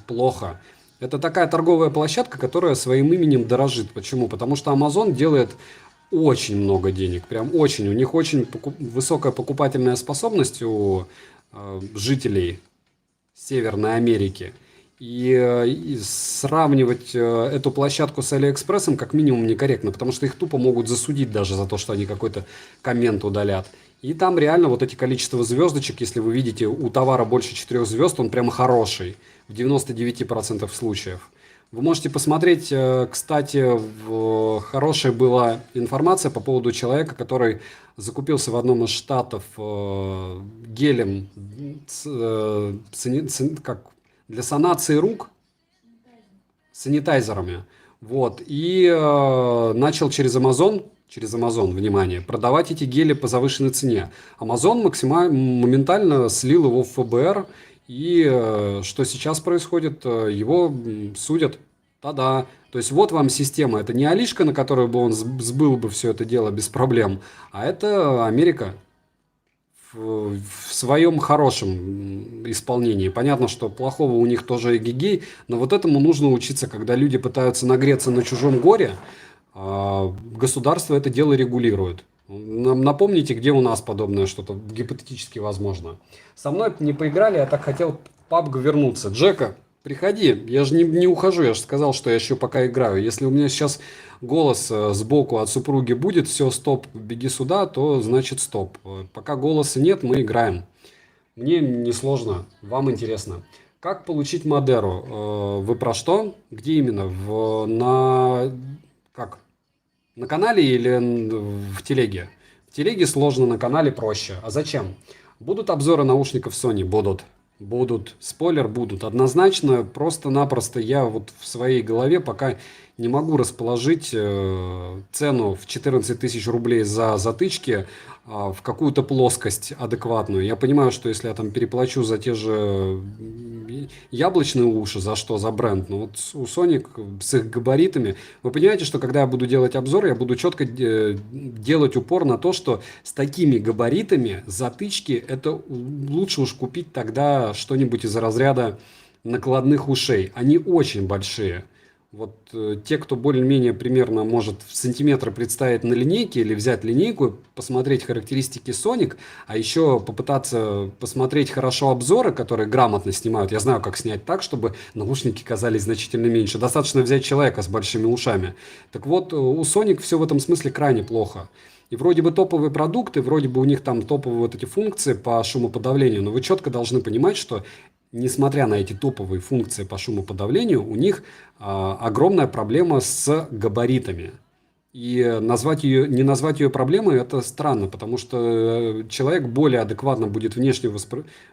плохо. Это такая торговая площадка, которая своим именем дорожит. Почему? Потому что Amazon делает очень много денег, прям очень. У них очень высокая покупательная способность у жителей Северной Америки. И сравнивать эту площадку с Алиэкспрессом как минимум некорректно, потому что их тупо могут засудить даже за то, что они какой-то коммент удалят. И там реально вот эти количество звездочек, если вы видите, у товара больше 4 звезд, он прям хороший в 99% случаев. Вы можете посмотреть, кстати, хорошая была информация по поводу человека, который закупился в одном из штатов гелем как для санации рук, санитайзерами. Вот, и начал через Amazon, внимание, продавать эти гели по завышенной цене. Amazon моментально слил его в ФБР, и что сейчас происходит? Его судят. Та-да. То есть вот вам система. Это не Алишка, на которую бы он сбыл бы все это дело без проблем, а это Америка в своем хорошем исполнении. Понятно, что плохого у них тоже эгегей, но вот этому нужно учиться, когда люди пытаются нагреться на чужом горе, государство это дело регулирует. Напомните, где у нас подобное что-то гипотетически возможно. Со мной не поиграли, я так хотел в PUBG вернуться. Джека, приходи, я же не ухожу, я же сказал, что я еще пока играю. Если у меня сейчас голос сбоку от супруги будет, все, стоп, беги сюда, то значит стоп. Пока голоса нет, мы играем. Мне несложно, вам интересно. Как получить Модеру? Вы про что? Где именно? На канале или в телеге? В телеге сложно, на канале проще. А зачем? Будут обзоры наушников Sony? Будут. Спойлер, будут. Однозначно, просто-напросто я вот в своей голове пока не могу расположить цену в 14 тысяч рублей за затычки в какую-то плоскость адекватную. Я понимаю, что если я там переплачу за те же яблочные уши, за что? За бренд. Но вот у Sony с их габаритами, вы понимаете, что когда я буду делать обзор, я буду четко делать упор на то, что с такими габаритами затычки, это лучше уж купить тогда что-нибудь из разряда накладных ушей. Они очень большие. Вот те, кто более-менее примерно может в сантиметры представить на линейке или взять линейку, посмотреть характеристики Sonic, а еще попытаться посмотреть хорошо обзоры, которые грамотно снимают. Я знаю, как снять так, чтобы наушники казались значительно меньше. Достаточно взять человека с большими ушами. Так вот, у Sonic все в этом смысле крайне плохо. И вроде бы топовые продукты, вроде бы у них там топовые вот эти функции по шумоподавлению, но вы четко должны понимать, что несмотря на эти топовые функции по шумоподавлению, у них огромная проблема с габаритами. И не назвать ее проблемой – это странно, потому что человек более адекватно будет внешне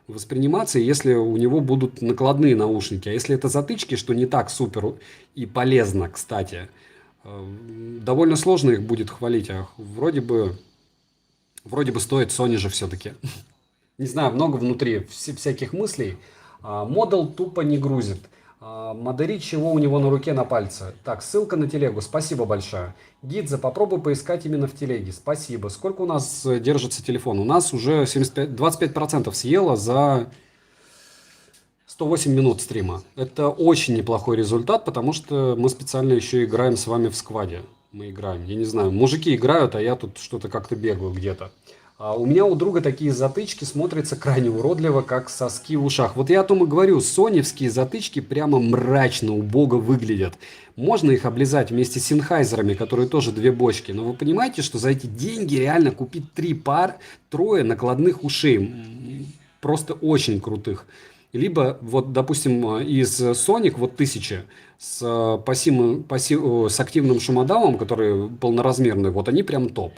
восприниматься, если у него будут накладные наушники. А если это затычки, что не так супер и полезно, кстати, довольно сложно их будет хвалить. А вроде бы стоит Sony же все-таки. Не знаю, много внутри всяких мыслей. Модел тупо не грузит. Модери, чего у него на руке, на пальце. Так, ссылка на телегу. Спасибо большое. Гидзе, попробуй поискать именно в телеге. Спасибо. Сколько у нас держится телефон? У нас уже 25% съело за 108 минут стрима. Это очень неплохой результат, потому что мы специально еще играем с вами в скваде. Мы играем, я не знаю, мужики играют, а я тут что-то как-то бегаю где-то. А у меня у друга такие затычки смотрятся крайне уродливо, как соски в ушах. Вот я о том и говорю, соневские затычки прямо мрачно, убого выглядят. Можно их облизать вместе с синхайзерами, которые тоже две бочки. Но вы понимаете, что за эти деньги реально купить трое накладных ушей. Просто очень крутых. Либо, вот, допустим, из Sonic, вот 1000, с активным шумодавом, который полноразмерный, вот они прям топ.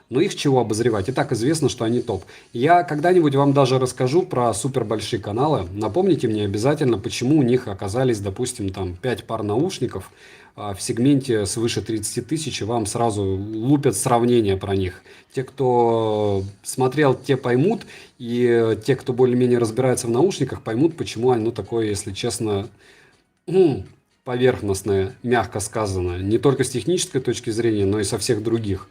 Но их чего обозревать? И так известно, что они топ. Я когда-нибудь вам даже расскажу про супер большие каналы. Напомните мне обязательно, почему у них оказались, допустим, там 5 пар наушников в сегменте свыше 30 тысяч, и вам сразу лупят сравнения про них. Те, кто смотрел, те поймут, и те, кто более-менее разбирается в наушниках, поймут, почему оно такое, если честно, поверхностное, мягко сказано. Не только с технической точки зрения, но и со всех других.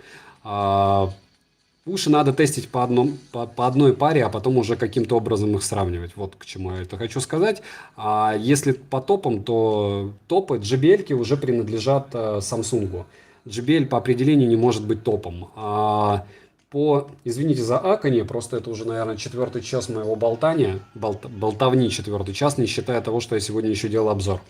Уши надо тестить по одной паре, а потом уже каким-то образом их сравнивать. Вот к чему я это хочу сказать. А если по топам, то топы JBL уже принадлежат Samsung. JBL по определению не может быть топом. Извините за аканье, просто это уже, наверное, 4-й час моего болтания. Болтовни 4-й час, не считая того, что я сегодня еще делал обзор.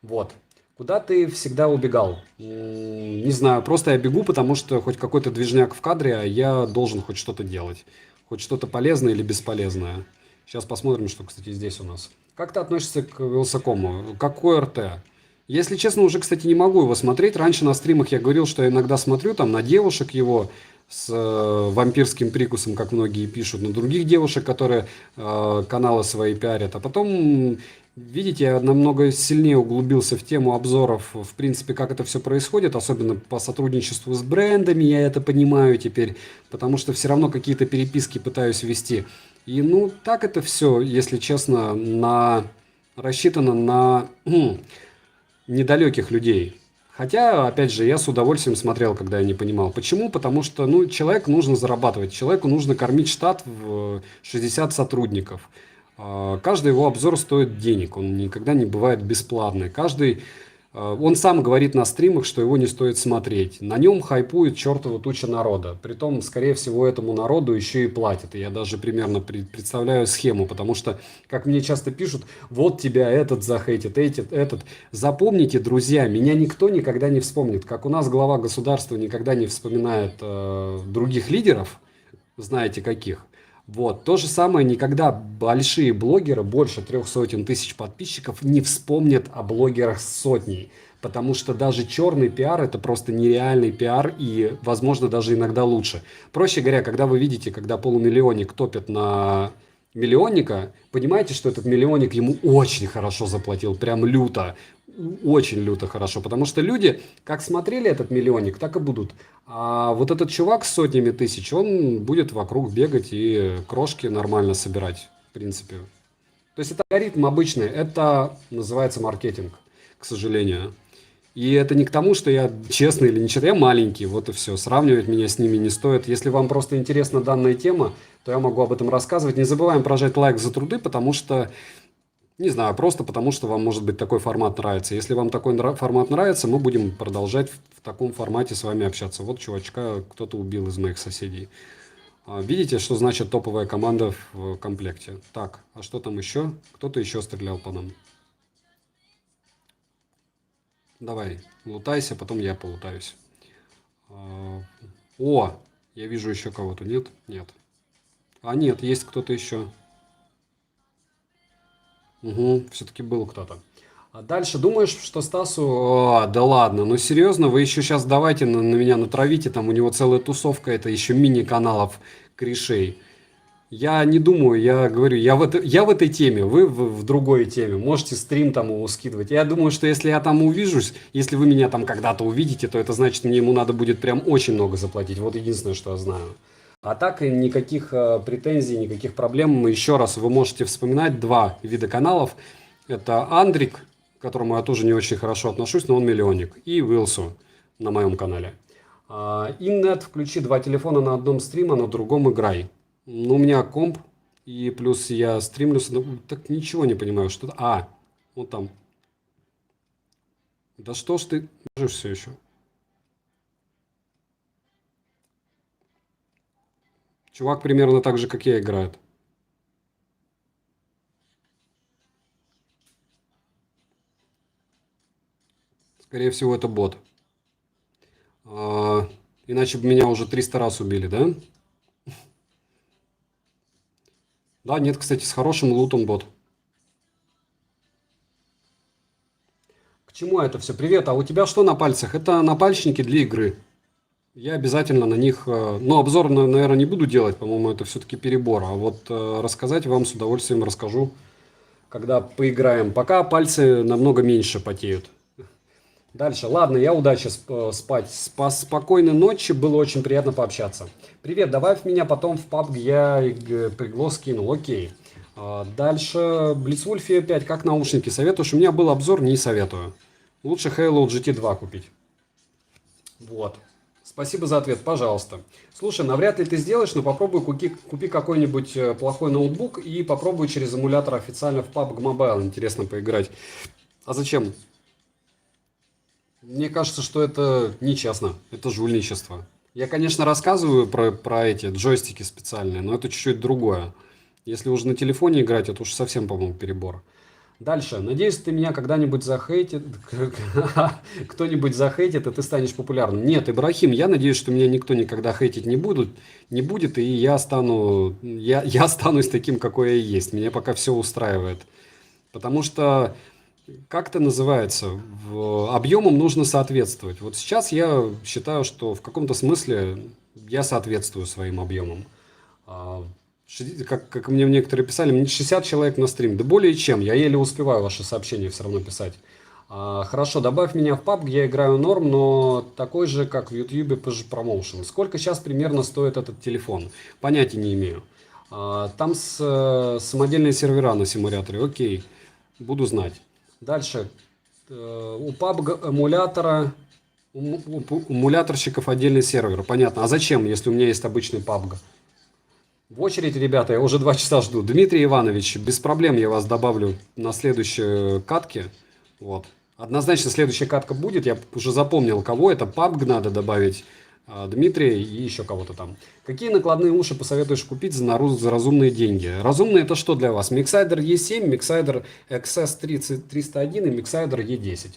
Вот. Куда ты всегда убегал? Не знаю, просто я бегу, потому что хоть какой-то движняк в кадре, а я должен хоть что-то делать. Хоть что-то полезное или бесполезное. Сейчас посмотрим, что, кстати, здесь у нас. Как ты относишься к Вилсакому? Какой РТ? Если честно, уже, кстати, не могу его смотреть. Раньше на стримах я говорил, что я иногда смотрю там на девушек его с вампирским прикусом, как многие пишут, на других девушек, которые каналы свои пиарят. А потом, видите, я намного сильнее углубился в тему обзоров, в принципе, как это все происходит, особенно по сотрудничеству с брендами, я это понимаю теперь, потому что все равно какие-то переписки пытаюсь вести. И ну, так это все, если честно, рассчитано на недалеких людей. Хотя, опять же, я с удовольствием смотрел, когда я не понимал. Почему? Потому что, ну, человеку нужно зарабатывать, человеку нужно кормить штат в 60 сотрудников. Каждый его обзор стоит денег, он никогда не бывает бесплатный. Он сам говорит на стримах, что его не стоит смотреть. На нем хайпует чертова туча народа. Притом, скорее всего, этому народу еще и платят. И я даже примерно представляю схему, потому что, как мне часто пишут, вот тебя этот захейтит, этот. Запомните, друзья, меня никто никогда не вспомнит. Как у нас глава государства никогда не вспоминает других лидеров, знаете каких. Вот. То же самое, никогда большие блогеры, больше 300 тысяч подписчиков, не вспомнят о блогерах с сотней. Потому что даже черный пиар – это просто нереальный пиар и, возможно, даже иногда лучше. Проще говоря, когда вы видите, когда полумиллионник топит на миллионника, понимаете, что этот миллионник ему очень хорошо заплатил, прям люто, очень люто хорошо, потому что люди как смотрели этот миллионник, так и будут. А вот этот чувак с сотнями тысяч, он будет вокруг бегать и крошки нормально собирать, в принципе. То есть это алгоритм обычный, это называется маркетинг, к сожалению. И это не к тому, что я честный или нечестный, я маленький, вот и все. Сравнивать меня с ними не стоит. Если вам просто интересна данная тема, то я могу об этом рассказывать. Не забываем прожать лайк за труды, потому что, не знаю, просто потому что вам, может быть, такой формат нравится. Если вам такой формат нравится, мы будем продолжать в таком формате с вами общаться. Вот чувачка кто-то убил из моих соседей. Видите, что значит топовая команда в комплекте? Так, а что там еще? Кто-то еще стрелял по нам. Давай, лутайся, потом я полутаюсь. О, я вижу еще кого-то. Нет? Нет. А нет, есть кто-то еще. Угу, все-таки был кто-то. А дальше думаешь, что Стасу... да ладно, ну серьезно, вы еще сейчас давайте на меня натравите, там у него целая тусовка, это еще мини-каналов корешей. Я не думаю, я говорю, я в этой теме, вы в другой теме. Можете стрим там его скидывать. Я думаю, что если я там увижусь, если вы меня там когда-то увидите, то это значит, мне ему надо будет прям очень много заплатить. Вот единственное, что я знаю. А так никаких претензий, никаких проблем. Еще раз, вы можете вспоминать два вида каналов. Это Андрик, к которому я тоже не очень хорошо отношусь, но он миллионник. И Вилсу на моем канале. Иннет, включи два телефона на одном стриме, на другом играй. Ну, у меня комп, и плюс я стримлю, так ничего не понимаю, что... вот там. Да что ж ты можешь все еще? Чувак примерно так же, как я, играет. Скорее всего, это бот. А, иначе бы меня уже 300 раз убили, да? Да, нет, кстати, с хорошим лутом бот. К чему это все? Привет, а у тебя что на пальцах? Это напальчники для игры. Я обязательно на них, ну, обзор, наверное, не буду делать, по-моему, это все-таки перебор. А вот рассказать вам с удовольствием расскажу, когда поиграем. Пока пальцы намного меньше потеют. Дальше. Ладно, я удачи спать. Спокойной ночи, было очень приятно пообщаться. Привет, добавь меня потом в PUBG, я приглас скинул. Окей. Дальше. Blitzwolf 5, как наушники советуешь? У меня был обзор, не советую. Лучше Halo GT2 купить. Вот. Спасибо за ответ, пожалуйста. Слушай, навряд ли ты сделаешь, но попробуй купи какой-нибудь плохой ноутбук и попробуй через эмулятор официально в PUBG Mobile. Интересно поиграть. А зачем? Мне кажется, что это нечестно, это жульничество. Я, конечно, рассказываю про эти джойстики специальные, но это чуть-чуть другое. Если уже на телефоне играть, это уж совсем, по-моему, перебор. Дальше. Надеюсь, ты меня когда-нибудь захейтит, кто-нибудь захейтит, и ты станешь популярным. Нет, Ибрахим, я надеюсь, что меня никто никогда хейтить не будет, и я останусь таким, какой я есть. Меня пока все устраивает. Потому что как это называется? Объемам нужно соответствовать. Вот сейчас я считаю, что в каком-то смысле я соответствую своим объемам. А, как мне некоторые писали, 60 человек на стрим. Да более чем, я еле успеваю ваши сообщения все равно писать. Хорошо, добавь меня в PUBG, я играю норм, но такой же, как в YouTube PG Promotion. Сколько сейчас примерно стоит этот телефон? Понятия не имею. Там самодельные сервера на симуляторе, окей, буду знать. Дальше. У PUBG эмулятора, у эмуляторщиков отдельный сервер. Понятно. А зачем, если у меня есть обычный PUBG? В очередь, ребята, я уже 2 часа жду. Дмитрий Иванович, без проблем я вас добавлю на следующей катке. Вот. Однозначно следующая катка будет. Я уже запомнил, кого это. PUBG надо добавить. Дмитрия и еще кого-то там. Какие накладные уши посоветуешь купить за разумные деньги? Разумные это что для вас? Mixsider E7, Mixsider XS 301 и Mixsider E10.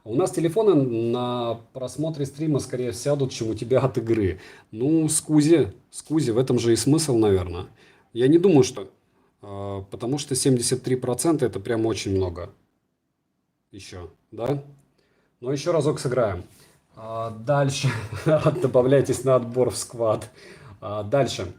У нас телефоны на просмотре стрима скорее сядут, чем у тебя от игры. Ну, скузи, в этом же и смысл, наверное. Я не думаю, что... потому что 73% это прям очень много. Еще, да? Но еще разок сыграем. Дальше. Добавляйтесь на отбор в сквад. Дальше.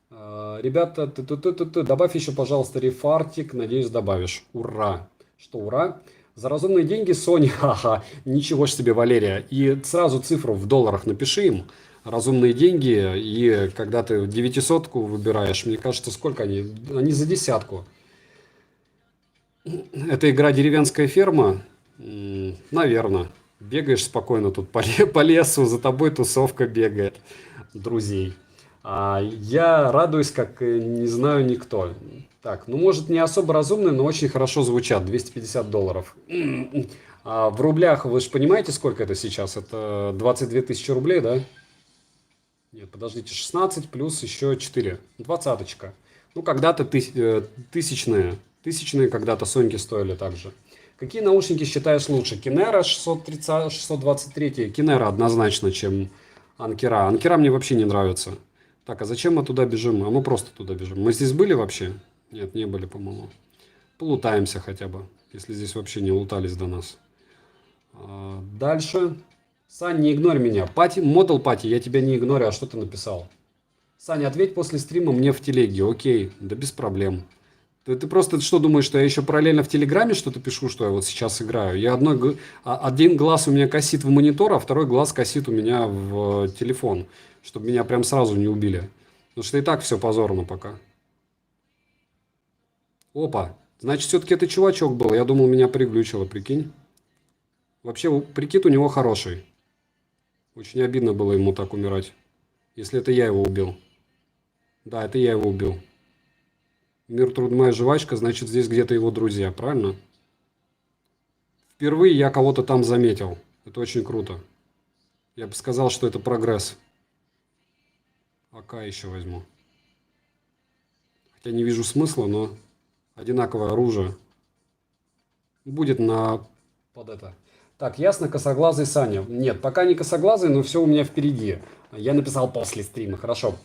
Ребята, добавь еще, пожалуйста, рефартик. Надеюсь, добавишь. Ура. Что, ура? За разумные деньги Sony. Ха-ха. Ничего ж себе, Валерия. И сразу цифру в долларах напиши им. Разумные деньги. И когда ты 900-ку выбираешь, мне кажется, сколько они? Они за десятку. Это игра «Деревенская ферма». Наверное. Бегаешь спокойно тут по лесу, за тобой тусовка бегает друзей. Я радуюсь, как не знаю никто. Так, ну может не особо разумные, но очень хорошо звучат. $250. В рублях вы же понимаете, сколько это сейчас? Это 22 тысячи рублей, да? Нет, подождите, 16 плюс еще 4. Двадцаточка. Ну, когда-то тысячные. Тысячные когда-то Соньки стоили также. Какие наушники считаешь лучше? Кинера 630, 623. Кинера однозначно, чем Анкера. Анкера мне вообще не нравится. Так, а зачем мы туда бежим? А мы просто туда бежим. Мы здесь были вообще? Нет, не были, по-моему. Полутаемся хотя бы, если здесь вообще не лутались до нас. Дальше. Сань, не игнорь меня. Модел пати, я тебя не игнорю, а что ты написал? Саня, ответь после стрима мне в телеге. Окей, да без проблем. Ты просто что думаешь, что я еще параллельно в Телеграме что-то пишу, что я вот сейчас играю? Один глаз у меня косит в монитор, а второй глаз косит у меня в телефон, чтобы меня прям сразу не убили. Потому что и так все позорно пока. Опа, значит, все-таки это чувачок был. Я думал, меня приглючило, прикинь. Вообще, прикид у него хороший. Очень обидно было ему так умирать. Если это я его убил. Да, это я его убил. Мир труд моя жвачка, значит, здесь где-то его друзья, правильно? Впервые я кого-то там заметил. Это очень круто. Я бы сказал, что это прогресс. АК еще возьму. Хотя не вижу смысла, но одинаковое оружие. Будет на под это. Так, ясно, косоглазый Саня. Нет, пока не косоглазый, но все у меня впереди. Я написал после стрима, хорошо.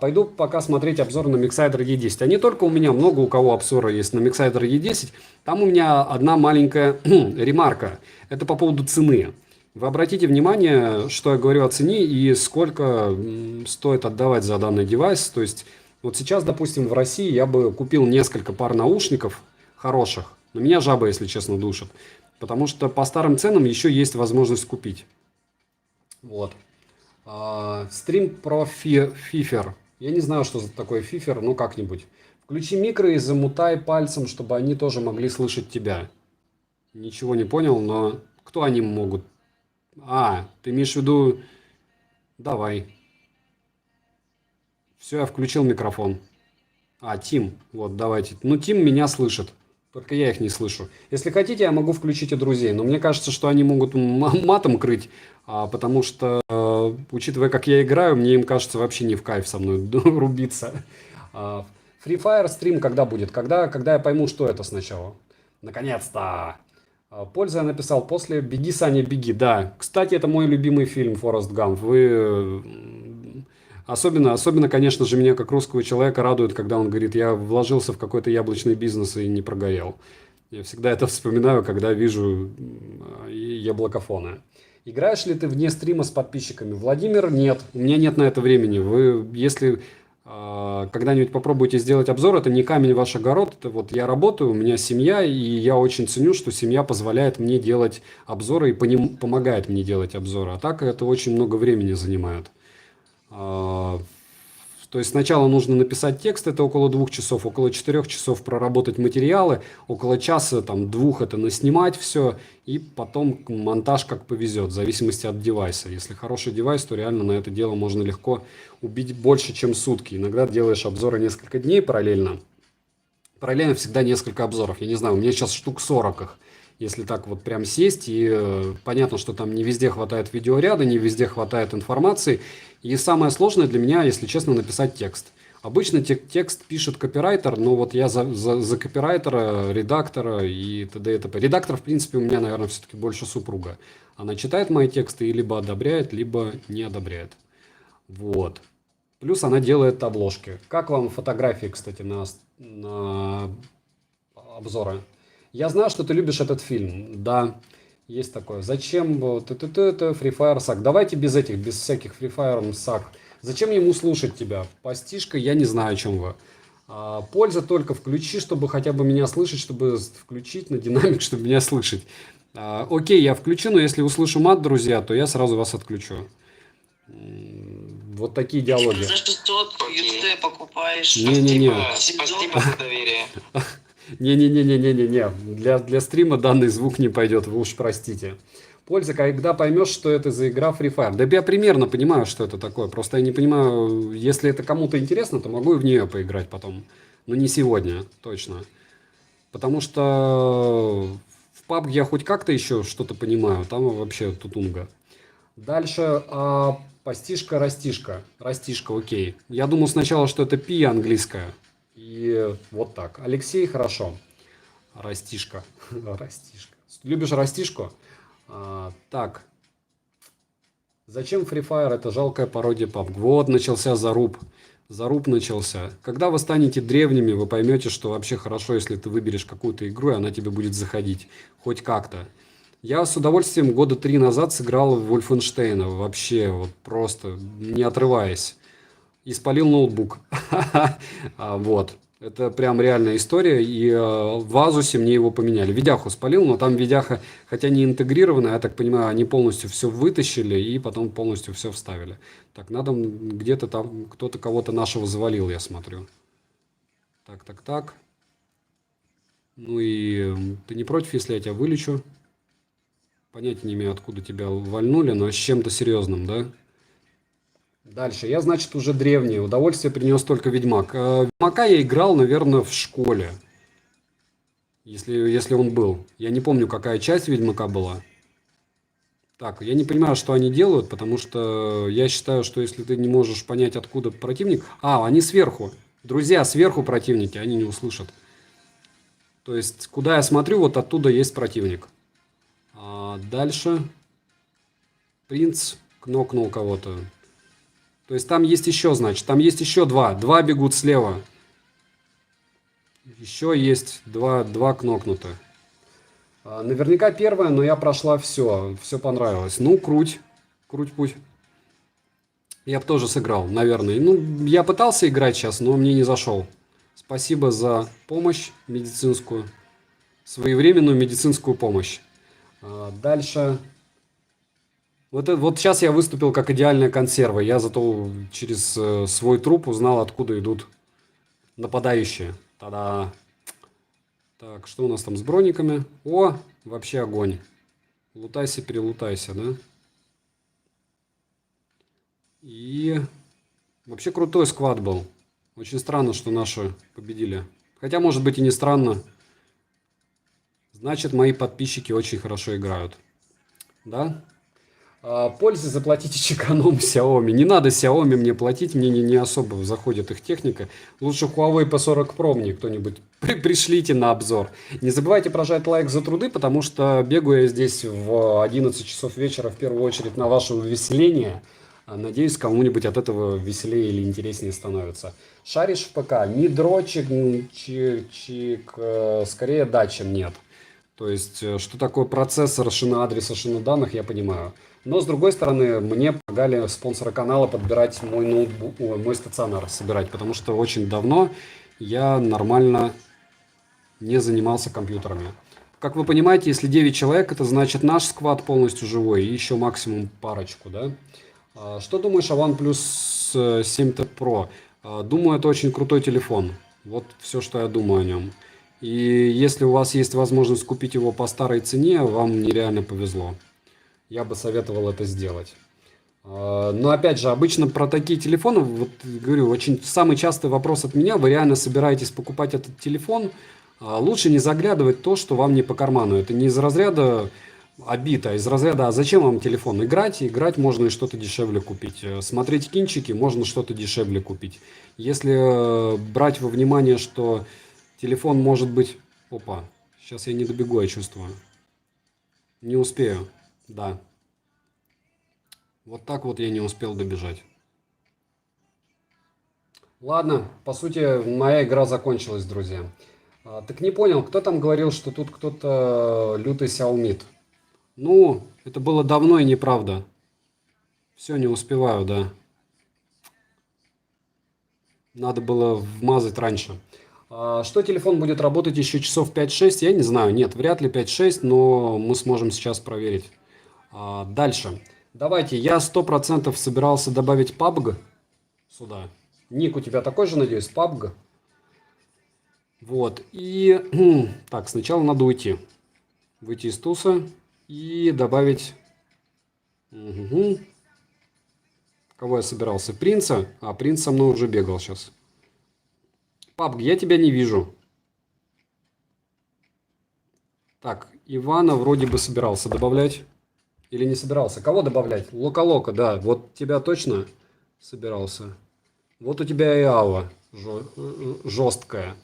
Пойду пока смотреть обзор на Mixader E10. А не только у меня, много у кого обзоры есть на Mixader E10. Там у меня одна маленькая ремарка. Это по поводу цены. Вы обратите внимание, что я говорю о цене и сколько стоит отдавать за данный девайс. То есть вот сейчас, допустим, в России я бы купил несколько пар наушников хороших. Но меня жаба, если честно, душит. Потому что по старым ценам еще есть возможность купить. Вот. Стрим про фифер. Я не знаю, что за такое фифер, но как-нибудь. Включи микро и замутай пальцем, чтобы они тоже могли слышать тебя. Ничего не понял, но кто они могут? Ты имеешь в виду... Давай. Все, я включил микрофон. Тим. Вот, давайте. Ну, Тим меня слышит. Только я их не слышу. Если хотите, я могу включить и друзей. Но мне кажется, что они могут матом крыть. Потому что, учитывая, как я играю, мне им кажется вообще не в кайф со мной рубиться. Free Fire стрим когда будет? Когда я пойму, что это сначала. Наконец-то. Польза я написал после «Беги, Саня, беги». Да, кстати, это мой любимый фильм «Форест Гамп». Особенно, конечно же, меня как русского человека радует, когда он говорит, я вложился в какой-то яблочный бизнес и не прогорел. Я всегда это вспоминаю, когда вижу яблокофоны. Играешь ли ты вне стрима с подписчиками? Владимир, нет. У меня нет на это времени. Вы, если когда-нибудь попробуйте сделать обзор, это не камень в ваш огород. Это вот я работаю, у меня семья, и я очень ценю, что семья позволяет мне делать обзоры и помогает мне делать обзоры. А так это очень много времени занимает. То есть сначала нужно написать текст, это около 2 часов, около 4 часов проработать материалы, около часа, там, 2 это наснимать все, и потом монтаж как повезет, в зависимости от девайса. Если хороший девайс, то реально на это дело можно легко убить больше, чем сутки. Иногда делаешь обзоры несколько дней параллельно. Параллельно всегда несколько обзоров. Я не знаю, у меня сейчас штук 40 их. Если так вот прям сесть, и понятно, что там не везде хватает видеоряда, не везде хватает информации. И самое сложное для меня, если честно, написать текст. Обычно текст пишет копирайтер, но вот я за копирайтера, редактора и т.д. и т.п. Редактор, в принципе, у меня, наверное, все-таки больше супруга. Она читает мои тексты и либо одобряет, либо не одобряет. Вот. Плюс она делает обложки. Как вам фотографии, кстати, на обзоры? Я знаю, что ты любишь этот фильм. Да, есть такое. Зачем Free Fire сак? Давайте без всяких Free Fire сак. Зачем ему слушать тебя? Пастишка, я не знаю, о чем вы. Польза только включи, чтобы хотя бы меня слышать, чтобы включить на динамик, чтобы меня слышать. Окей, я включу, но если услышу мат, друзья, то я сразу вас отключу. Вот такие диалоги. За 600 USD покупаешь. Не-не-не. Спасибо за доверие. Не-не-не-не-не-не. Для стрима данный звук не пойдет, вы уж простите. Польза, когда поймешь, что это за игра Free Fire. Да я примерно понимаю, что это такое. Просто я не понимаю, если это кому-то интересно, то могу и в нее поиграть потом. Но не сегодня, точно. Потому что в PUBG я хоть как-то еще что-то понимаю. Там вообще тутунга. Дальше пастишка, растишка. Растишка, окей. Я думал сначала, что это пи английская. И вот так. Алексей, хорошо. Растишка. Растишка. Любишь растишку? Так. Зачем Free Fire? Это жалкая пародия PUBG. Вот начался заруб. Заруб начался. Когда вы станете древними, вы поймете, что вообще хорошо, если ты выберешь какую-то игру, и она тебе будет заходить. Хоть как-то. Я с удовольствием года 3 назад сыграл в Wolfenstein. Вообще, вот просто не отрываясь. И спалил ноутбук. Вот. Это прям реальная история. И в Азусе мне его поменяли. Видяху спалил, но там видяха, хотя не интегрированная, я так понимаю, они полностью все вытащили и потом полностью все вставили. Так, надо где-то там, кто-то кого-то нашего завалил, я смотрю. Так. Ну и ты не против, если я тебя вылечу? Понятия не имею, откуда тебя вальнули, но с чем-то серьезным, да? Дальше. Я, значит, уже древний. Удовольствие принес только Ведьмак. Ведьмака я играл, наверное, в школе. Если он был. Я не помню, какая часть Ведьмака была. Так, я не понимаю, что они делают, потому что я считаю, что если ты не можешь понять, откуда противник... они сверху. Друзья, сверху противники, они не услышат. То есть, куда я смотрю, вот оттуда есть противник. Дальше. Принц кнокнул кого-то. То есть, там есть еще, значит, там есть еще два. Два бегут слева. Еще есть два кнокнуто. Наверняка первая, но я прошла все. Все понравилось. Ну, круть. Круть путь. Я бы тоже сыграл, наверное. Ну, я пытался играть сейчас, но мне не зашел. Спасибо за помощь медицинскую. Своевременную медицинскую помощь. Дальше. Вот сейчас я выступил как идеальная консерва. Я зато через свой труп узнал, откуда идут нападающие. Та-да! Так, что у нас там с брониками? О, вообще огонь. Лутайся, перелутайся, да? И вообще крутой сквад был. Очень странно, что наши победили. Хотя, может быть, и не странно. Значит, мои подписчики очень хорошо играют. Да? Пользы заплатите чеканом Xiaomi. Не надо Xiaomi мне платить, мне не особо заходит их техника. Лучше Huawei P40 Pro мне кто-нибудь пришлите на обзор. Не забывайте прожать лайк за труды, потому что бегаю я здесь в 11 часов вечера в первую очередь на ваше увеселение. Надеюсь, кому-нибудь от этого веселее или интереснее становится. Шаришь в ПК? Мидрочек, скорее да, чем нет. То есть, что такое процессор, шина адреса, шина данных, я понимаю. Но, с другой стороны, мне помогали спонсоры канала подбирать мой ноутбук, мой стационар собирать, потому что очень давно я нормально не занимался компьютерами. Как вы понимаете, если 9 человек, это значит наш сквад полностью живой и еще максимум парочку, да? Что думаешь о OnePlus 7T Pro? Думаю, это очень крутой телефон. Вот все, что я думаю о нем. И если у вас есть возможность купить его по старой цене, вам нереально повезло. Я бы советовал это сделать. Но опять же, обычно про такие телефоны, вот говорю, очень самый частый вопрос от меня: вы реально собираетесь покупать этот телефон? Лучше не заглядывать то, что вам не по карману. Это не из разряда обид, а из разряда: а зачем вам телефон? Играть можно и что-то дешевле купить. Смотреть кинчики можно что-то дешевле купить. Если брать во внимание, что телефон может быть... Опа, сейчас я не добегу, я чувствую. Не успею, да. Вот так вот я не успел добежать. Ладно, по сути, моя игра закончилась, друзья. Так не понял, кто там говорил, что тут кто-то лютый Xiaomi? Ну, это было давно и неправда. Все, не успеваю, да. Надо было вмазать раньше. Что телефон будет работать еще часов 5-6, я не знаю. Нет, вряд ли 5-6, но мы сможем сейчас проверить. Дальше. Давайте, я 100% собирался добавить PUBG сюда. Ник, у тебя такой же, надеюсь, PUBG? Вот, и... Так, сначала надо уйти. Выйти из туса и добавить... Угу. Кого я собирался? Принца? Принц со мной уже бегал сейчас. PUBG, я тебя не вижу. Так, Ивана вроде бы собирался добавлять. Или не собирался? Кого добавлять? Лока-Лока, да. Вот тебя точно собирался. Вот у тебя и Алла жесткая.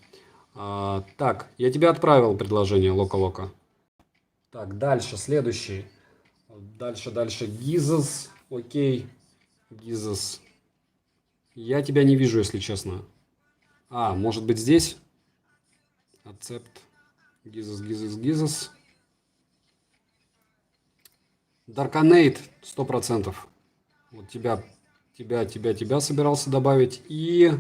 Так, я тебе отправил предложение, Лока-Лока. Так, дальше, следующий. Дальше. Гизас. Окей. Гизас. Я тебя не вижу, если честно. Может быть здесь? Accept. Гизас. Дарканейт 100%. Вот тебя собирался добавить. И...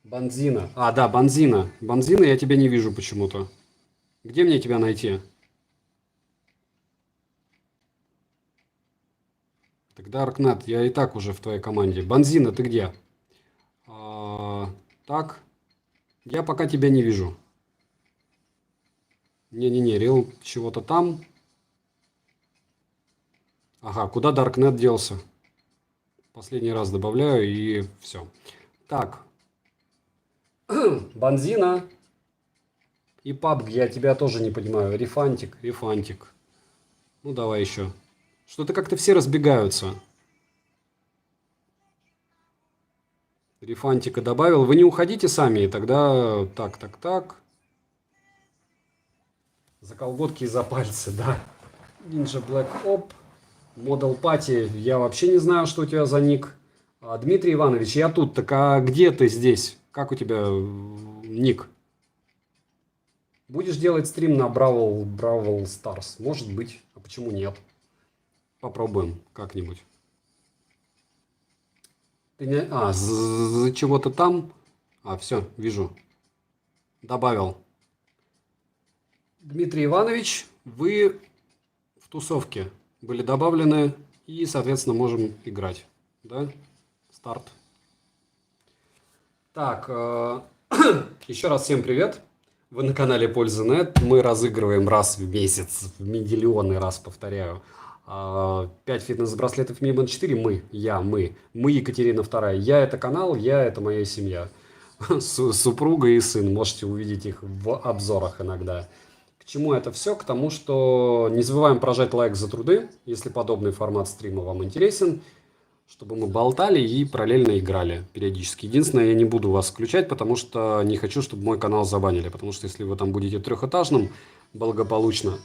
Бензина. Да, Бензина. Бензина я тебя не вижу почему-то. Где мне тебя найти? Тогда Аркнет, я и так уже в твоей команде. Бензина, ты где? Так. Я пока тебя не вижу. Не-не-не, Рил чего-то там. Куда Даркнет делся? Последний раз добавляю и все. Так. Бензина. И PUBG, я тебя тоже не понимаю. Рефантик. Ну, давай еще. Что-то как-то все разбегаются. Рефантика добавил. Вы не уходите сами, и тогда... Так. За колготки и за пальцы, да. Ninja Black Op. Model Party. Я вообще не знаю, что у тебя за ник. Дмитрий Иванович, я тут. Так а где ты здесь? Как у тебя ник? Будешь делать стрим на Бравл Stars? Может быть. А почему нет? Попробуем как-нибудь. Ты не... за чего-то там? Все, вижу. Добавил. Дмитрий Иванович, вы в тусовке были добавлены и, соответственно, можем играть. Да? Старт. Так, еще раз всем привет. Вы на канале Польза.нет. Мы разыгрываем раз в месяц, в миллионный раз, повторяю, 5 фитнес-браслетов Mi Band 4. Мы Екатерина II. Я это канал, я это моя семья. Супруга и сын. Можете увидеть их в обзорах иногда. К чему это все? К тому, что не забываем прожать лайк за труды, если подобный формат стрима вам интересен, чтобы мы болтали и параллельно играли периодически. Единственное, я не буду вас включать, потому что не хочу, чтобы мой канал забанили. Потому что если вы там будете трехэтажным благополучно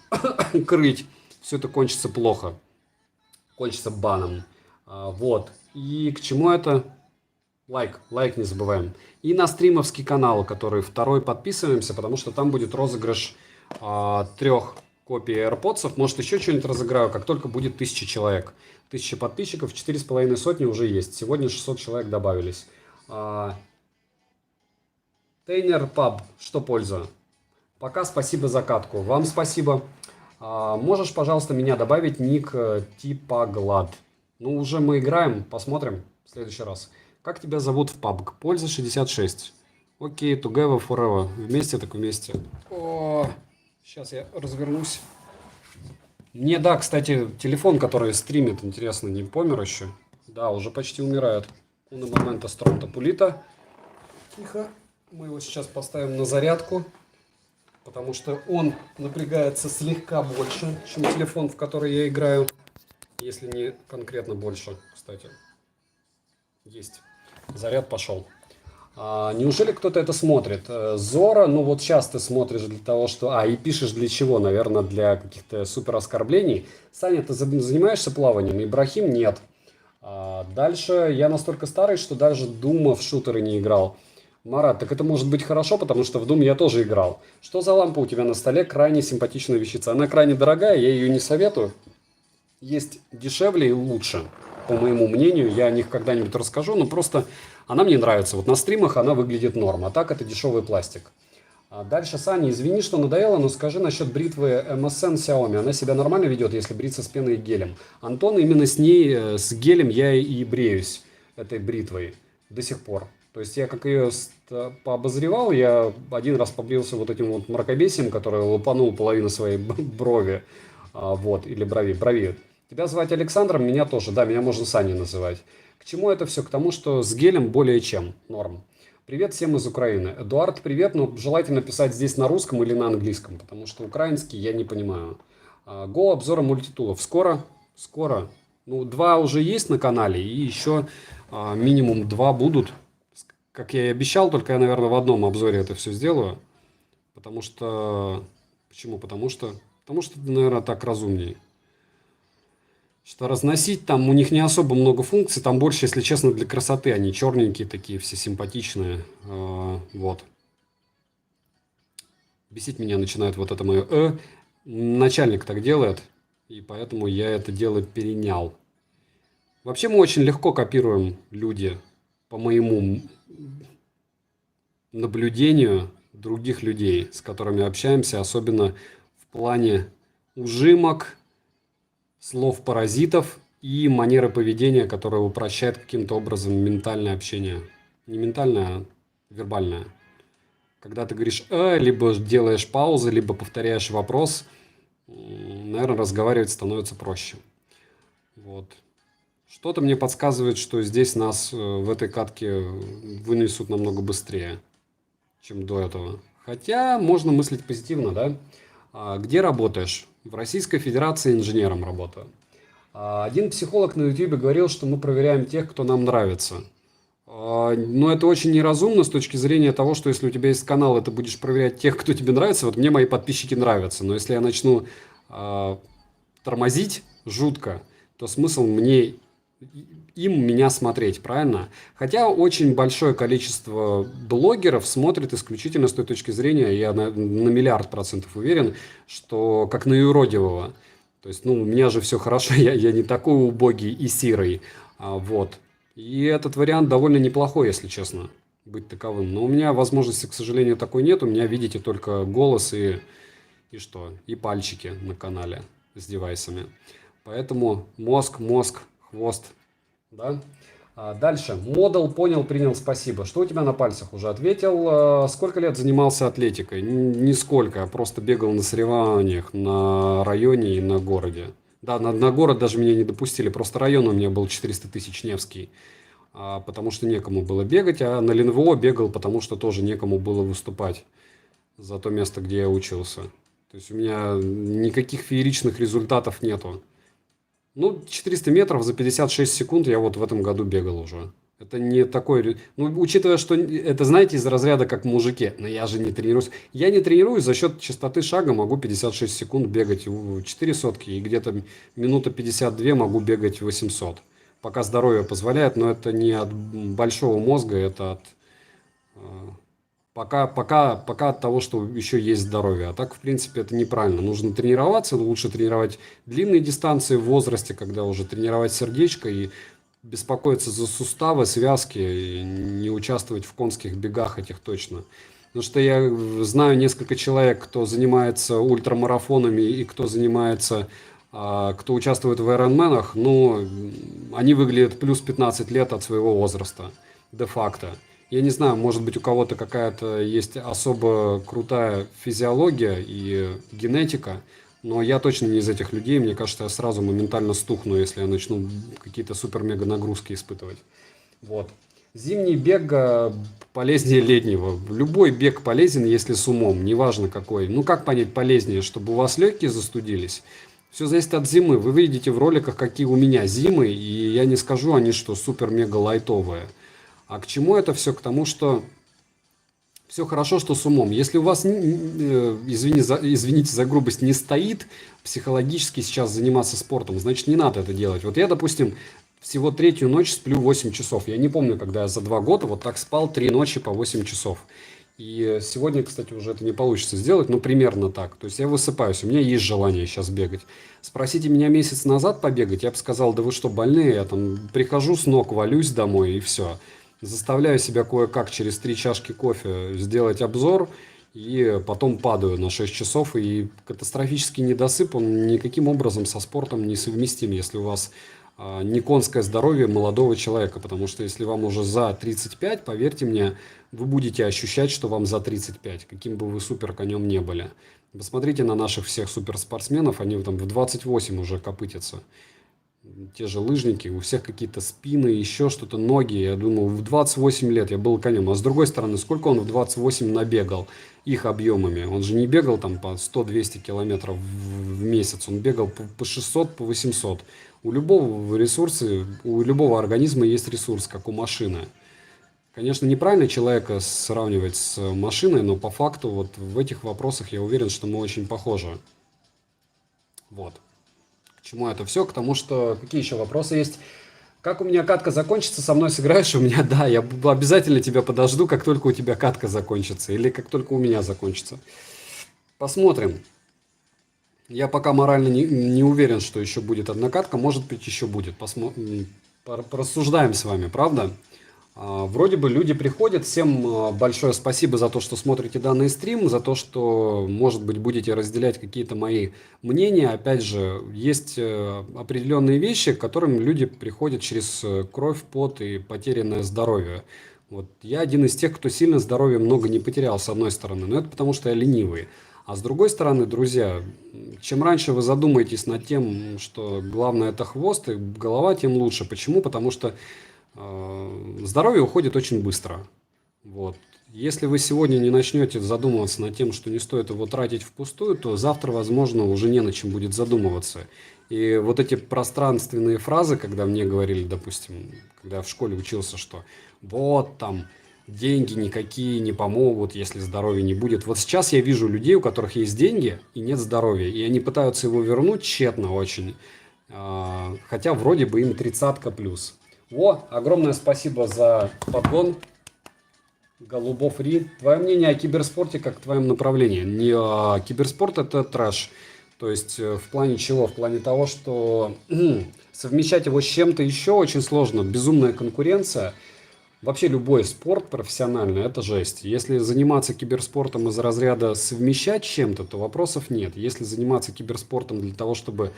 крыть, все это кончится плохо. Кончится баном. Вот. И к чему это? Лайк не забываем. И на стримовский канал, который второй, подписываемся, потому что там будет розыгрыш 3 копий AirPods. Может, еще что-нибудь разыграю, как только будет 1000 человек. 1000 подписчиков, 4,5 сотни уже есть. Сегодня 600 человек добавились. Тейнер Паб, что польза? Пока спасибо за катку. Вам спасибо. Можешь, пожалуйста, меня добавить, ник типа Глад. Ну, уже мы играем, посмотрим в следующий раз. Как тебя зовут в PUBG? Польза 66. Окей, together forever. Вместе так вместе. Сейчас я развернусь. Мне, да, кстати, телефон, который стримит, интересно, не помер еще? Да, уже почти умирает. На момента стронта пулита. Тихо. Мы его сейчас поставим на зарядку. Потому что он напрягается слегка больше, чем телефон, в который я играю. Если не конкретно больше, кстати. Есть. Заряд пошел. Неужели кто-то это смотрит? Зора, ну вот сейчас ты смотришь для того, что... и пишешь для чего? Наверное, для каких-то супер оскорблений. Саня, ты занимаешься плаванием? Ибрахим нет. Дальше я настолько старый, что даже Дума в шутеры не играл. Марат, так это может быть хорошо, потому что в Doom я тоже играл. Что за лампа у тебя на столе? Крайне симпатичная вещица. Она крайне дорогая, я ее не советую. Есть дешевле и лучше, по моему мнению. Я о них когда-нибудь расскажу, но просто она мне нравится. Вот на стримах она выглядит норм, а так это дешевый пластик. Дальше, Саня, извини, что надоело, но скажи насчет бритвы MSN Xiaomi. Она себя нормально ведет, если бриться с пеной и гелем? Антон, именно с ней, с гелем я и бреюсь, этой бритвой, до сих пор. То есть я как ее пообозревал, я один раз побрился вот этим вот мракобесием, который лупанул половину своей брови, или брови. Тебя звать Александром, меня тоже, да, меня можно Саней называть. К чему это все? К тому, что с гелем более чем норм. Привет всем из Украины. Эдуард, привет, но желательно писать здесь на русском или на английском, потому что украинский я не понимаю. Го обзора мультитулов. Скоро. Ну, 2 уже есть на канале, и еще минимум 2 будут. Как я и обещал, только я, наверное, в одном обзоре это все сделаю. Потому что... Почему? Потому что, наверное, так разумнее. Что разносить там у них не особо много функций. Там больше, если честно, для красоты. Они черненькие такие, все симпатичные. Вот. Бесить меня начинает вот это мое Начальник так делает. И поэтому я это дело перенял. Вообще мы очень легко копируем люди, по моему наблюдению, других людей, с которыми общаемся, особенно в плане ужимок, слов-паразитов и манеры поведения, которая упрощает каким-то образом ментальное общение. Не ментальное, а вербальное. Когда ты говоришь либо делаешь паузы, либо повторяешь вопрос, наверное, разговаривать становится проще. Вот. Что-то мне подсказывает, что здесь нас в этой катке вынесут намного быстрее, чем до этого. Хотя можно мыслить позитивно, да? Где работаешь? В Российской Федерации инженером работаю. Один психолог на YouTube говорил, что мы проверяем тех, кто нам нравится. Но это очень неразумно с точки зрения того, что если у тебя есть канал, и ты будешь проверять тех, кто тебе нравится. Вот мне мои подписчики нравятся, но если я начну тормозить жутко, то смысл мне им меня смотреть, правильно? Хотя очень большое количество блогеров смотрит исключительно с той точки зрения, я на миллиард процентов уверен, что как на юродивого. То есть, ну, у меня же все хорошо, я не такой убогий и сирый, вот. И этот вариант довольно неплохой, если честно, быть таковым. Но у меня возможности, к сожалению, такой нет. У меня, видите, только голос и что? И пальчики на канале с девайсами. Поэтому мозг, хвост, да? Дальше. Модел понял, принял, спасибо. Что у тебя на пальцах уже ответил? Сколько лет занимался атлетикой? Нисколько, просто бегал на соревнованиях на районе и на городе. Да, на город даже меня не допустили, просто район у меня был 400 тысяч Невский, потому что некому было бегать, а на ЛНВО бегал, потому что тоже некому было выступать за то место, где я учился. То есть у меня никаких фееричных результатов нету. Ну, 400 метров за 56 секунд я вот в этом году бегал уже. Это не такой... Ну, учитывая, что это, знаете, из разряда как мужики. Но я же не тренируюсь. Я не тренируюсь, за счет частоты шага могу 56 секунд бегать в 4 сотки. И где-то минута 52 могу бегать 800. Пока здоровье позволяет, но это не от большого мозга, это от... Пока от того, что еще есть здоровье. А так, в принципе, это неправильно. Нужно тренироваться, лучше тренировать длинные дистанции в возрасте, когда уже тренировать сердечко и беспокоиться за суставы, связки, и не участвовать в конских бегах этих точно. Потому что я знаю несколько человек, кто занимается ультрамарафонами и кто занимается, кто участвует в айронменах, но они выглядят плюс 15 лет от своего возраста, де-факто. Я не знаю, может быть, у кого-то какая-то есть особо крутая физиология и генетика, но я точно не из этих людей. Мне кажется, я сразу моментально стухну, если я начну какие-то супер-мега нагрузки испытывать. Вот. Зимний бег полезнее летнего. Любой бег полезен, если с умом, неважно какой. Ну, как понять полезнее, чтобы у вас легкие застудились? Все зависит от зимы. Вы видите в роликах, какие у меня зимы, и я не скажу, они что супер-мега лайтовые. А к чему это все? К тому, что все хорошо, что с умом. Если у вас, извините за грубость, не стоит психологически сейчас заниматься спортом, значит, не надо это делать. Вот я, допустим, всего третью ночь сплю 8 часов. Я не помню, когда я за 2 года вот так спал 3 ночи по 8 часов. И сегодня, кстати, уже это не получится сделать, но примерно так. То есть я высыпаюсь, у меня есть желание сейчас бегать. Спросите меня месяц назад побегать, я бы сказал, да вы что, больные? Я там прихожу с ног, валюсь домой и все. Заставляю себя кое-как через 3 чашки кофе сделать обзор, и потом падаю на 6 часов, и катастрофический недосып, он никаким образом со спортом не совместим, если у вас не конское здоровье молодого человека, потому что если вам уже за 35, поверьте мне, вы будете ощущать, что вам за 35, каким бы вы супер конем не были. Посмотрите на наших всех суперспортсменов, они там в 28 уже копытятся. Те же лыжники, у всех какие-то спины, еще что-то, ноги. Я думал, в 28 лет я был конем. А с другой стороны, сколько он в 28 набегал их объемами? Он же не бегал там по 100-200 километров в месяц. Он бегал по 600, по 800. У любого ресурса, у любого организма есть ресурс, как у машины. Конечно, неправильно человека сравнивать с машиной, но по факту вот в этих вопросах я уверен, что мы очень похожи. Вот. К чему это все? К тому, что... Какие еще вопросы есть? Как у меня катка закончится, со мной сыграешь? У меня, да, я обязательно тебя подожду, как только у тебя катка закончится. Или как только у меня закончится. Посмотрим. Я пока морально не уверен, что еще будет одна катка. Может быть, еще будет. Порассуждаем с вами, правда? Вроде бы люди приходят. Всем большое спасибо за то, что смотрите данный стрим, за то, что, может быть, будете разделять какие-то мои мнения. Опять же, есть определенные вещи, к которым люди приходят через кровь, пот и потерянное здоровье. Вот. Я один из тех, кто сильно здоровья много не потерял, с одной стороны, но это потому, что я ленивый. А с другой стороны, друзья, чем раньше вы задумаетесь над тем, что главное это хвост и голова, тем лучше. Почему? Потому что здоровье уходит очень быстро. Вот. Если вы сегодня не начнете задумываться над тем, что не стоит его тратить впустую, то завтра, возможно, уже не на чем будет задумываться. И вот эти пространственные фразы, когда мне говорили, допустим, когда я в школе учился, что вот там деньги никакие не помогут, если здоровья не будет. Вот сейчас я вижу людей, у которых есть деньги и нет здоровья, и они пытаются его вернуть тщетно очень, хотя вроде бы им 30-ка плюс. Во, огромное спасибо за подгон. Голубов Ри. Твое мнение о киберспорте как в твоем направлении? Киберспорт это трэш. То есть в плане чего? В плане того, что совмещать его с чем-то еще очень сложно. Безумная конкуренция. Вообще любой спорт профессиональный это жесть. Если заниматься киберспортом из разряда совмещать с чем-то, то вопросов нет. Если заниматься киберспортом для того, чтобы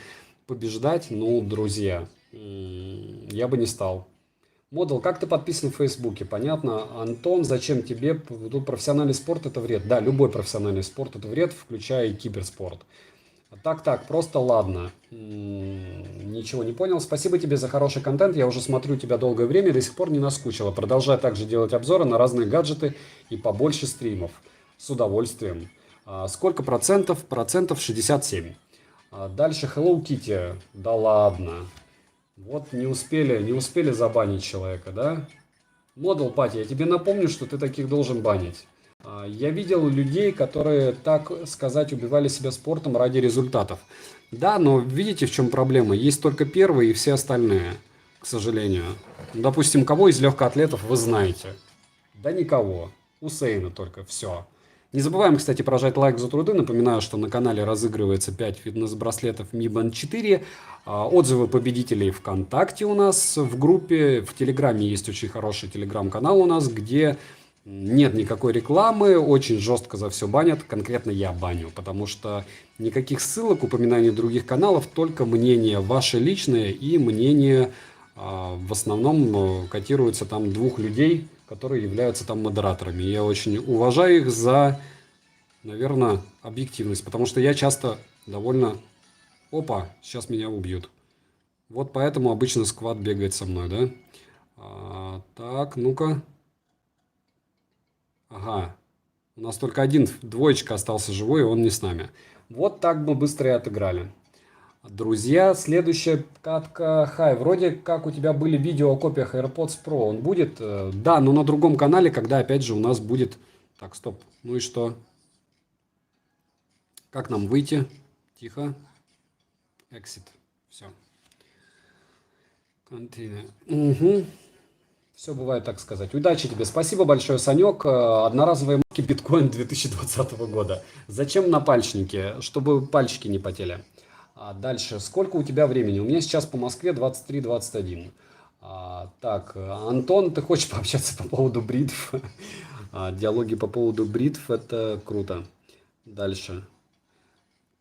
побеждать, ну, друзья, я бы не стал. Модел, как ты подписан в Фейсбуке? Понятно. Антон, зачем тебе? Тут профессиональный спорт это вред. Да, любой профессиональный спорт это вред, включая и киберспорт. Так, просто ладно. Ничего не понял. Спасибо тебе за хороший контент. Я уже смотрю тебя долгое время и до сих пор не наскучило. Продолжай также делать обзоры на разные гаджеты и побольше стримов. С удовольствием. Сколько процентов? Процентов 67. Дальше Hello Kitty. Да ладно. Вот не успели забанить человека, да? Модел Пати, я тебе напомню, что ты таких должен банить. Я видел людей, которые, так сказать, убивали себя спортом ради результатов. Да, но видите, в чем проблема? Есть только первые и все остальные, к сожалению. Допустим, кого из легкоатлетов вы знаете? Да никого. Усейна только, все. Не забываем, кстати, прожать лайк за труды. Напоминаю, что на канале разыгрывается 5 фитнес-браслетов Mi Band 4. Отзывы победителей ВКонтакте у нас в группе. В Телеграме есть очень хороший телеграм-канал у нас, где нет никакой рекламы, очень жестко за все банят. Конкретно я баню, потому что никаких ссылок, упоминаний других каналов, только мнение ваше личное и мнение в основном котируется там 2 людей, которые являются там модераторами. Я очень уважаю их за, наверное, объективность, потому что я часто довольно... Опа, сейчас меня убьют. Вот поэтому обычно сквад бегает со мной, да? Так, ну-ка. Ага, у нас только один двоечка остался живой, и он не с нами. Вот так мы быстро и отыграли. Друзья, следующая катка. Хай, вроде как у тебя были видео о копиях AirPods Pro. Он будет? Да, но на другом канале, когда опять же у нас будет... Так, стоп. Ну и что? Как нам выйти? Тихо. Exit. Все. Continue. Угу. Все бывает, так сказать. Удачи тебе. Спасибо большое, Санек. Одноразовые марки биткоин 2020 года. Зачем напальчники? Чтобы пальчики не потели. Дальше. Сколько у тебя времени? У меня сейчас по Москве 23:21. Так, Антон, ты хочешь пообщаться по поводу бритв? Диалоги по поводу бритв, это круто. Дальше.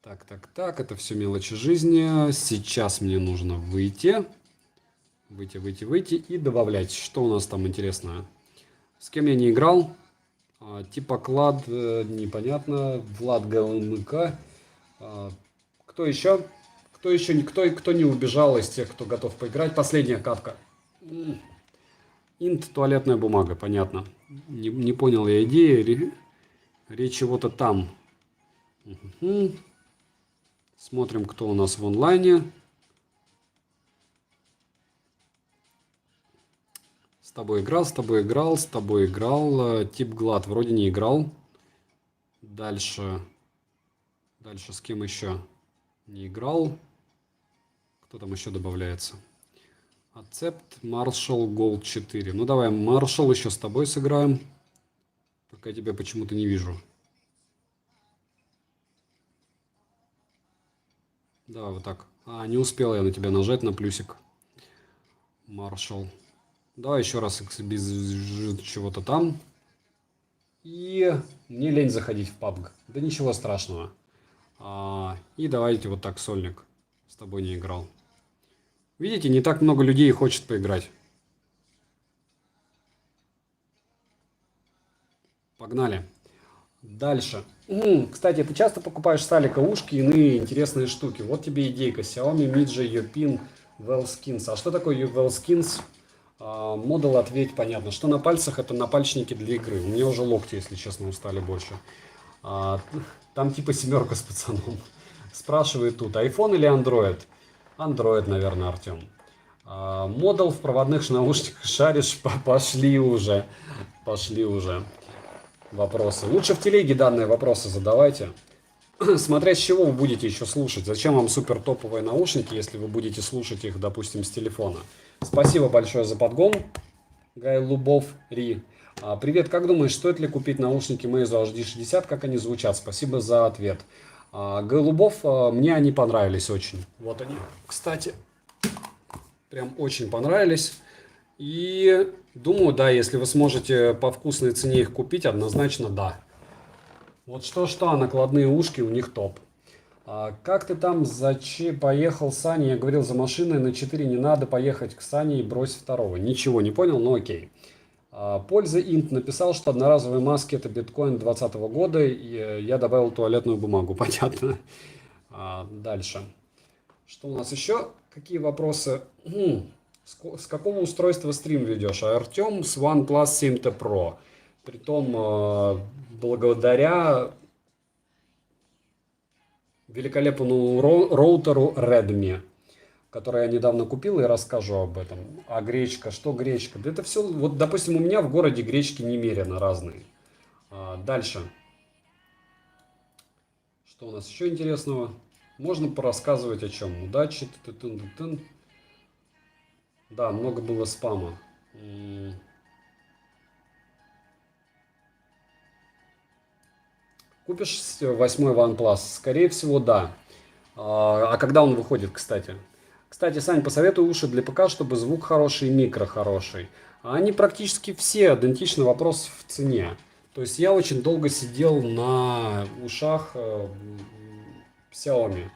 Так, это все мелочи жизни. Сейчас мне нужно выйти. Выйти и добавлять. Что у нас там интересное? С кем я не играл? Типа Клад, непонятно. Влад ГЛМК. Кто еще? Кто не убежал из тех, кто готов поиграть? Последняя катка. Инт, туалетная бумага, понятно. Не понял я идеи. Речь чего-то там. Угу. Смотрим, кто у нас в онлайне. С тобой играл. Тип Глад вроде не играл. Дальше с кем еще? Не играл. Кто там еще добавляется? Accept, Marshall, Gold 4. Ну давай, Marshall еще с тобой сыграем. Пока я тебя почему-то не вижу. Давай вот так. Не успел я на тебя нажать, на плюсик. Marshall. Давай еще раз без чего-то там. И мне лень заходить в PUBG. Да ничего страшного. И давайте вот так, Сольник. С тобой не играл. Видите, не так много людей хочет поиграть. Погнали. Дальше. Кстати, ты часто покупаешь с Алика ушки и иные интересные штуки. Вот тебе идейка. Xiaomi Mi J Yopin WellSkins. А что такое WellSkins? Модул ответь, понятно. Что на пальцах, это напальчники для игры. У меня уже локти, если честно, устали больше. А, Там типа семерка с пацаном. Спрашивает тут, iPhone или Android? Android, наверное, Артем. Модул в проводных наушниках шаришь, пошли уже. Пошли уже вопросы. Лучше в телеге данные вопросы задавайте. Смотря с чего вы будете еще слушать. Зачем вам супер топовые наушники, если вы будете слушать их, допустим, с телефона. Спасибо большое за подгон, Гай Лубов Ри. Привет, как думаешь, стоит ли купить наушники Meizu HD60, как они звучат? Спасибо за ответ. Гай Лубов, мне они понравились очень. Вот они, кстати, прям очень понравились. И думаю, да, если вы сможете по вкусной цене их купить, однозначно да. Вот что-что, а накладные ушки у них топ. Как ты там поехал с Саней? Я говорил, за машиной на 4 не надо поехать к Сане и брось второго. Ничего не понял, но окей. Польза Инт написал, что одноразовые маски это биткоин 2020 года. И я добавил туалетную бумагу, понятно. Дальше. Что у нас еще? Какие вопросы? С какого устройства стрим ведешь? Артем с OnePlus 7T Pro. Притом, благодаря великолепному роутеру Redmi, который я недавно купил и расскажу об этом. А гречка, что гречка? Да это все, вот, допустим, у меня в городе гречки немерено разные. Дальше. Что у нас еще интересного? Можно порассказывать о чем? Удачи. Да, много было спама. Купишь 8-й OnePlus? Скорее всего, да. А когда он выходит, кстати? Кстати, Сань, посоветуй уши для ПК, чтобы звук хороший и микро хороший. Они практически все идентичны, вопрос в цене. То есть я очень долго сидел на ушах Xiaomi.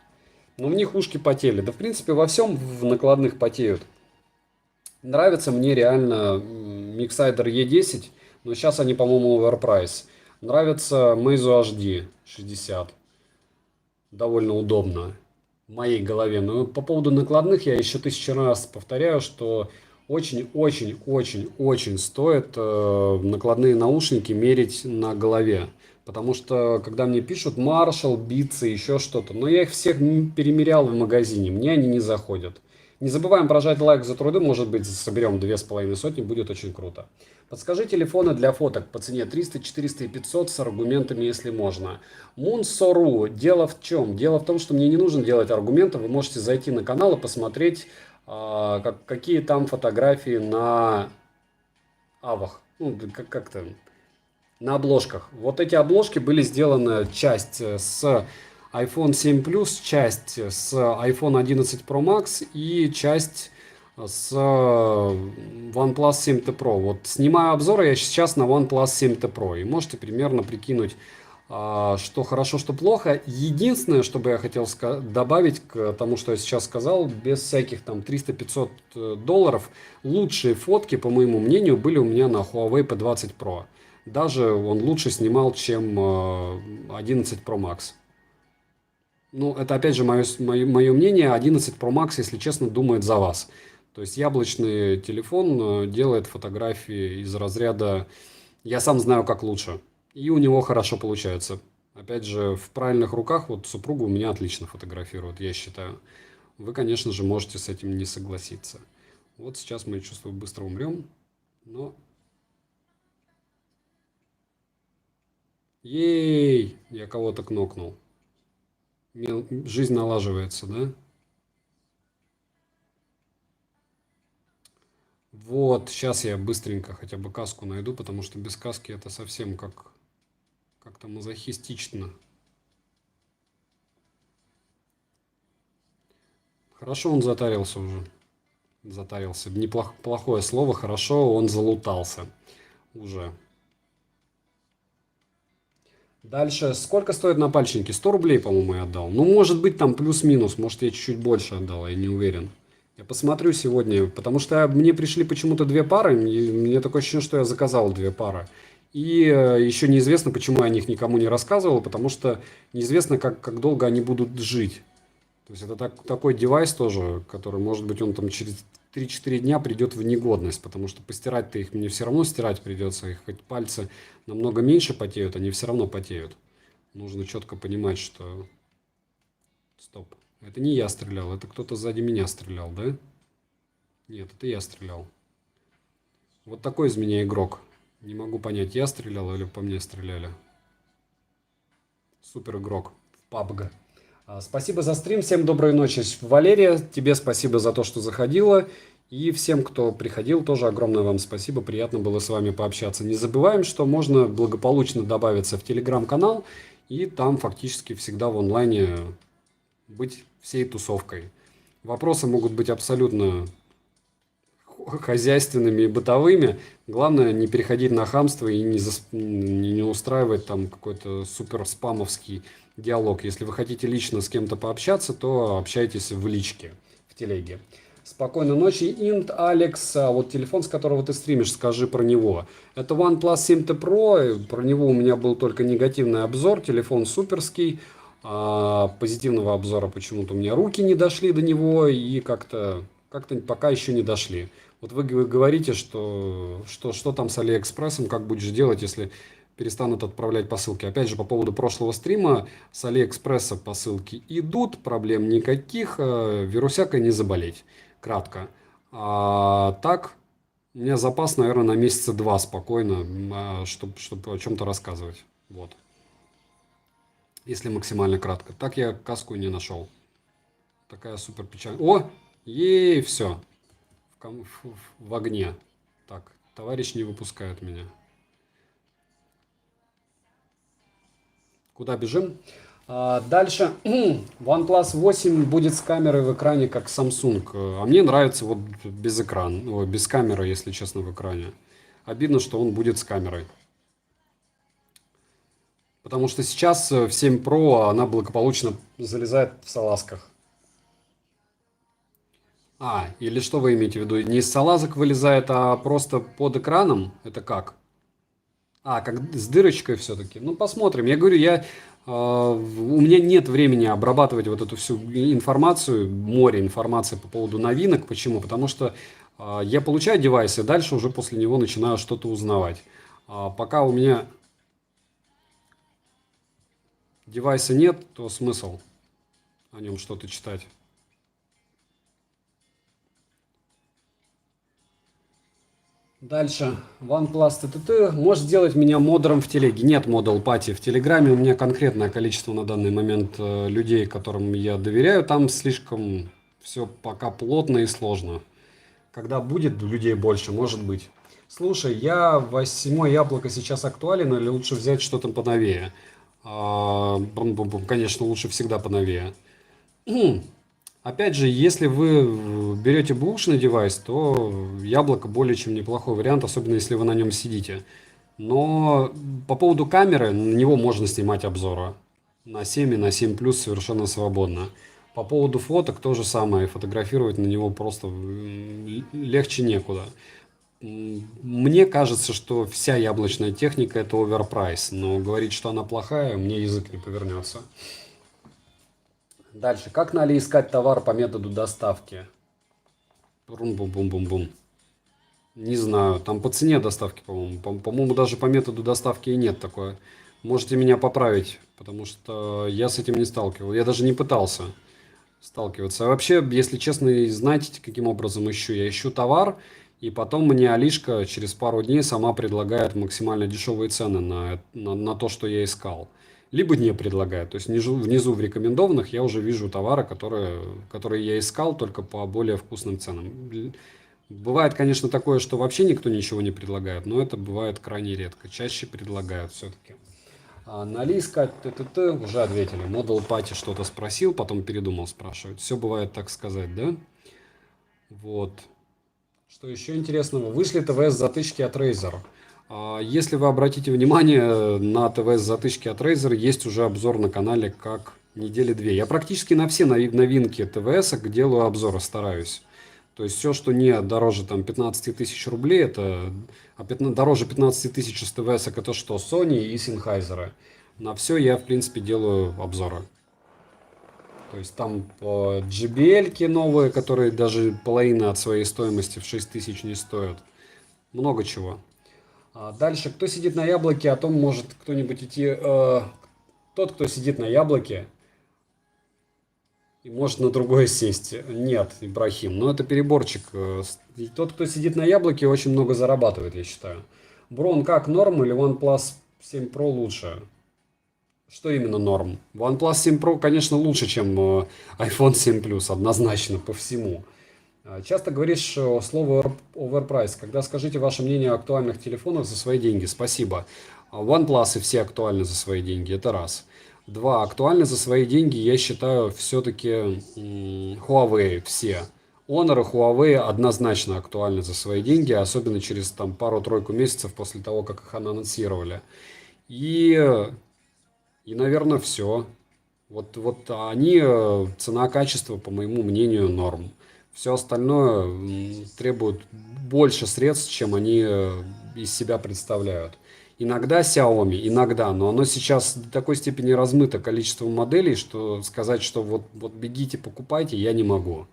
Но в них ушки потели. Да, в принципе, во всем в накладных потеют. Нравится мне реально Mixsider E10, но сейчас они, по-моему, оверпрайс. Нравится Meizu HD 60. Довольно удобно в моей голове. Но по поводу накладных я еще 1000 раз повторяю, что очень-очень-очень-очень стоит накладные наушники мерить на голове. Потому что, когда мне пишут Marshall, Beats и еще что-то, но я их всех перемерял в магазине, мне они не заходят. Не забываем прожать лайк за труды, может быть, соберем 2500, будет очень круто. Подскажи телефоны для фоток по цене 300, 400 и 500 с аргументами, если можно. Мунсору. Дело в чем? Дело в том, что мне не нужно делать аргументы. Вы можете зайти на канал и посмотреть, какие там фотографии на авах. Ну, как-то на обложках. Вот эти обложки были сделаны часть с iPhone 7 Plus, часть с iPhone 11 Pro Max и часть с OnePlus 7T Pro. Вот снимаю обзоры я сейчас на OnePlus 7T Pro. И можете примерно прикинуть, что хорошо, что плохо. Единственное, что бы я хотел добавить к тому, что я сейчас сказал, без всяких там 300-500 долларов, лучшие фотки, по моему мнению, были у меня на Huawei P20 Pro. Даже он лучше снимал, чем 11 Pro Max. Ну, это опять же мое мнение. 11 Pro Max, если честно, думает за вас. То есть яблочный телефон делает фотографии из разряда «я сам знаю, как лучше». И у него хорошо получается. Опять же, в правильных руках, вот супруга у меня отлично фотографирует, я считаю. Вы, конечно же, можете с этим не согласиться. Вот сейчас мы, чувствую, быстро умрем. Но... Ей! Я кого-то кнокнул. Жизнь налаживается, да? Вот, сейчас я быстренько хотя бы каску найду, потому что без каски это совсем как-то мазохистично. Хорошо он затарился уже. Затарился. Неплохое слово. Хорошо он залутался уже. Дальше. Сколько стоят напальчники? 100 рублей, по-моему, я отдал. Ну, может быть, там плюс-минус. Может, я чуть-чуть больше отдал, я не уверен. Я посмотрю сегодня, потому что мне пришли почему-то 2 пары. И мне такое ощущение, что я заказал 2 пары. И еще неизвестно, почему я о них никому не рассказывал, потому что неизвестно, как долго они будут жить. То есть это такой девайс тоже, который, может быть, он там через 3-4 дня придет в негодность, потому что постирать-то их мне все равно стирать придется, их хоть пальцы намного меньше потеют, они все равно потеют. Нужно четко понимать, что... Стоп, это не я стрелял, это кто-то сзади меня стрелял, да? Нет, это я стрелял. Вот такой из меня игрок. Не могу понять, я стрелял или по мне стреляли. Супер игрок в PUBG. Спасибо за стрим, всем доброй ночи. Валерия, тебе спасибо за то, что заходила. И всем, кто приходил, тоже огромное вам спасибо. Приятно было с вами пообщаться. Не забываем, что можно благополучно добавиться в телеграм-канал. И там фактически всегда в онлайне быть всей тусовкой. Вопросы могут быть абсолютно хозяйственными и бытовыми. Главное не переходить на хамство и не устраивать там какой-то супер спамовский диалог. Если вы хотите лично с кем-то пообщаться, то общайтесь в личке, в телеге. Спокойной ночи, Инт, Алекс. Вот телефон, с которого ты стримишь, скажи про него. Это OnePlus 7T Pro. Про него у меня был только негативный обзор. Телефон суперский. Позитивного обзора почему-то у меня руки не дошли до него. И как-то пока еще не дошли. Вот вы говорите, что там с Алиэкспрессом, как будешь делать, если перестанут отправлять посылки. Опять же, по поводу прошлого стрима, с Алиэкспресса посылки идут, проблем никаких, вирусякой не заболеть. Кратко. Так, у меня запас, наверное, на месяца 2 спокойно, чтобы о чем-то рассказывать. Вот. Если максимально кратко. Так я каску не нашел. Такая супер печаль. О! Ей, все. В огне. Так, товарищ не выпускает меня. Куда бежим? Дальше. OnePlus 8 будет с камерой в экране, как Samsung. А мне нравится вот без экрана. Без камеры, если честно, в экране. Обидно, что он будет с камерой. Потому что сейчас в 7 Pro она благополучно залезает в салазках. Или что вы имеете в виду? Не из салазок вылезает, а просто под экраном? Это как? Как с дырочкой все-таки. Ну, посмотрим. Я говорю, у меня нет времени обрабатывать вот эту всю информацию, море информации по поводу новинок. Почему? Потому что я получаю девайс, и дальше уже после него начинаю что-то узнавать. Пока у меня девайса нет, то смысл о нем что-то читать. Дальше. OnePlus TTT может сделать меня модером в телеге. Нет модал пати в Телеграме. У меня конкретное количество на данный момент людей, которым я доверяю. Там слишком все пока плотно и сложно. Когда будет людей больше, может быть. Слушай, 8 яблоко сейчас актуален или лучше взять что-то поновее? Конечно, лучше всегда поновее. Опять же, если вы берете бэушный девайс, то яблоко более чем неплохой вариант, особенно если вы на нем сидите. Но по поводу камеры, на него можно снимать обзоры. На 7 и на 7 плюс совершенно свободно. По поводу фоток то же самое. Фотографировать на него просто легче некуда. Мне кажется, что вся яблочная техника это оверпрайс. Но говорить, что она плохая, мне язык не повернется. Дальше. Как на Али искать товар по методу доставки? Бум-бум-бум-бум-бум. Не знаю. Там по цене доставки, по-моему. По-моему, даже по методу доставки и нет такое. Можете меня поправить, потому что я с этим не сталкивался. Я даже не пытался сталкиваться. А вообще, если честно, знаете, каким образом ищу? Я ищу товар, и потом мне Алишка через пару дней сама предлагает максимально дешевые цены на то, что я искал. Либо не предлагает. То есть внизу в рекомендованных я уже вижу товары, которые я искал, только по более вкусным ценам. Бывает, конечно, такое, что вообще никто ничего не предлагает, но это бывает крайне редко. Чаще предлагают все-таки. На Али искать ТТТ уже ответили. Модал пати что-то спросил, потом передумал спрашивать. Все бывает, так сказать, да? Вот. Что еще интересного? Вышли ТВС-затычки от Razer. Если вы обратите внимание, на ТВС-затычки от Razer есть уже обзор на канале как недели 2. Я практически на все новинки ТВС делаю обзоры, стараюсь. То есть все, что не дороже там 15 тысяч рублей, дороже 15 тысяч с ТВС, это что? Sony и Sennheiser. На все я, в принципе, делаю обзоры. То есть там JBL-ки новые, которые даже половины от своей стоимости в 6 тысяч не стоят. Много чего. Дальше, кто сидит на яблоке, о том может кто-нибудь идти... тот, кто сидит на яблоке, и может на другое сесть. Нет, Ибрахим, но это переборчик. Тот, кто сидит на яблоке, очень много зарабатывает, я считаю. Брон, как, норм или OnePlus 7 Pro лучше? Что именно норм? OnePlus 7 Pro, конечно, лучше, чем iPhone 7 Plus, однозначно, по всему. Часто говоришь слово overprice. Когда скажите ваше мнение о актуальных телефонах за свои деньги. Спасибо. OnePlus и все актуальны за свои деньги. Это раз. Два. Актуальны за свои деньги, я считаю, все-таки Huawei все. Honor и Huawei однозначно актуальны за свои деньги, особенно через там пару-тройку месяцев после того, как их анонсировали. И наверное, все. Вот они, цена-качество, по моему мнению, норм. Все остальное требует больше средств, чем они из себя представляют. Иногда Xiaomi, иногда, но оно сейчас до такой степени размыто количеством моделей, что сказать, что вот бегите, покупайте, я не могу.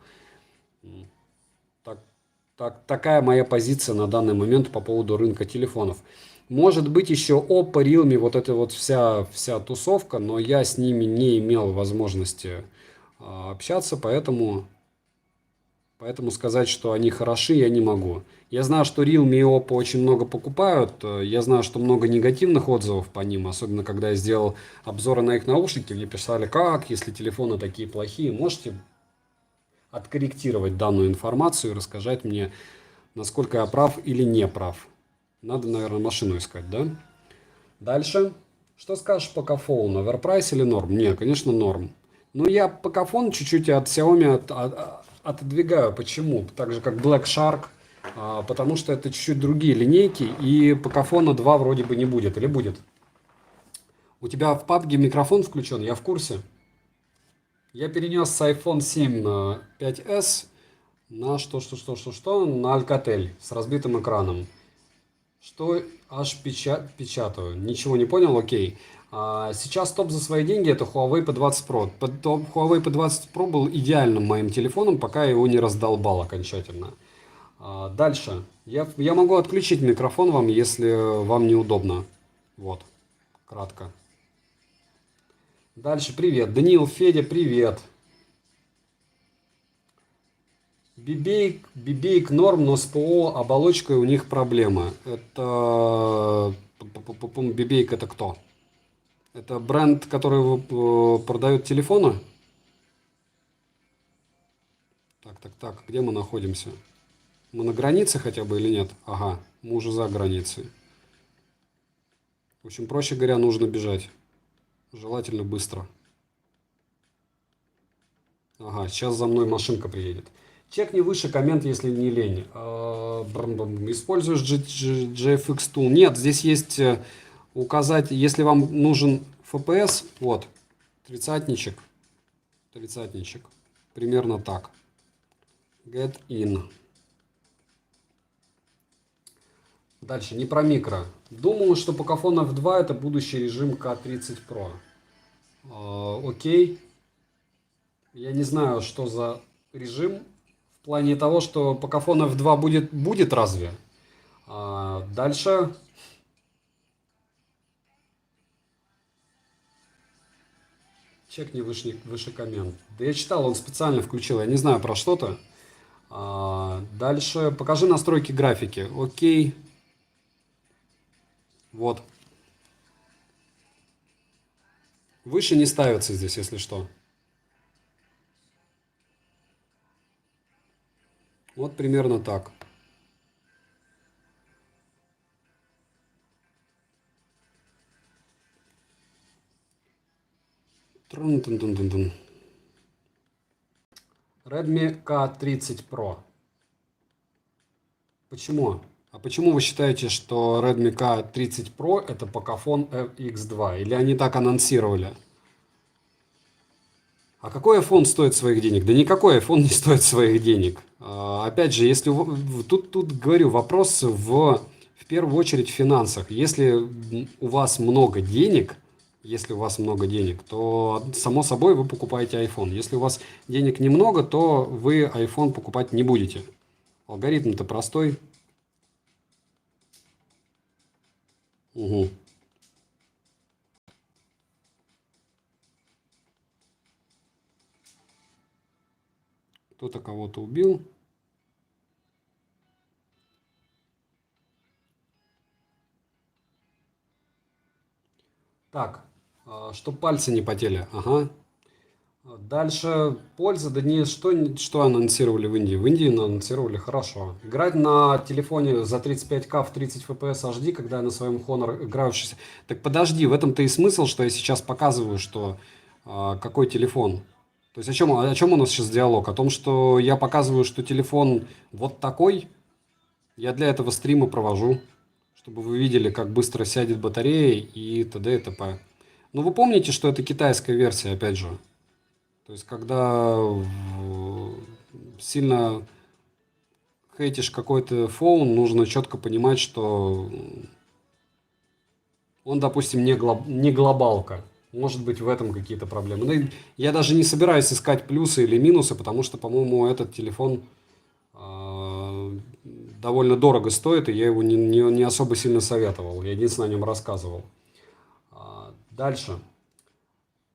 Такая моя позиция на данный момент по поводу рынка телефонов. Может быть еще Oppo, Realme, вот эта вот вся тусовка, но я с ними не имел возможности общаться, поэтому сказать, что они хороши, я не могу. Я знаю, что Realme и Oppo очень много покупают, я знаю, что много негативных отзывов по ним, особенно когда я сделал обзоры на их наушники, мне писали, как, если телефоны такие плохие, можете откорректировать данную информацию и рассказать мне, насколько я прав или не прав. Надо, наверное, машину искать, да? Дальше. Что скажешь по Pocophone? Оверпрайс или норм? Не, конечно, норм. Но я Pocophone чуть-чуть от Xiaomi отодвигаю. Почему? Так же, как Black Shark. Потому что это чуть-чуть другие линейки. И Pocophone 2 вроде бы не будет. Или будет? У тебя в PUBG микрофон включен? Я в курсе. Я перенес с iPhone 7 5s на что? На Alcatel с разбитым экраном. Что аж печатаю. Ничего не понял, окей. Сейчас топ за свои деньги это Huawei P20 Pro. Huawei P20 Pro был идеальным моим телефоном, пока я его не раздолбал окончательно. Дальше. Я могу отключить микрофон вам, если вам неудобно. Вот. Кратко. Дальше. Привет. Даниил, Федя, привет. Бибейк норм, но с ПО оболочкой у них проблемы. Это... Бибейк это кто? Это бренд, который продает телефоны? Так, где мы находимся? Мы на границе хотя бы или нет? Ага, мы уже за границей. В общем, проще говоря, нужно бежать. Желательно быстро. Ага, сейчас за мной машинка приедет. Чекни выше коммент, если не лень. Используешь GFX Tool? Нет, здесь есть указать, если вам нужен FPS, вот, тридцатничек. Примерно так. Get in. Дальше, не про микро. Думаю, что Pocophone F2 это будущий режим K30 Pro. Окей. Я не знаю, что за режим. В плане того, что Pocophone F2 будет разве? Дальше. Чекни выше коммент. Да я читал, он специально включил. Я не знаю про что-то. Дальше. Покажи настройки графики. Окей. Вот. Выше не ставится здесь, если что. Вот примерно так. Redmi K30 Pro. Почему? А почему вы считаете, что Redmi K30 Pro это Pocophone X2? Или они так анонсировали? А какой iPhone стоит своих денег? Да никакой iPhone не стоит своих денег. Опять же, если тут говорю, вопрос в первую очередь в финансах. Если у вас много денег, если у вас много денег, то само собой вы покупаете iPhone. Если у вас денег немного, то вы iPhone покупать не будете. Алгоритм-то простой. Угу. Кто-то кого-то убил. Так, чтоб пальцы не потели. Ага. Дальше польза, да не что анонсировали в Индии. В Индии анонсировали хорошо. Играть на телефоне за 35К в 30 FPS HD, когда я на своем Honor играю в 60. Так подожди, в этом-то и смысл, что я сейчас показываю, что какой телефон. То есть о чем у нас сейчас диалог? О том, что я показываю, что телефон вот такой. Я для этого стримы провожу, чтобы вы видели, как быстро сядет батарея и т.д. и т.п. Но вы помните, что это китайская версия, опять же. То есть, когда сильно хейтишь какой-то фон, нужно четко понимать, что он, допустим, не глобалка. Может быть, в этом какие-то проблемы. Ну, я даже не собираюсь искать плюсы или минусы, потому что, по-моему, этот телефон довольно дорого стоит, и я его не особо сильно советовал. Я единственное о нем рассказывал. Дальше.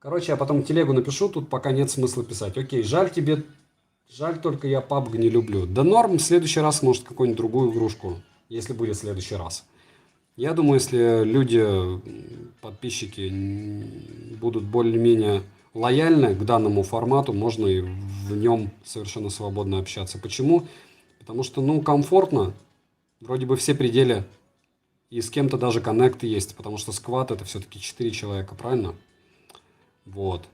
Короче, я потом телегу напишу, тут пока нет смысла писать. Окей, жаль только я PUBG не люблю. Да норм, в следующий раз, может, какую-нибудь другую игрушку, если будет в следующий раз. Я думаю, если люди, подписчики, будут более-менее лояльны к данному формату, можно и в нем совершенно свободно общаться. Почему? Потому что, комфортно. Вроде бы все пределы. И с кем-то даже коннект есть, потому что сквад это все-таки 4 человека, правильно? Вот.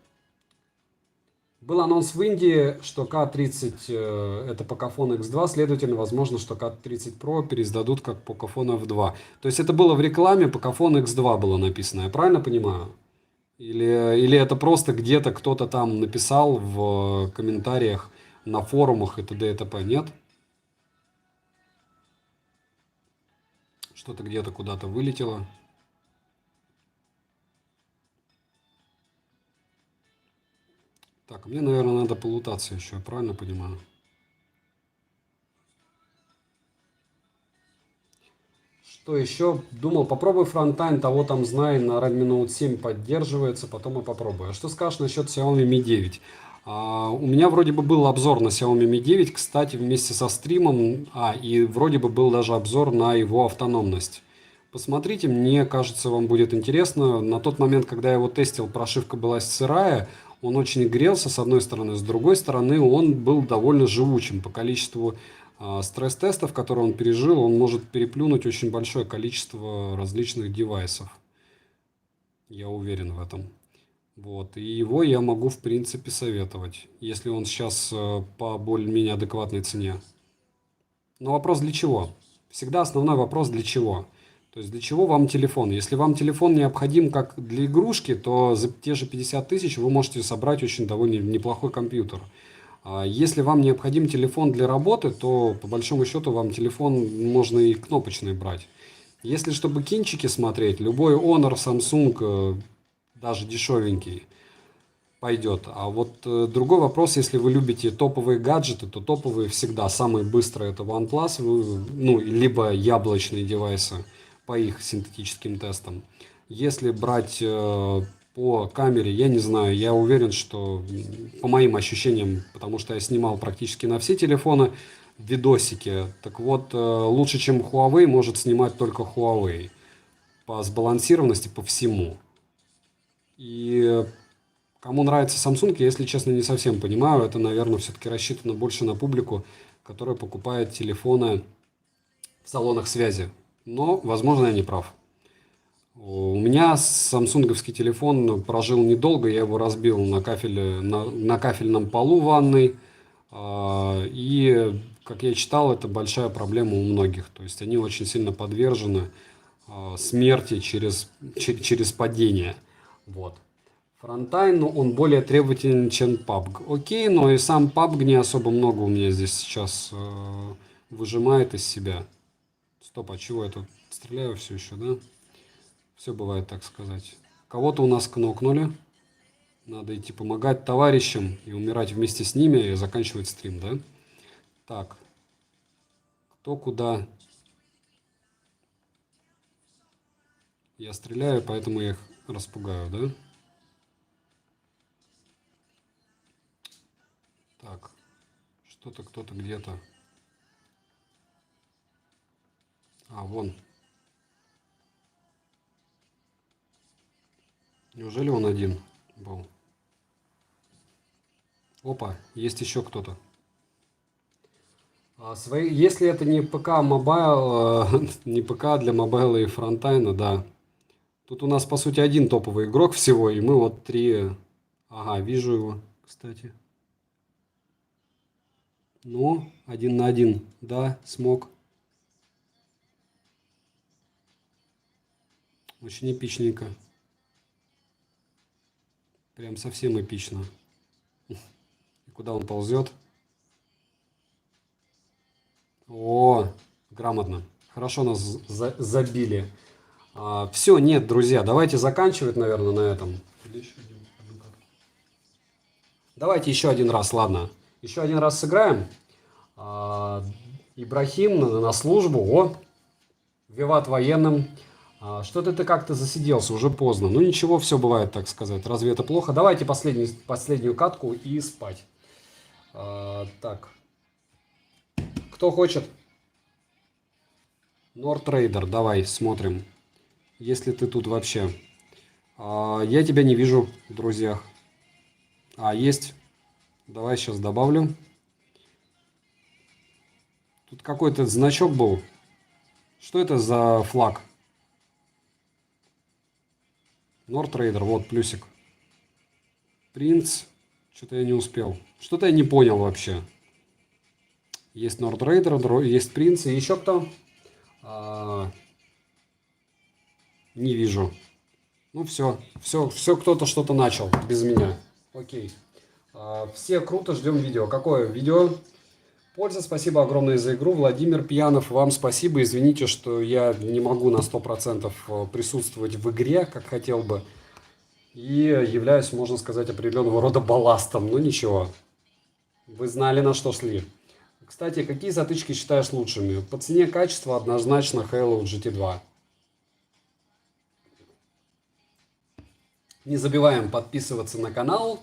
Был анонс в Индии, что К30 это Pocophone X2, следовательно, возможно, что К30 Pro переиздадут как Pocophone F2. То есть это было в рекламе, Pocophone X2 было написано, я правильно понимаю? Или это просто где-то кто-то там написал в комментариях на форумах и т.д. и т.п. Нет? Что-то где-то куда-то вылетело. Так, мне, наверное, надо полутаться еще, я правильно понимаю? Что еще? Думал, попробуй фронтайн, того там знай, на Redmi Note 7 поддерживается, потом и попробую. А что скажешь насчет Xiaomi Mi 9? У меня вроде бы был обзор на Xiaomi Mi 9, кстати, вместе со стримом, и вроде бы был даже обзор на его автономность. Посмотрите, мне кажется, вам будет интересно. На тот момент, когда я его тестил, прошивка была сырая, он очень грелся с одной стороны, с другой стороны он был довольно живучим по количеству стресс-тестов, которые он пережил, он может переплюнуть очень большое количество различных девайсов. Я уверен в этом. Вот. И его я могу, в принципе, советовать, если он сейчас по более-менее адекватной цене. Но вопрос для чего? Всегда основной вопрос для чего? То есть для чего вам телефон? Если вам телефон необходим как для игрушки, то за те же 50 тысяч вы можете собрать очень довольно неплохой компьютер. Если вам необходим телефон для работы, то по большому счету вам телефон можно и кнопочный брать. Если чтобы кинчики смотреть, любой Honor, Samsung, даже дешевенький, пойдет. А вот другой вопрос, если вы любите топовые гаджеты, то топовые всегда. Самые быстрые это OnePlus, либо яблочные девайсы по их синтетическим тестам. Если брать по камере, я не знаю, я уверен, что по моим ощущениям, потому что я снимал практически на все телефоны видосики, так вот, лучше, чем Huawei, может снимать только Huawei по сбалансированности, по всему. И кому нравится Samsung, я, если честно, не совсем понимаю. Это, наверное, все-таки рассчитано больше на публику, которая покупает телефоны в салонах связи. Но, возможно, я не прав. У меня самсунговский телефон прожил недолго, я его разбил на кафельном полу ванной. И, как я читал, это большая проблема у многих. То есть они очень сильно подвержены смерти через падение. Вот. Фронтайн, он более требователен, чем PUBG. Окей, но и сам PUBG не особо много у меня здесь сейчас выжимает из себя. Стоп, а чего я тут стреляю все еще, да? Все бывает, так сказать. Кого-то у нас кнокнули. Надо идти помогать товарищам и умирать вместе с ними и заканчивать стрим, да? Так. Кто куда? Я стреляю, поэтому я их распугаю, да? Так. Что-то кто-то где-то. А, вон. Неужели он один был? Опа, есть еще кто-то. Если это не ПК мобайл, не ПК для мобайла и фронтайна, да. Тут у нас, по сути, один топовый игрок всего, и мы вот три... Ага, вижу его, кстати. Ну, 1 на 1, да, смог. Очень эпичненько. Прям совсем эпично. И куда он ползет? О, грамотно. Хорошо нас забили. Все, нет, друзья, давайте заканчивать, наверное, на этом. Давайте еще один раз, ладно. Еще один раз сыграем. Ибрахим на службу. О, виват военным. Что-то ты как-то засиделся, уже поздно. Ну ничего, все бывает, так сказать. Разве это плохо? Давайте последнюю катку и спать. Так. Кто хочет? Нортрейдер, давай, смотрим. Если ты тут вообще. Я тебя не вижу в друзьях. Есть. Давай сейчас добавлю. Тут какой-то значок был. Что это за флаг? Нортрейдер, вот плюсик. Принц. Что-то я не успел. Что-то я не понял вообще. Есть Нортрейдер, есть принц. И еще кто? Не вижу. Ну все кто-то что-то начал без меня. Окей. Все круто, ждем видео. Какое видео? Польза, спасибо огромное за игру. Владимир Пьянов, вам спасибо. Извините, что я не могу на 100% присутствовать в игре, как хотел бы. И являюсь, можно сказать, определенного рода балластом. Но ничего. Вы знали, на что шли. Кстати, какие затычки считаешь лучшими? По цене качества однозначно Halo GT2. Не забываем подписываться на канал,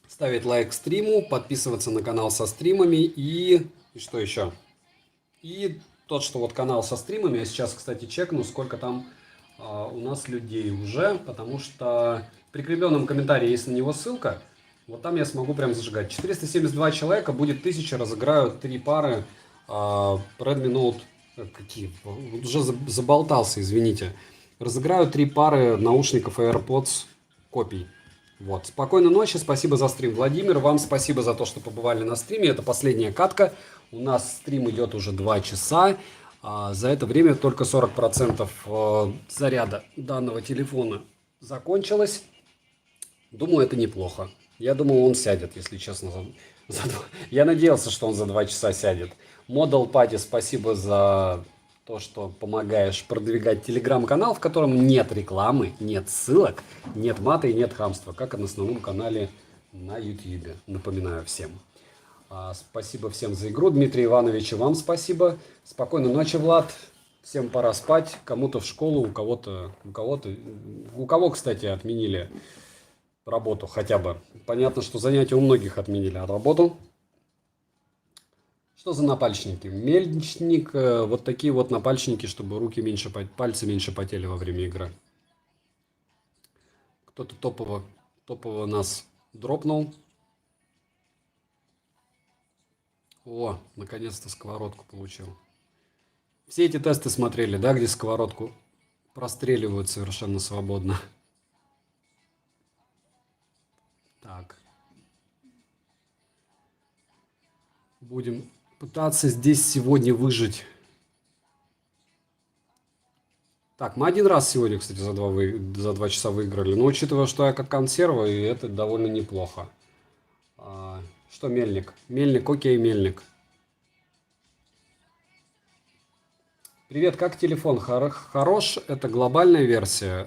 ставить лайк стриму, подписываться на канал со стримами и что еще? И тот, что вот канал со стримами, я сейчас, кстати, чекну, сколько там у нас людей уже, потому что в прикрепленном комментарии есть на него ссылка, вот там я смогу прям зажигать. 472 человека, будет 1000, разыграю 3 пары Redmi Note, какие, уже заболтался, извините. Разыграю 3 пары наушников AirPods копий. Вот. Спокойной ночи, спасибо за стрим, Владимир. Вам спасибо за то, что побывали на стриме. Это последняя катка. У нас стрим идет уже 2 часа. За это время только 40% заряда данного телефона закончилось. Думаю, это неплохо. Я думаю, он сядет, если честно. Я надеялся, что он за 2 часа сядет. Model Party, спасибо за то, что помогаешь продвигать телеграм-канал, в котором нет рекламы, нет ссылок, нет мата и нет хамства, как и на основном канале на YouTube. Напоминаю всем. Спасибо всем за игру. Дмитрий Иванович, и вам спасибо. Спокойной ночи, Влад. Всем пора спать. Кому-то в школу, у кого, кстати, отменили работу хотя бы. Понятно, что занятия у многих отменили, а работу... Что за напальчники? Мельничник, вот такие вот напальчники, чтобы руки меньше, пальцы меньше потели во время игры. Кто-то топово нас дропнул. О, наконец-то сковородку получил. Все эти тесты смотрели, да, где сковородку простреливают совершенно свободно. Так. Будем пытаться здесь сегодня выжить. Так, мы один раз сегодня, кстати, за 2 часа выиграли. Но учитывая, что я как консерва, и это довольно неплохо. Что мельник? Мельник, окей, мельник. Привет, как телефон? Хорош, это глобальная версия.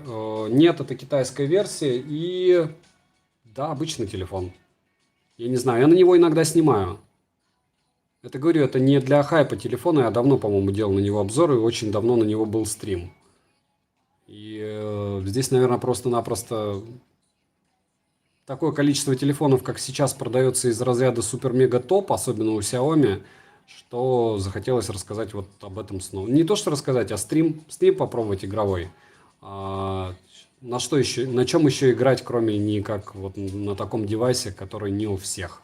Нет, это китайская версия. И да, обычный телефон. Я не знаю, я на него иногда снимаю. Это, говорю, это не для хайпа телефона. Я давно, по-моему, делал на него обзор, и очень давно на него был стрим. И здесь, наверное, просто-напросто такое количество телефонов, как сейчас продается из разряда супер-мега-топ, особенно у Xiaomi, что захотелось рассказать вот об этом снова. Не то, что рассказать, а стрим попробовать игровой. На что еще, на чем еще играть, кроме не как вот на таком девайсе, который не у всех.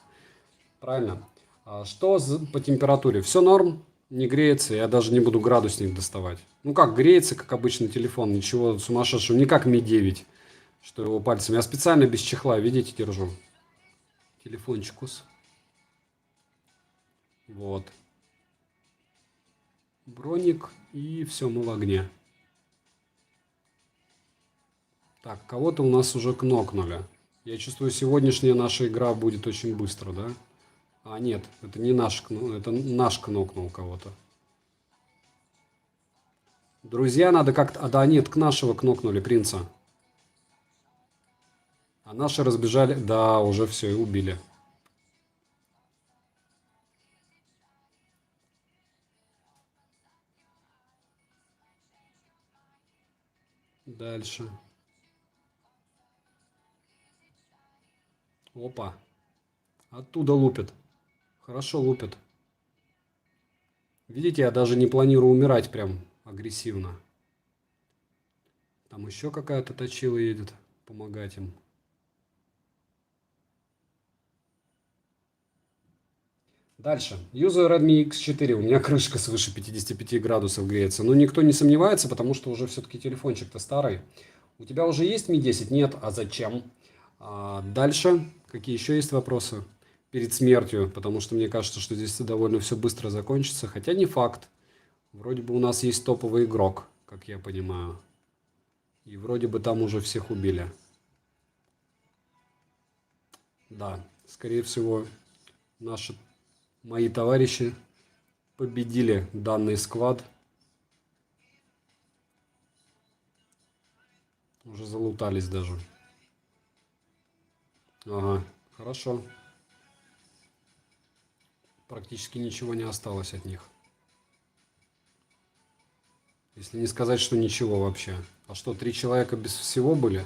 Правильно? Что по температуре? Все норм, не греется, я даже не буду градусник доставать. Ну как, греется, как обычный телефон, ничего сумасшедшего, не как Mi 9, что его пальцем. Я специально без чехла, видите, держу. Телефончикус. Вот. Броник и все, мы в огне. Так, кого-то у нас уже кнокнули. Я чувствую, сегодняшняя наша игра будет очень быстро, да? А, нет, это не наш, это наш кнокнул кого-то. Друзья, надо как-то... А, да, нет, к нашего кнокнули, принца. А наши разбежали... Да, уже все, и убили. Дальше. Опа. Оттуда лупят. Хорошо лупят. Видите, я даже не планирую умирать прям агрессивно. Там еще какая-то точила едет помогать им. Дальше. Юзаю Redmi X4. У меня крышка свыше 55 градусов греется. Но никто не сомневается, потому что уже все-таки телефончик-то старый. У тебя уже есть Mi 10? Нет. А зачем? Дальше. Какие еще есть вопросы? Перед смертью. Потому что мне кажется, что здесь довольно все быстро закончится. Хотя не факт. Вроде бы у нас есть топовый игрок, как я понимаю. И вроде бы там уже всех убили. Да, скорее всего, мои товарищи победили данный сквад. Уже залутались даже. Ага, хорошо. Практически ничего не осталось от них. Если не сказать, что ничего вообще. А что, 3 человека без всего были?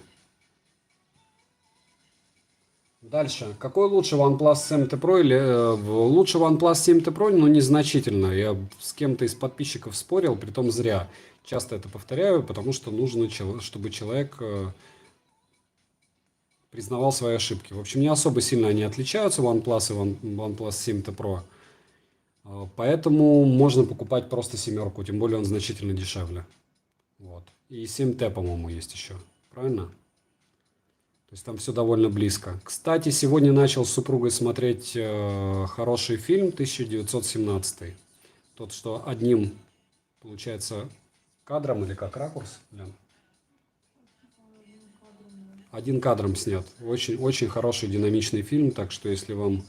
Дальше. Какой лучше, OnePlus 7T Pro или... лучше OnePlus 7T Pro, но незначительно. Я с кем-то из подписчиков спорил, притом зря. Часто это повторяю, потому что нужно, чтобы человек признавал свои ошибки. В общем, не особо сильно они отличаются, OnePlus и OnePlus 7T Pro. Поэтому можно покупать просто семерку, тем более он значительно дешевле. Вот. И 7T, по-моему, есть еще. Правильно? То есть там все довольно близко. Кстати, сегодня начал с супругой смотреть хороший фильм 1917. Тот, что одним, получается, кадром или как ракурс? Лен? Один кадром снят. Очень, очень хороший динамичный фильм. Так что, если вам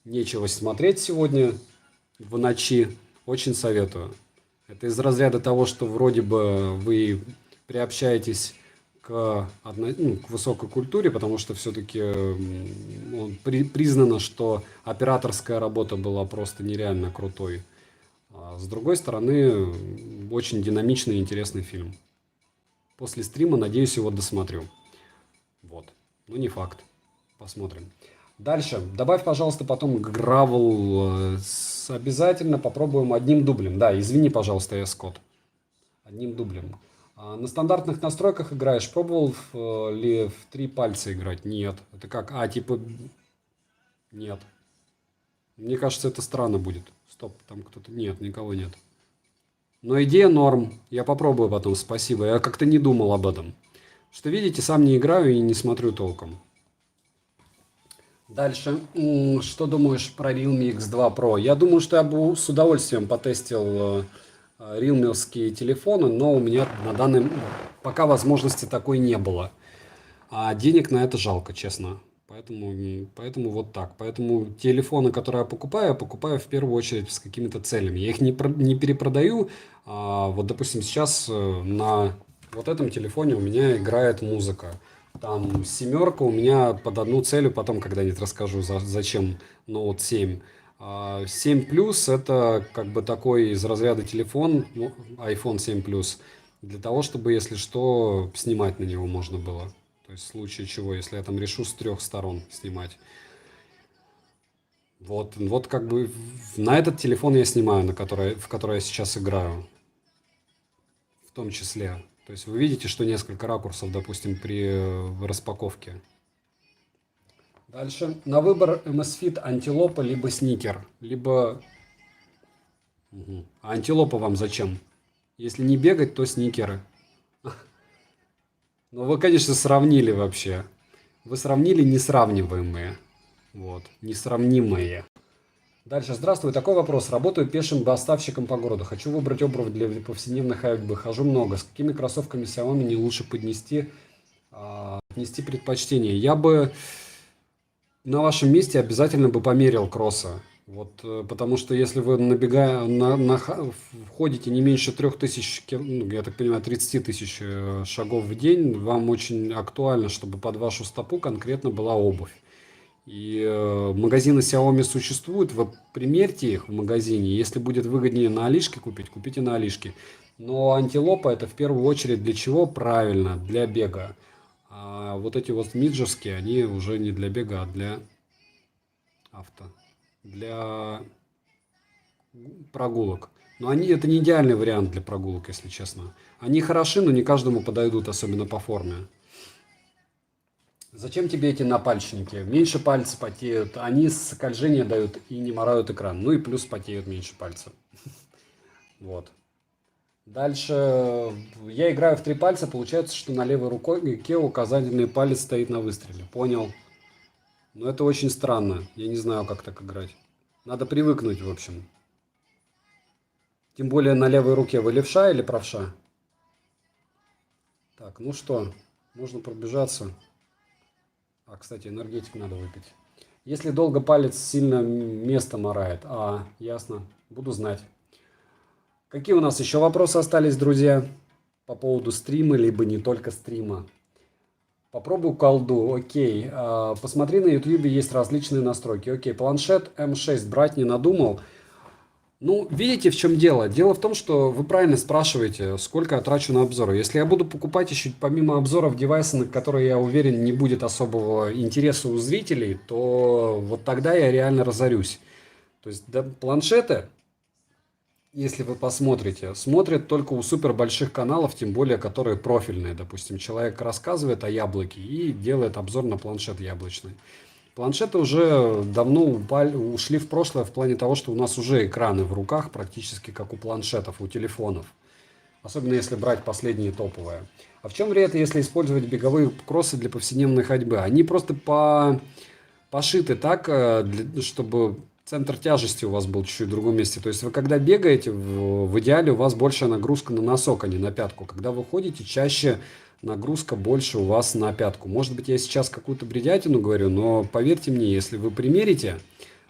нечего смотреть сегодня в ночи, очень советую. Это из разряда того, что вроде бы вы приобщаетесь к высокой культуре, потому что все-таки признано, что операторская работа была просто нереально крутой. А с другой стороны, очень динамичный и интересный фильм. После стрима, надеюсь, его досмотрю. Вот. Ну, не факт. Посмотрим. Дальше. Добавь, пожалуйста, потом Gravel. Обязательно попробуем одним дублем. Да, извини, пожалуйста, я Скотт. Одним дублем. На стандартных настройках играешь. Пробовал ли в 3 пальца играть? Нет. Это как? Типа... Нет. Мне кажется, это странно будет. Стоп, там кто-то... Нет, никого нет. Но идея норм. Я попробую потом, спасибо. Я как-то не думал об этом. Что, видите, сам не играю и не смотрю толком. Дальше. Что думаешь про Realme X2 Pro? Я думаю, что я бы с удовольствием потестил realme-овские телефоны, но у меня на данный... Пока возможности такой не было. А денег на это жалко, честно. Поэтому вот так. Поэтому телефоны, которые я покупаю в первую очередь с какими-то целями. Я их не перепродаю. Вот, допустим, сейчас на вот этом телефоне у меня играет музыка. Там семерка у меня под одну целью, потом когда-нибудь расскажу, зачем Note 7. 7 Plus это как бы такой из разряда телефон, ну, iPhone 7 Plus, для того, чтобы, если что, снимать на него можно было. То есть в случае чего, если я там решу с 3 сторон снимать. Вот как бы на этот телефон я снимаю, в который я сейчас играю. В том числе. То есть вы видите, что несколько ракурсов, допустим, при распаковке. Дальше. На выбор MSFit антилопа либо сникер. Либо... Угу. А антилопа вам зачем? Если не бегать, то сникеры. Ну, вы, конечно, сравнили вообще. Вы сравнили несравниваемые. Вот. Несравнимые. Дальше. Здравствуй. Такой вопрос. Работаю пешим доставщиком по городу. Хочу выбрать обувь для повседневной ходьбы. Хожу много. С какими кроссовками Xiaomi не лучше отнести предпочтение? Я бы на вашем месте обязательно бы померил кросса. Вот, потому что если вы входите не меньше 3000, ну, я так понимаю, 30 тысяч шагов в день, вам очень актуально, чтобы под вашу стопу конкретно была обувь. И магазины Xiaomi существуют, вы примерьте их в магазине, если будет выгоднее на Алишке купить, купите на Алишке. Но антилопа это в первую очередь для чего? Правильно, для бега. А вот эти вот миджевские, они уже не для бега, а для для прогулок. Но это не идеальный вариант для прогулок, если честно. Они хороши, но не каждому подойдут, особенно по форме. Зачем тебе эти напальчники? Меньше пальцы потеют, они скольжение дают и не морают экран. Ну и плюс потеют меньше пальцев. Вот. Дальше я играю в 3 пальца, получается, что на левой руке указательный палец стоит на выстреле. Понял? Но это очень странно. Я не знаю, как так играть. Надо привыкнуть, в общем. Тем более на левой руке вы левша или правша? Так, ну что, можно пробежаться. Кстати, энергетик надо выпить. Если долго палец сильно место морает. Ясно. Буду знать. Какие у нас еще вопросы остались, друзья? По поводу стрима, либо не только стрима. Попробую колду. Окей. Посмотри, на YouTube есть различные настройки. Окей. Планшет M6 брать не надумал. Ну, видите, в чем дело? Дело в том, что вы правильно спрашиваете, сколько я трачу на обзоры. Если я буду покупать еще помимо обзоров девайсы, на которые, я уверен, не будет особого интереса у зрителей, то вот тогда я реально разорюсь. То есть планшеты, если вы посмотрите, смотрят только у супер больших каналов, тем более, которые профильные. Допустим, человек рассказывает о яблоке и делает обзор на планшет яблочный. Планшеты уже давно ушли в прошлое в плане того, что у нас уже экраны в руках практически как у планшетов, у телефонов. Особенно если брать последние топовые. А в чем вред, если использовать беговые кроссы для повседневной ходьбы? Они просто пошиты так, чтобы центр тяжести у вас был чуть-чуть в другом месте. То есть вы когда бегаете, в идеале у вас большая нагрузка на носок, а не на пятку. Когда вы ходите, чаще нагрузка больше у вас на пятку. Может быть, я сейчас какую-то бредятину говорю, но поверьте мне, если вы примерите,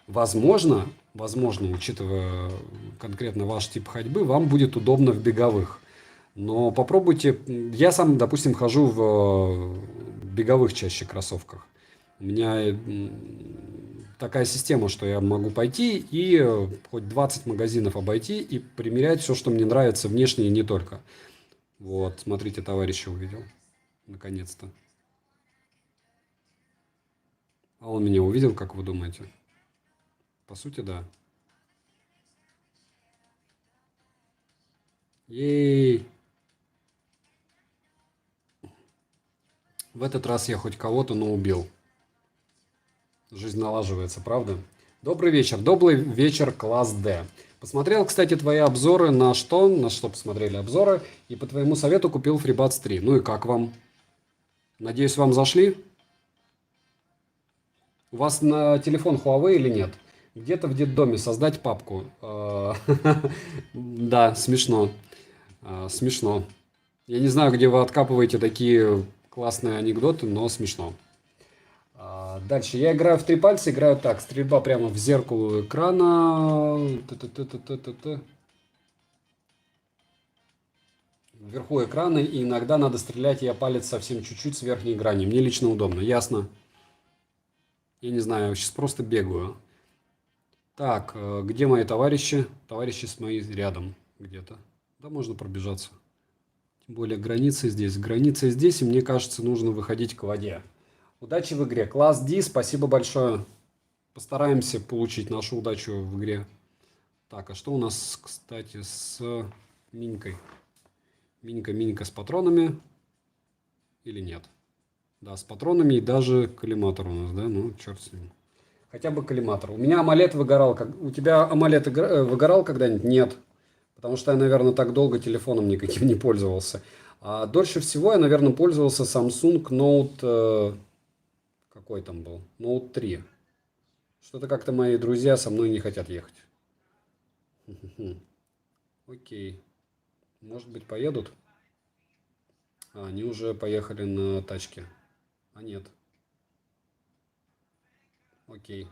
возможно, учитывая конкретно ваш тип ходьбы, вам будет удобно в беговых. Но попробуйте. Я сам, допустим, хожу в беговых чаще кроссовках. У меня такая система, что я могу пойти и хоть 20 магазинов обойти и примерять все, что мне нравится внешне и не только. Вот, смотрите, товарища увидел. Наконец-то. А он меня увидел, как вы думаете? По сути, да. Ей! В этот раз я хоть кого-то, но убил. Жизнь налаживается, правда? Добрый вечер, класс D. Посмотрел, кстати, твои обзоры на что посмотрели обзоры, и по твоему совету купил FreeBuds 3. Ну и как вам? Надеюсь, вам зашли? У вас на телефон Huawei или нет? Где-то в детдоме создать папку. Да, смешно. Смешно. Я не знаю, где вы откапываете такие классные анекдоты, но смешно. Дальше. Я играю в 3 пальца, играю так. Стрельба прямо в зеркало экрана. Вверху экрана, и иногда надо стрелять, я палец совсем чуть-чуть с верхней грани. Мне лично удобно. Ясно. Я не знаю, я сейчас просто бегаю. Так, где мои товарищи? Товарищи с моей рядом где-то. Да, можно пробежаться. Тем более граница здесь. Граница здесь, и мне кажется, нужно выходить к воде. Удачи в игре. Класс D, спасибо большое. Постараемся получить нашу удачу в игре. Так, а что у нас, кстати, с Минькой? Минька с патронами. Или нет? Да, с патронами и даже коллиматор у нас, да? Ну, черт с ним. Хотя бы коллиматор. У меня амулет выгорал. У тебя амулет выгорал когда-нибудь? Нет. Потому что я, наверное, так долго телефоном никаким не пользовался. А дольше всего я, наверное, пользовался Samsung Note... какой там был? Note 3. Что-то как-то мои друзья со мной не хотят ехать. Окей. Может быть, поедут? Они уже поехали на тачке. А нет. Окей.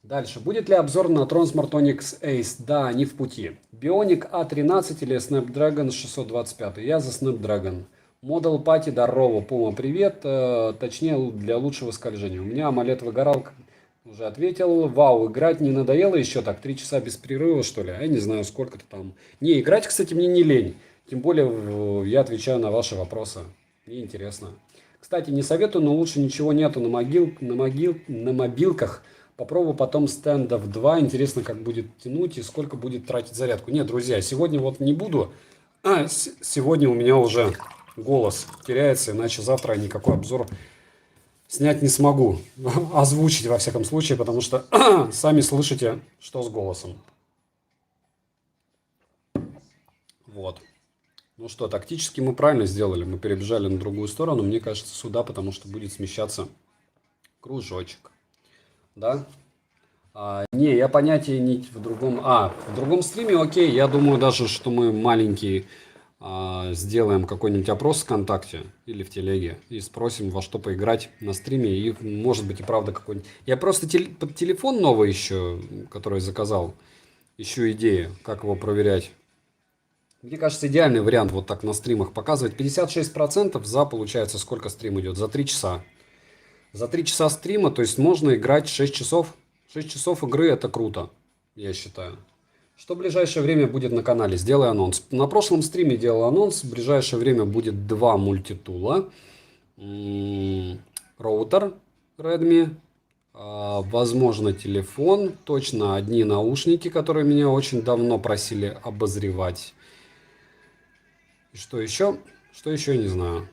Дальше. Будет ли обзор на Tron Smart Onyx Ace? Да, они в пути. Bionic A13 или Snapdragon 625? Я за Snapdragon. Model Party, здорово. Пума, привет. Точнее, для лучшего скольжения. У меня AMOLED выгорал, уже ответил. Вау, играть не надоело еще так? 3 часа без перерыва, что ли? Я не знаю, сколько-то там. Не, играть, кстати, мне не лень. Тем более, я отвечаю на ваши вопросы. Мне интересно. Кстати, не советую, но лучше ничего нету на мобилках. Попробую потом стендов 2. Интересно, как будет тянуть и сколько будет тратить зарядку. Нет, друзья, сегодня вот не буду. Сегодня у меня уже голос теряется, иначе завтра я никакой обзор снять не смогу. Озвучить, во всяком случае, потому что сами слышите, что с голосом. Вот. Ну что, тактически мы правильно сделали. Мы перебежали на другую сторону, мне кажется, сюда, потому что будет смещаться кружочек. Да? Не, я понятия не в другом... в другом стриме, окей. Я думаю даже, что мы маленький сделаем какой-нибудь опрос ВКонтакте или в телеге и спросим, во что поиграть на стриме. И может быть и правда какой-нибудь... Я просто под телефон новый еще, который заказал, ищу идеи, как его проверять. Мне кажется, идеальный вариант вот так на стримах показывать. 56% за, получается, сколько стрим идет? За 3 часа. За 3 часа стрима, то есть можно играть 6 часов. 6 часов игры это круто, я считаю. Что в ближайшее время будет на канале? Сделай анонс. На прошлом стриме делал анонс. В ближайшее время будет 2 мультитула. Роутер Redmi. Возможно, телефон. Точно одни наушники, которые меня очень давно просили обозревать. И что еще? Что еще, не знаю.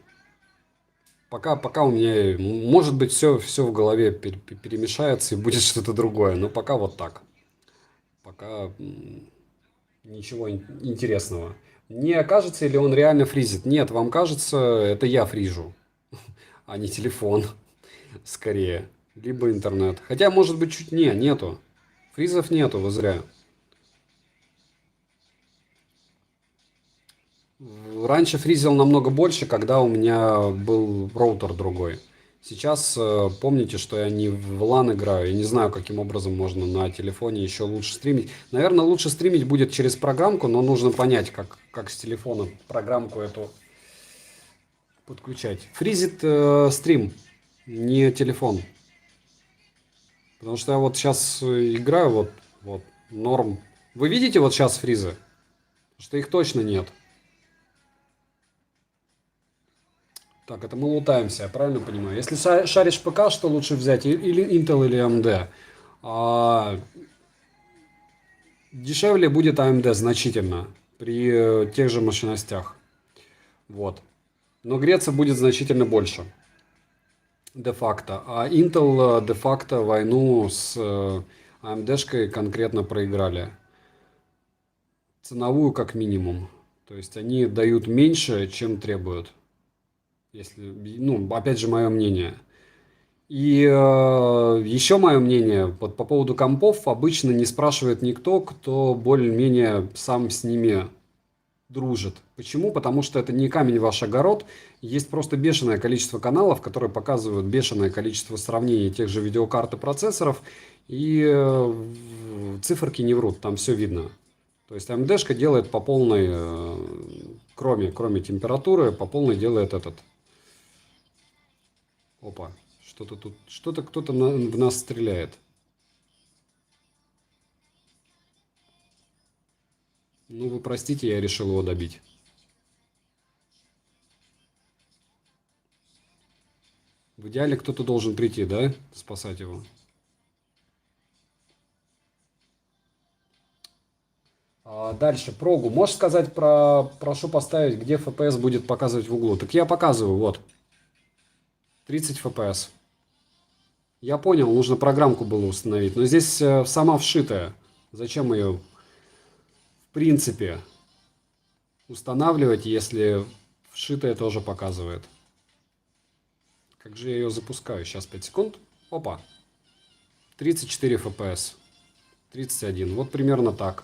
Пока у меня, может быть, все в голове перемешается и будет что-то другое. Но пока вот так. Пока ничего интересного. Не кажется, или он реально фризит? Нет, вам кажется, это я фрижу, а не телефон. Скорее. Либо интернет. Хотя, может быть, чуть нету. Фризов нету, вы зря. Раньше фризил намного больше, когда у меня был роутер другой. Сейчас помните, что я не в LAN играю. Я не знаю, каким образом можно на телефоне еще лучше стримить. Наверное, лучше стримить будет через программку, но нужно понять, как с телефона программку эту подключать. Фризит стрим, не телефон. Потому что я вот сейчас играю, вот, норм. Вы видите вот сейчас фризы? Потому что их точно нет. Так, это мы лутаемся, я правильно понимаю? Если шаришь ПК, что лучше взять? Или Intel, или AMD? Дешевле будет AMD значительно при тех же мощностях. Вот. Но греться будет значительно больше. Де-факто. А Intel де-факто войну с AMD-шкой конкретно проиграли. Ценовую как минимум. То есть они дают меньше, чем требуют. Если, опять же, мое мнение. И еще мое мнение, вот по поводу компов обычно не спрашивает никто, кто более-менее сам с ними дружит. Почему? Потому что это не камень в ваш огород. Есть просто бешеное количество каналов, которые показывают бешеное количество сравнений тех же видеокарт и процессоров. И циферки не врут, там все видно. То есть AMD-шка делает по полной, кроме температуры, по полной делает этот. Опа, что-то тут, что-то кто-то в нас стреляет. Ну, вы простите, я решил его добить. В идеале кто-то должен прийти, да? Спасать его. Дальше, прогу. Можешь сказать прошу поставить, где FPS будет показывать в углу? Так я показываю, вот. 30 FPS. Я понял, нужно программку было установить. Но здесь сама вшитая. Зачем ее, в принципе, устанавливать, если вшитая тоже показывает? Как же я ее запускаю? Сейчас 5 секунд. Опа. 34 FPS. 31. Вот примерно так.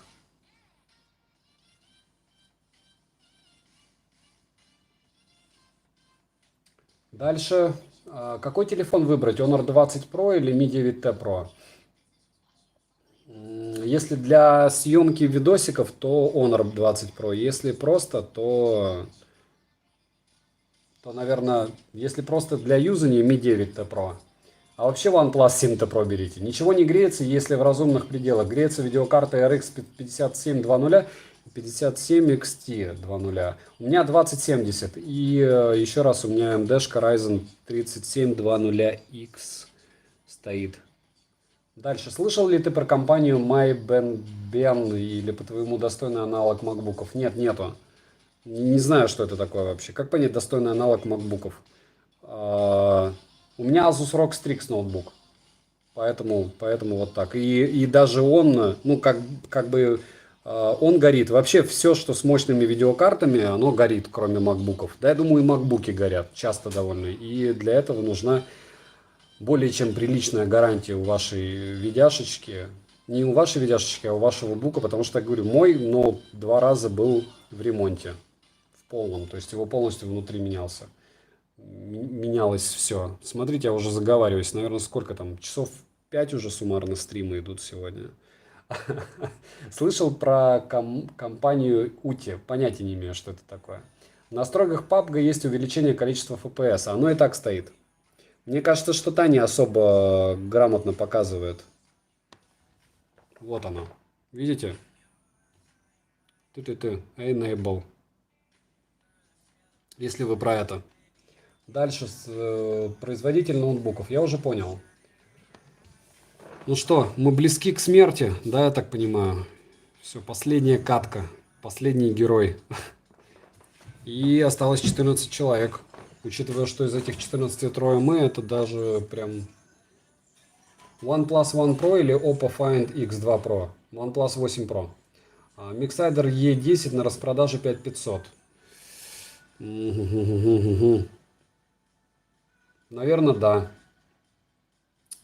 Дальше. Какой телефон выбрать? Honor 20 Pro или Mi 9T Pro? Если для съемки видосиков, то Honor 20 Pro. Если просто, то наверное, если просто для юзания, Mi 9T Pro. А вообще OnePlus 7T Pro берите. Ничего не греется, если в разумных пределах. Греется видеокарта RX 5720 и 57 XT 2.0. У меня 2070. И еще раз, у меня AMD-шка Ryzen 3720X стоит. Дальше. Слышал ли ты про компанию MyBenben или по-твоему достойный аналог макбуков? Нет, нету. Не знаю, что это такое вообще. Как понять достойный аналог макбуков? У меня Asus ROG Strix ноутбук. Поэтому вот так. И даже он, ну, как бы, он горит. Вообще все, что с мощными видеокартами, оно горит, кроме макбуков. Да, я думаю, и макбуки горят, часто довольно. И для этого нужна более чем приличная гарантия у вашей видяшечки. Не у вашей видяшечки, а у вашего бука. Потому что, я говорю, мой ноут 2 раза был в ремонте. В полном. То есть его полностью внутри менялось все. Смотрите, я уже заговариваюсь. Наверное, сколько там? Часов 5 уже суммарно стримы идут сегодня. Слышал про компанию Ути. Понятия не имею, что это такое. В настройках PUBG есть увеличение количества FPS. Оно и так стоит. Мне кажется, что та не особо грамотно показывает. Вот оно. Видите? Enable. Если вы про это. Дальше производитель ноутбуков. Я уже понял. Ну что, мы близки к смерти, да, я так понимаю. Все, последняя катка. Последний герой. И осталось 14 человек. Учитывая, что из этих 14 трое мы, это даже прям... OnePlus One Pro или Oppo Find X2 Pro? OnePlus 8 Pro. Mixader E10 на распродаже 5500. Наверное, да.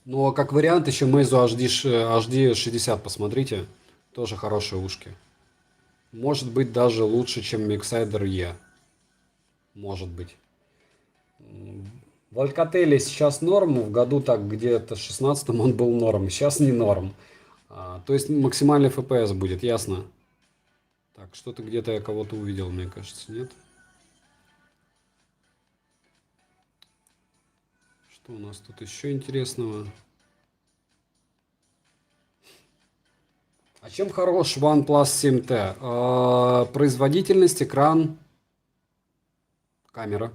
Но как вариант еще Meizu HD 60 посмотрите. Тоже хорошие ушки. Может быть даже лучше, чем Mixader E. Может быть. В Alcatel сейчас норм. В году так где-то в 16-м он был норм. Сейчас не норм. То есть максимальный FPS будет, ясно? Так, что-то где-то я кого-то увидел, мне кажется, нет? Что у нас тут еще интересного? А чем хорош OnePlus 7T? Производительность, экран, камера.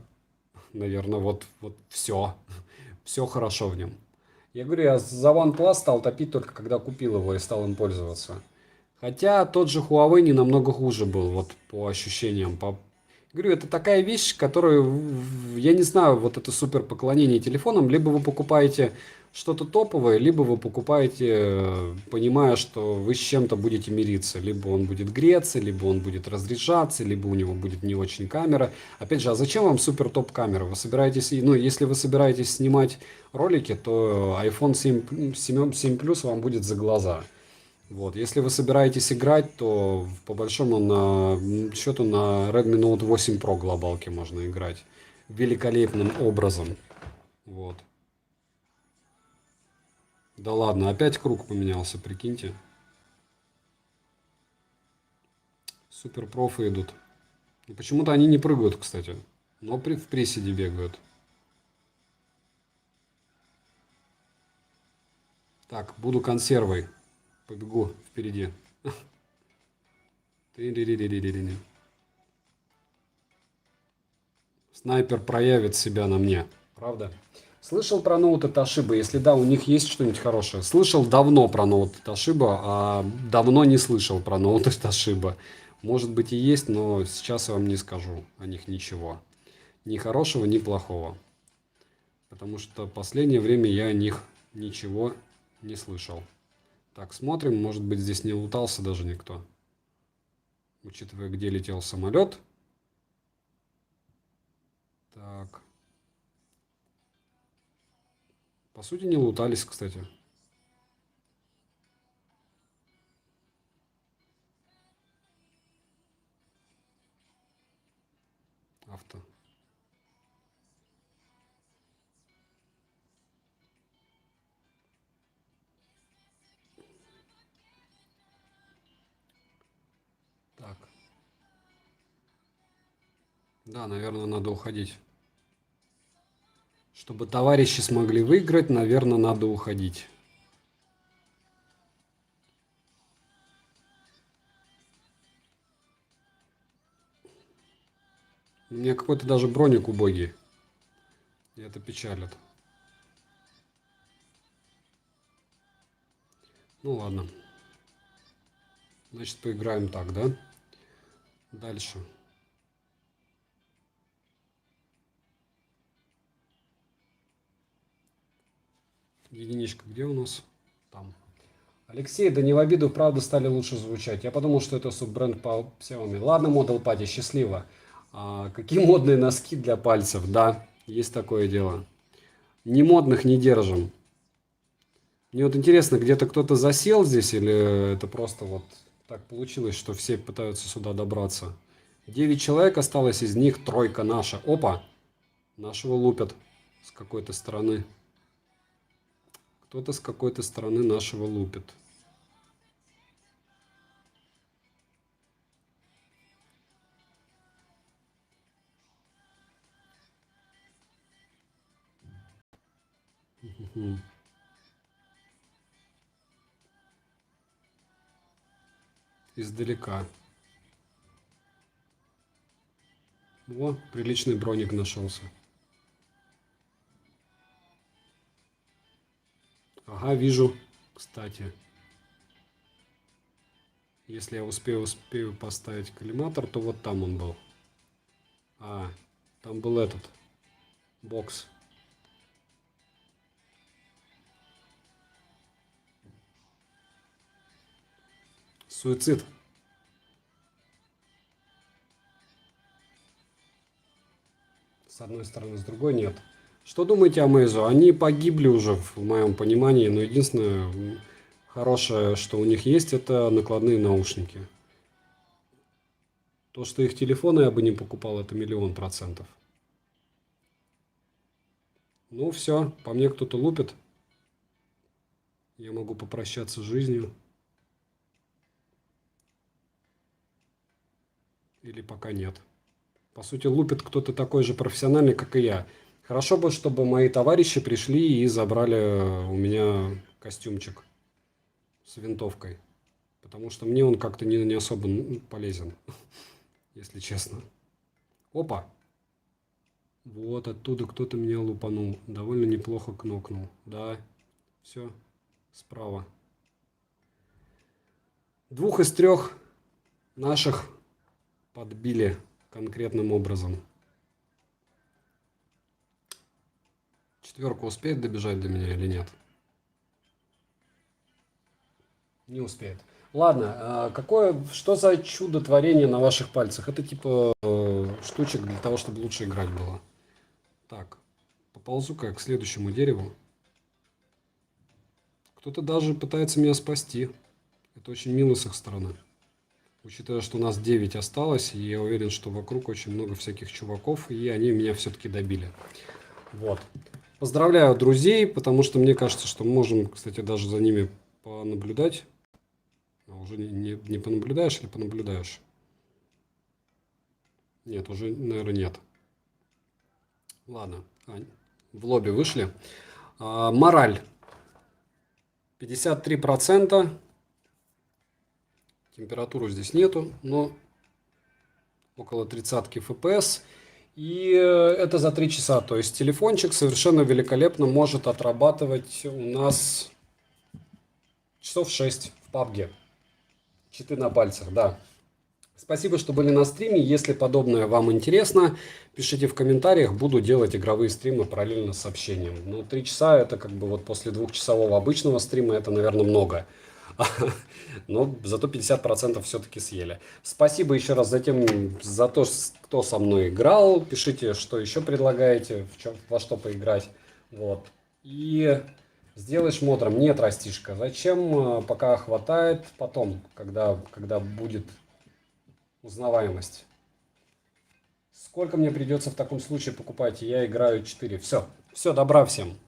Наверное, вот все. Все хорошо в нем. Я говорю, я за OnePlus стал топить только когда купил его и стал им пользоваться. Хотя тот же Huawei не намного хуже был, вот по ощущениям. Говорю, это такая вещь, которую, я не знаю, вот это супер поклонение телефонам. Либо вы покупаете что-то топовое, либо вы покупаете, понимая, что вы с чем-то будете мириться. Либо он будет греться, либо он будет разряжаться, либо у него будет не очень камера. Опять же, а зачем вам супер топ камера? Вы собираетесь, ну, если вы собираетесь снимать ролики, то iPhone 7 Plus вам будет за глаза. Вот. Если вы собираетесь играть, то по большому счету на Redmi Note 8 Pro глобалке можно играть великолепным образом. Вот. Да ладно, опять круг поменялся, прикиньте. Супер профы идут. И почему-то они не прыгают, кстати. Но в приседе бегают. Так, буду консервой. Побегу впереди. Ты-ри-ри-ри-ри-ри-ри. Снайпер проявит себя на мне. Правда? Слышал про ноуты Toshiba? Если да, у них есть что-нибудь хорошее. Слышал давно про ноуты Toshiba, а давно не слышал про ноуты Toshiba. Может быть и есть, но сейчас я вам не скажу о них ничего. Ни хорошего, ни плохого. Потому что в последнее время я о них ничего не слышал. Так, смотрим. Может быть, здесь не лутался даже никто. Учитывая, где летел самолет. Так. По сути, не лутались, кстати. Авто. Так. Да, наверное, надо уходить. Чтобы товарищи смогли выиграть, наверное, надо уходить. У меня какой-то даже броник убогий. И это печалит. Ну ладно. Значит, поиграем так, да? Дальше. Единичка где у нас? Там. Алексей, да не в обиду, правда стали лучше звучать. Я подумал, что это суббренд по Xiaomi. Ладно, Model Party, счастливо. Какие модные носки для пальцев? Да, есть такое дело. Не модных не держим. Мне вот интересно, где-то кто-то засел здесь или это просто вот так получилось, что все пытаются сюда добраться. 9 человек осталось, из них тройка наша. Опа! Нашего лупят с какой-то стороны. Кто-то с какой-то стороны нашего лупит. Издалека. О, приличный броник нашелся. Ага, вижу, кстати. Если я успею поставить коллиматор, то вот там он был. Там был этот бокс. Суицид. С одной стороны, с другой нет. Что думаете о Meizu? Они погибли уже, в моем понимании, но единственное хорошее, что у них есть, это накладные наушники. То, что их телефоны я бы не покупал, это 1000000%. Ну все, по мне кто-то лупит. Я могу попрощаться с жизнью. Или пока нет. По сути, лупит кто-то такой же профессиональный, как и я. Хорошо бы, чтобы мои товарищи пришли и забрали у меня костюмчик с винтовкой. Потому что мне он как-то не особо полезен, если честно. Опа! Вот оттуда кто-то меня лупанул. Довольно неплохо кнокнул. Да, все, справа. 2 из 3 наших подбили конкретным образом. 4 успеет добежать до меня или нет? Не успеет. Ладно, что за чудо-творение на ваших пальцах? Это типа штучек для того, чтобы лучше играть было. Так, поползу-ка я к следующему дереву. Кто-то даже пытается меня спасти. Это очень мило с их стороны. Учитывая, что у нас 9 осталось, и я уверен, что вокруг очень много всяких чуваков, и они меня все-таки добили. Вот. Поздравляю друзей, потому что мне кажется, что можем, кстати, даже за ними понаблюдать. А уже не понаблюдаешь или понаблюдаешь? Нет, уже, наверное, нет. Ладно, в лобби вышли. Мораль. 53%. Температуру здесь нету, но около 30 FPS. И это за 3 часа. То есть телефончик совершенно великолепно может отрабатывать у нас часов 6 в PUBG. Читы на пальцах, да. Спасибо, что были на стриме. Если подобное вам интересно, пишите в комментариях. Буду делать игровые стримы параллельно с общением. Но 3 часа это как бы вот после 2-часового обычного стрима это, наверное, много. Но зато 50% все-таки съели. Спасибо еще раз за то, кто со мной играл. Пишите, что еще предлагаете, во что поиграть. Вот. И сделаешь модером. Нет, Растишка. Зачем? Пока хватает. Потом, когда будет узнаваемость. Сколько мне придется в таком случае покупать? Я играю 4. Все, добра всем.